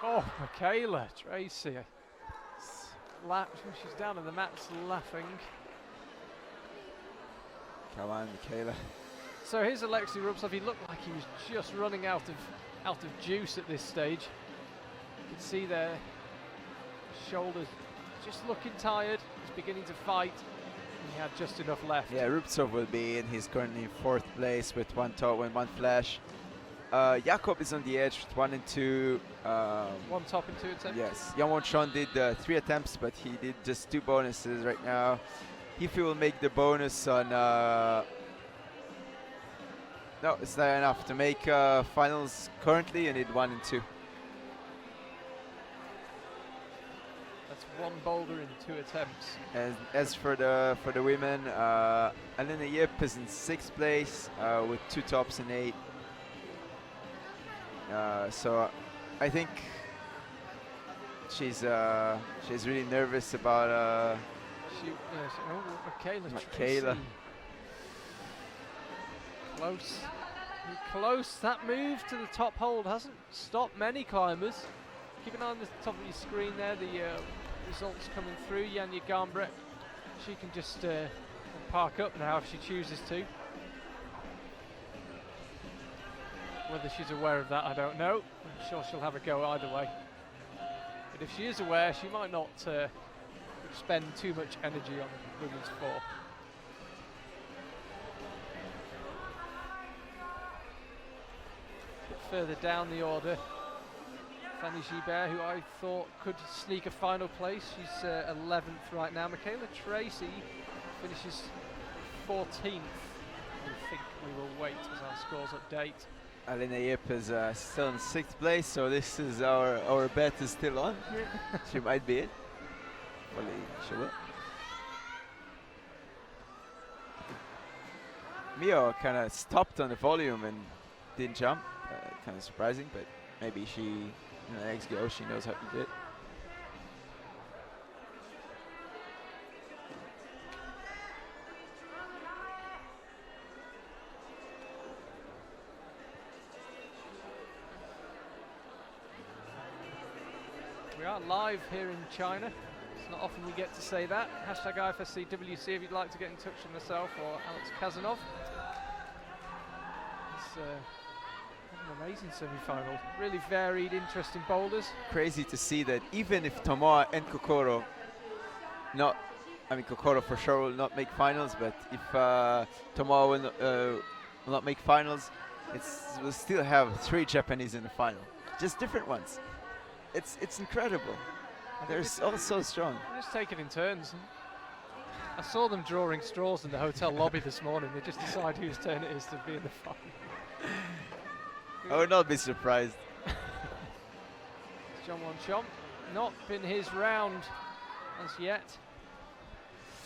Oh, Makayla Tracy. She's down on the mats laughing. Come on, Makayla. So here's Alexei Rubtsov. He looked like he was just running out of juice at this stage. You can see their shoulders just looking tired. He's beginning to fight. And he had just enough left. Yeah, Rubtsov will be in. He's currently in 4th place with 1 top and 1 flash. Jakob is on the edge with 1 and 2. 1 top and 2 attempts. Yes, Yamon Chon did 3 attempts, but he did just 2 bonuses right now. If he will make the bonus on... no, it's not enough to make finals currently. You need 1 and 2. That's 1 boulder in 2 attempts. And as for the women, Alina Yip is in 6th place with 2 tops and 8. So I think she's really nervous about Makayla Makayla. Tracy. Close. Close. That move to the top hold hasn't stopped many climbers. Keep an eye on the top of your screen there, the results coming through. Janja Garnbret, she can just park up now if she chooses to. Whether she's aware of that, I don't know. I'm sure she'll have a go either way. But if she is aware, she might not spend too much energy on women's 4. Further down the order, Fanny Gibert, who I thought could sneak a final place. She's 11th right now. Makayla Tracy finishes 14th. I think we will wait as our scores update. Alina Yip is still in 6th place, so this is our bet is still on. She might be it. Probably she will. Mio kind of stopped on the volume and didn't jump. Kind of surprising, but maybe she, in the next go, she knows how to do it. We are live here in China. It's not often we get to say that. Hashtag IFSC WC if you'd like to get in touch with myself or Alex Kazanov. It's an amazing semi-final. Really varied, interesting boulders. Crazy to see that even if Tomoa and Kokoro Kokoro for sure will not make finals, but if Tomoa will not make finals, we'll still have 3 Japanese in the final. Just different ones. It's incredible. They're all so strong. They just take it in turns. I saw them drawing straws in the hotel lobby this morning. They just decide whose turn it is to be in the final. I would not be surprised. John Won Chomp, not been his round as yet.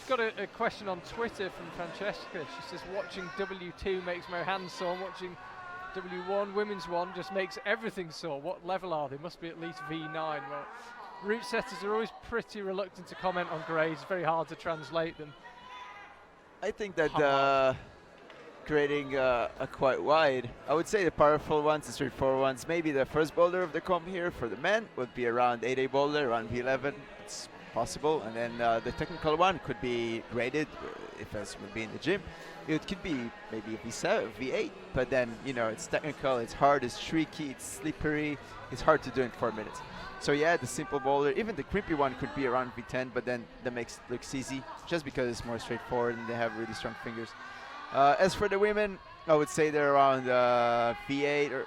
Got a question on Twitter from Francesca. She says, watching W2 makes my hands sore, and watching W1, women's 1, just makes everything sore. What level are they? Must be at least V9. Well, route setters are always pretty reluctant to comment on grades. Very hard to translate them. I think that grading quite wide. I would say the powerful ones, the straightforward ones, maybe the first boulder of the comp here for the men would be around 8A boulder, around V11. It's possible. And then the technical one could be graded if as would be in the gym. It could be maybe V7, V8, but then, you know, it's technical, it's hard, it's tricky, it's slippery, it's hard to do in 4 minutes. So yeah, the simple boulder, even the crimpy one could be around V10, but then that makes it look easy, just because it's more straightforward and they have really strong fingers. As for the women, I would say they're around V8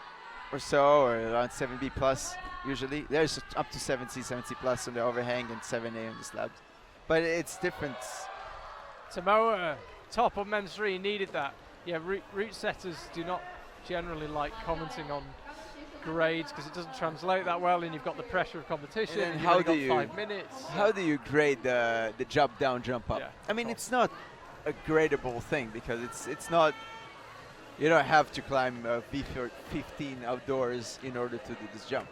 or so, or around 7B plus usually. There's up to 7C, 7C plus on the overhang and 7A on the slabs. But it's different. Samoa, top of men's 3, needed that. Yeah, route setters do not generally like commenting on grades because it doesn't translate that well, and you've got the pressure of competition. And how do you 5 minutes? How do you grade the jump down, jump up? Yeah, I mean, it's not a gradable thing because it's not. You don't have to climb V15 outdoors in order to do this jump.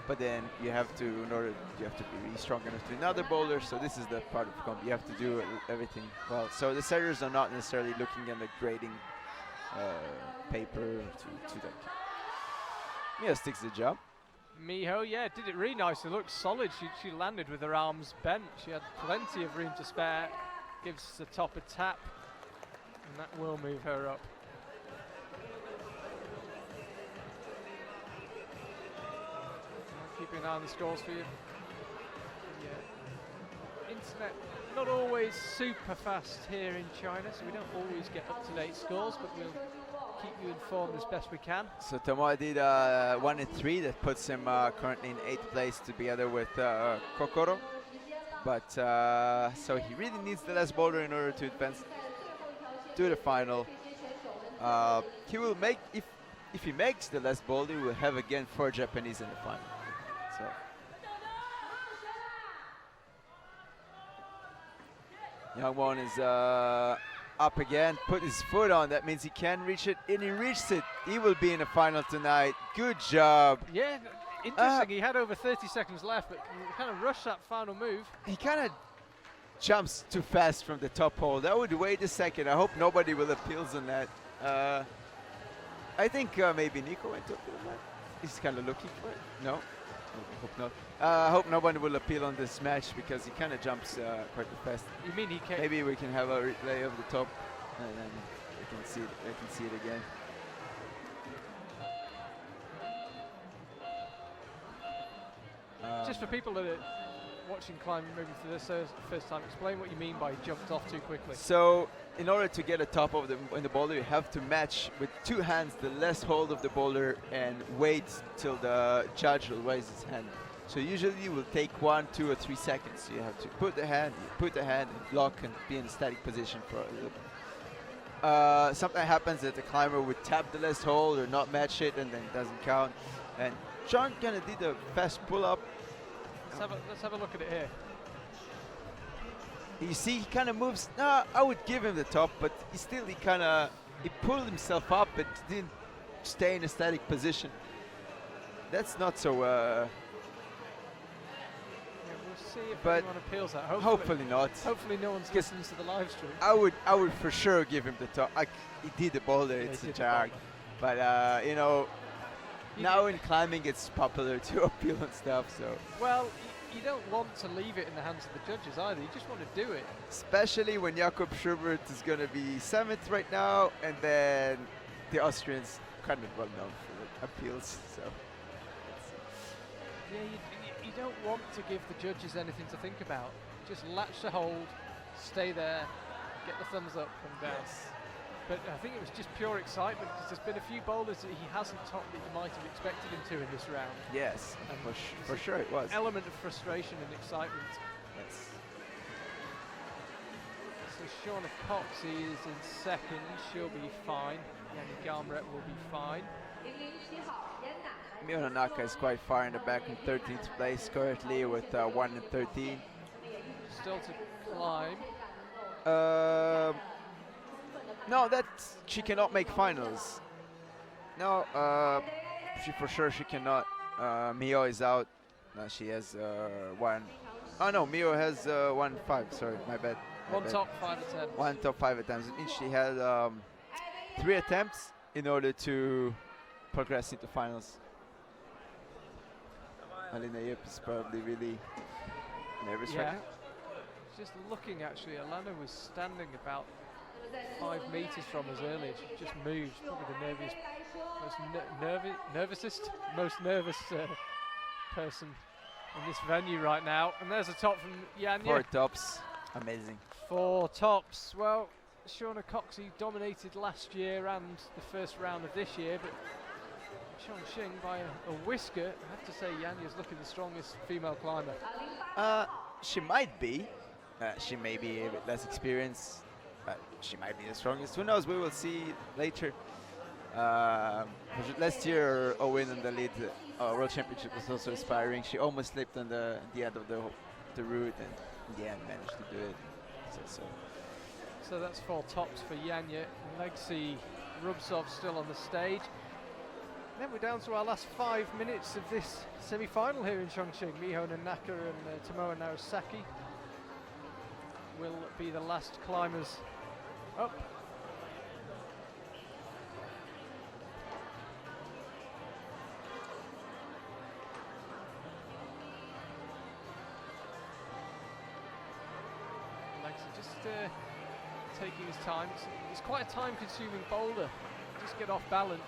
But then you have to, you have to be really strong enough to do another boulder. So this is the part of the comp. You have to do everything well. So the setters are not necessarily looking at the grading paper to that. Mia sticks the jump. Miho, yeah, did it really nicely. Looked solid. She landed with her arms bent. She had plenty of room to spare. Gives the top a tap, and that will move her up. Keeping an eye on the scores for you. Yeah. Internet not always super fast here in China, so we don't always get up-to-date scores, but we'll keep you informed as best we can. So Tomoa did 1 and 3, that puts him currently in 8th place together with Kokoro. But so he really needs the last boulder in order to advance to the final. He will make, if he makes the last boulder, he will have again 4 Japanese in the final. So Youngwon is up again, put his foot on, that means he can reach it, and he reached it. He will be in the final tonight. Good job. Yeah, interesting, he had over 30 seconds left, but he kind of rushed that final move. He kind of jumps too fast from the top hole. That would wait a second. I hope nobody will appeals on that. I think maybe Nico went up to the left. He's kind of looking for it. No? I hope not. I hope nobody will appeal on this match because he kind of jumps quite fast. You mean he can't? Maybe we can have a replay of the top, and then we can see it. I can see it again. Just for people that are watching climbing maybe for this first time, explain what you mean by jumped off too quickly. So in order to get a top of the boulder, you have to match with 2 hands the last hold of the boulder and wait till the judge will raise his hand. So usually it will take 1, 2, or 3 seconds. So you have to put the hand, and lock and be in a static position for a little bit. Something happens that the climber would tap the last hold or not match it, and then it doesn't count. And John kind of did a fast pull-up. Let's have a look at it here. You see, he kind of moves. No, I would give him the top, but he pulled himself up but didn't stay in a static position. That's not so. Yeah, we'll see if anyone appeals that. Hopefully not. Hopefully no one's listening to the live stream. I would for sure give him the top. He did the boulder. Yeah, it's a jag, but you know. Now in climbing, it's popular to appeal and stuff. So well, you don't want to leave it in the hands of the judges either. You just want to do it. Especially when Jakob Schubert is going to be 7th right now, and then the Austrians kind of well known for appeals. So yeah, you don't want to give the judges anything to think about. Just latch the hold, stay there, get the thumbs up, come down. Yes. But I think it was just pure excitement because there's been a few boulders that he hasn't topped that you might have expected him to in this round. Yes, for sure it was. Element of frustration and excitement. Yes. So Shauna Cox is in 2nd, she'll be fine. Yanni Garmret will be fine. Mio Nanaka is quite far in the back in 13th place currently with 1 and 13. Still to climb. No, she cannot make finals. No, she cannot. Mio is out. She has 1. Oh no, Mio has 1-5. Sorry, my bad. One top 5 attempts. 1 top 5 attempts. It means she had 3 attempts in order to progress into finals. Alina Yip is probably really nervous right now. Just looking actually, Alana was standing about 5 meters from us earlier. She just moved. Probably the most nervous person in this venue right now. And there's a top from Yanya. 4 tops, amazing. 4 tops. Well, Shauna Coxey dominated last year and the first round of this year, but Chongqing by a whisker. I have to say Yanya's looking the strongest female climber. She might be. She may be a bit less experienced. She might be the strongest. Who knows? We will see later. Last year, Owen on the lead World Championship was also aspiring. She almost slipped on the end of the route, and in the end managed to do it. So that's 4 tops for Yanya. Legacy Rubsov still on the stage. Then we're down to our last 5 minutes of this semi-final here in Chongqing. Miho Nanaka and Tomoe Narasaki will be the last climbers up. Legacy just taking his time. It's quite a time-consuming boulder. Just get off balance.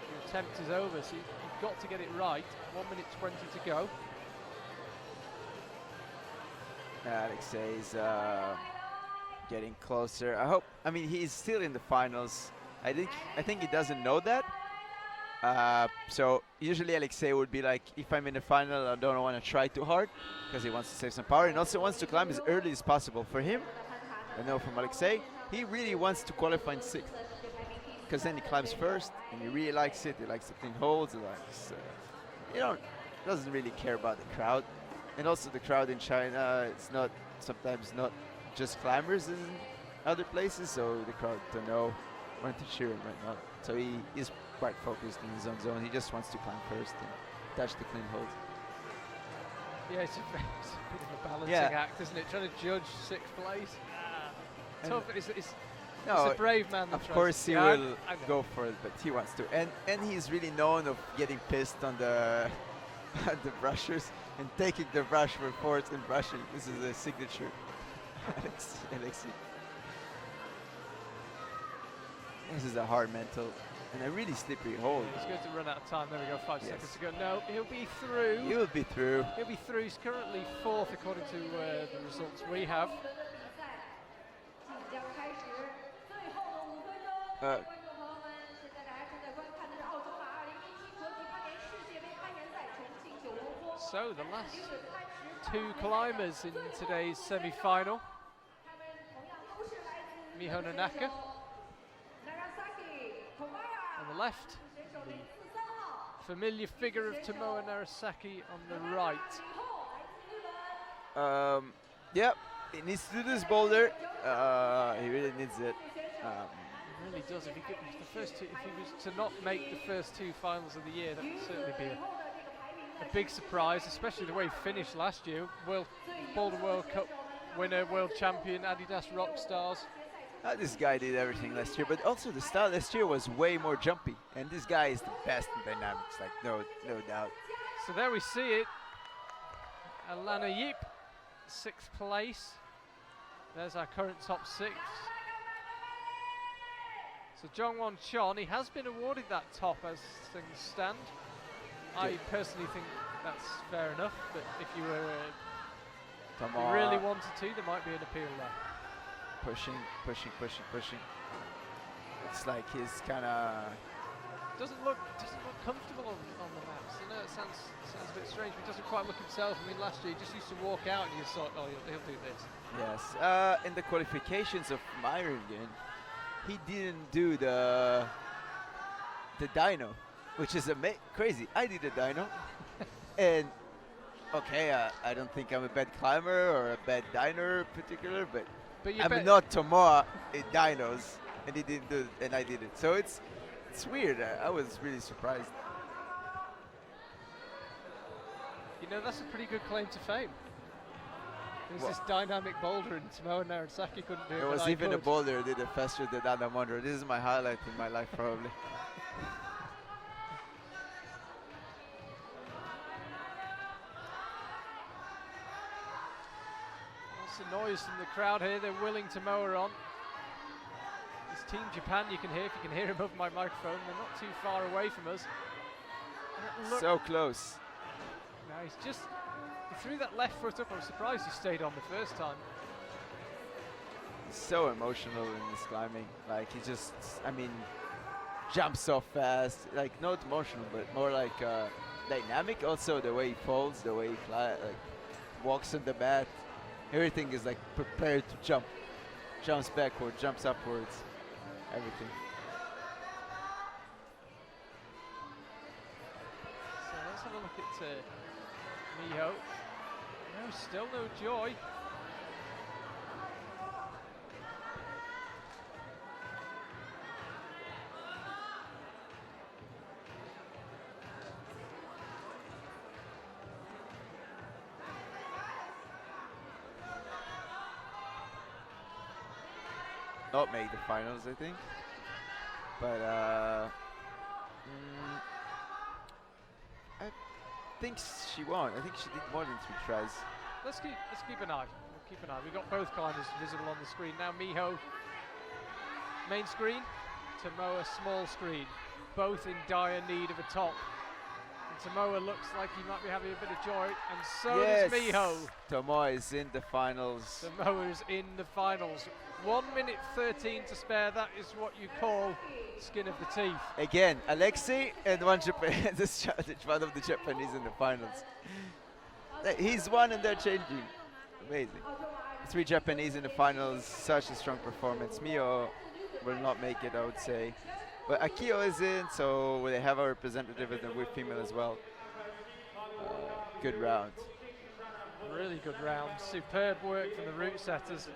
Your attempt is over, so you've got to get it right. 1 minute 20 to go. Alexei is getting closer. I mean, he's still in the finals. I think he doesn't know that. So usually Alexei would be like, if I'm in the final, I don't want to try too hard, because he wants to save some power and also wants to climb as early as possible. For him, I know from Alexei, he really wants to qualify in 6th, because then he climbs first and he really likes it. He likes the clean holds. He likes, doesn't really care about the crowd. And also the crowd in China, it's sometimes not just climbers in other places, so the crowd don't know when to cheer him right now. So he is quite focused in his own zone. He just wants to climb first and touch the clean hold. Yeah, it's a bit of a balancing act, isn't it? Trying to judge 6th place. Tough. It's a brave man. Of course he will go for it, but he wants to. And he's really known of getting pissed on the the brushers and taking the brush for 4th and brushing. This is a signature. Alexei. This is a hard mental and a really slippery hold. He's going to run out of time. There we go, 5 seconds to go. No, he'll be through. He will be through. He'll be through. He's currently 4th according to the results we have. So the last 2 climbers in today's semi-final. Miho Nanaka on the left, the familiar figure of Tomoe Narasaki on the right. He needs to do this boulder. He really needs it. He really does. If he was to not make the first 2 finals of the year, that would certainly be a big surprise, especially the way he finished last year. Boulder World Cup winner, world champion, Adidas rock stars. This guy did everything last year, but also the style last year was way more jumpy, and this guy is the best in dynamics, like no doubt. So there we see it. Alana Yip, 6th place. There's our current top 6. So Jongwon Chon, he has been awarded that top as things stand. I personally think that's fair enough, but if you really wanted to, there might be an appeal there. Pushing. It's like he's kind of doesn't look comfortable on the mats. You know, it sounds a bit strange, but he doesn't quite look himself. I mean, last year he just used to walk out and you thought, oh, he'll do this. Yes. In the qualifications of Meiringen, he didn't do the dyno, which is crazy. I did a dyno, and okay, I don't think I'm a bad climber or a bad dyner in particular, but I'm not Tomoe in dynos, and he didn't do it, and I did it. So it's weird. I was really surprised. You know, that's a pretty good claim to fame. There's this dynamic boulder, and Tomoa Narasaki couldn't do it. It was even a boulder did it faster than Adamondo. This is my highlight in my life, probably. Lots of noise from the crowd here. They're willing Tomoa on. It's Team Japan, you can hear, if you can hear above my microphone. They're not too far away from us. So close. Now he threw that left foot up. I was surprised he stayed on the first time. So emotional in this climbing. Like he just, I mean, jumps so fast. Like not emotional, but more like dynamic. Also the way he falls, the way he walks on the mat. Everything is like prepared to jump. Jumps backwards, jumps upwards, everything. So let's have a look at Miho. No, still no joy. Not made the finals, I think. But I think she won. I think she did more than 3 tries. Let's keep an eye. We'll keep an eye. We've got both climbers visible on the screen now. Miho, main screen. Tomoa, small screen. Both in dire need of a top. And Tomoa looks like he might be having a bit of joy, and so does Miho. Tomoa is in the finals. Tomoa is in the finals. 1 minute 13 to spare. That is what you call skin of the teeth. Again, Alexei and one Japanese, one of the Japanese in the finals. He's one and they're changing. Amazing. 3 Japanese in the finals, such a strong performance. Mio will not make it, I would say. But Akio is in, so they have a representative with female as well. Good round. Really good round. Superb work from the route setters.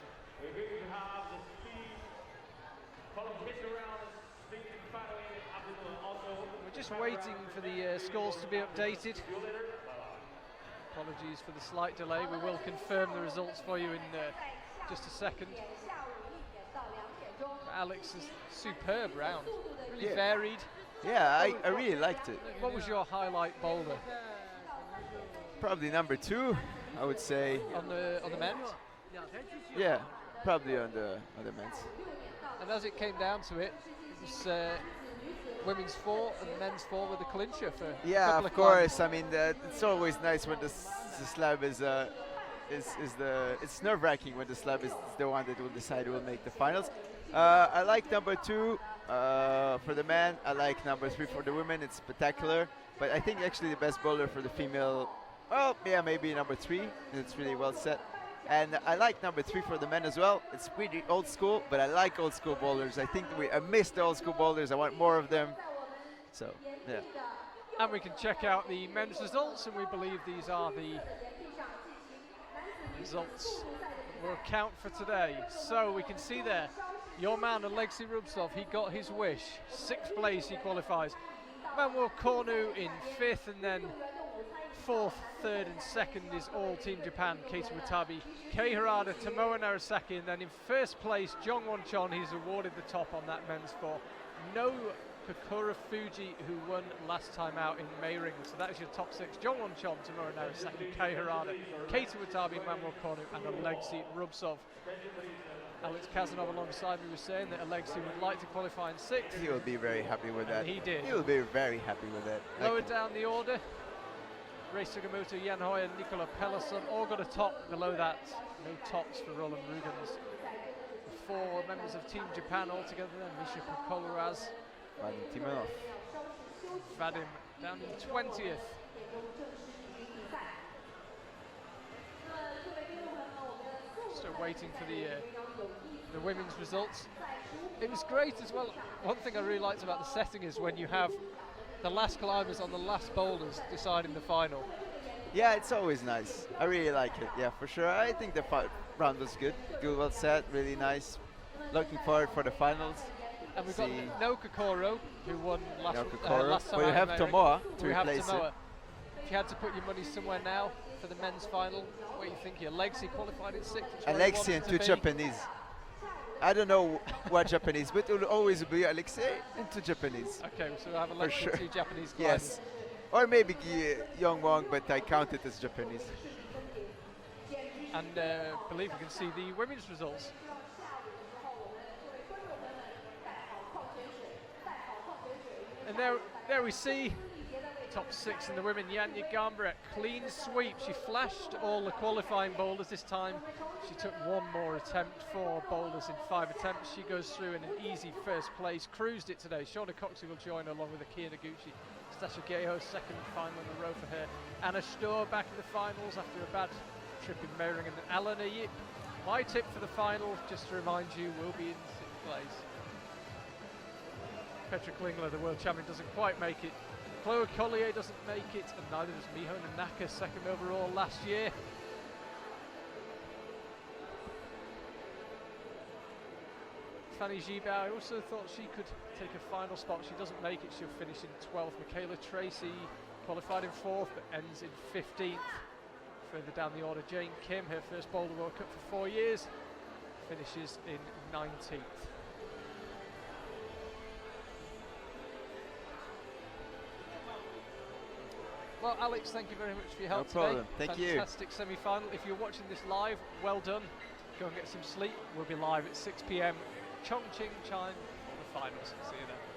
We're just waiting for the scores to be updated. Apologies for the slight delay. We will confirm the results for you in just a second. Alex's superb round. Really varied. Yeah, I really liked it. What was your highlight boulder? Probably number 2, I would say. On the men's? Yeah, probably on the men's. And as it came down to it, it was women's 4 and men's 4 with a clincher for yeah, a couple of of course. climbs. I mean, it's always nice when the slab is it's nerve-wracking when the slab is the one that will decide who will make the finals. I like number 2 for the man. I like number 3 for the women. It's spectacular. But I think actually the best bowler for the female, well, yeah, maybe number 3. It's really well set. And I like number 3 for the men as well. It's pretty old school, but I like old school bowlers. I think I miss the old school bowlers. I want more of them. So, yeah. And we can check out the men's results, and we believe these are the results that will count for today. So we can see there, your man Alexei Rubtsov, he got his wish. 6th place he qualifies. Manuel Cornu in 5th, and then 4th, 3rd and 2nd is all Team Japan. Kaito Watanabe, Kei Harada, Tomoa Narasaki, and then in 1st place, Jongwon Chon. He's awarded the top on that men's 4. No Kokura Fuji, who won last time out in Meiring. So that is your top 6. Jongwon Chon, Tomoa Narasaki, Kei Harada, Kaito Watanabe, Manuel Cornu, and Alexei Rubtsov. Alex Kazanov alongside me was saying that Alexei would like to qualify in 6th. He will be very happy with that. He did. He will be very happy with that. Lower down the order, Ray Sugimoto, Jan Hoy and Nicola Pelleson all got a top. Below that, no tops for Roland Rugens. The 4 members of Team Japan altogether then, Misha Kokoluraz, Vadim Timonov. Vadim down in 20th. Still waiting for the women's results. It was great as well. One thing I really liked about the setting is when you have the last climbers on the last boulders deciding the final. Yeah, it's always nice. I really like it. Yeah, for sure. I think the round was good. Good, well set, really nice. Looking forward for the finals. And we've got no Kokoro, who won last time. But you have Tomoa to we have replace Tomoa. it. If you had to put your money somewhere now, for the men's final. What do you think here? Alexei qualified in 6th. Alexei and 2 Japanese. I don't know what Japanese, but it will always be Alexei and 2 Japanese. Okay, so we'll have Alexei sure. and 2 Japanese climbers. Yes. Or maybe Young Wong, but I count it as Japanese. And believe you can see the women's results. And there we see top 6 in the women. Janja Garnbret, clean sweep. She flashed all the qualifying boulders this time. She took one more attempt, 4 boulders in 5 attempts. She goes through in an easy first place. Cruised it today. Shauna Coxey will join her along with Akia Noguchi. Stasha Geho, second final in a row for her. Anna Sturr back in the finals after a bad trip in Meiringen. And Alana Yip, my tip for the final, just to remind you, will be in 6th place. Petra Klingler, the world champion, doesn't quite make it. Chloe Collier doesn't make it, and neither does Miho Nanaka, second overall last year. Fanny Gibao, I also thought she could take a final spot. She doesn't make it, she'll finish in 12th. Makayla Tracy qualified in 4th, but ends in 15th. Further down the order, Jane Kim, her first Boulder World Cup for 4 years, finishes in 19th. Well, Alex, thank you very much for your help today. No problem. Thank you. Fantastic semi-final. If you're watching this live, well done. Go and get some sleep. We'll be live at 6 p.m. Chongqing, China, for the finals. See you then.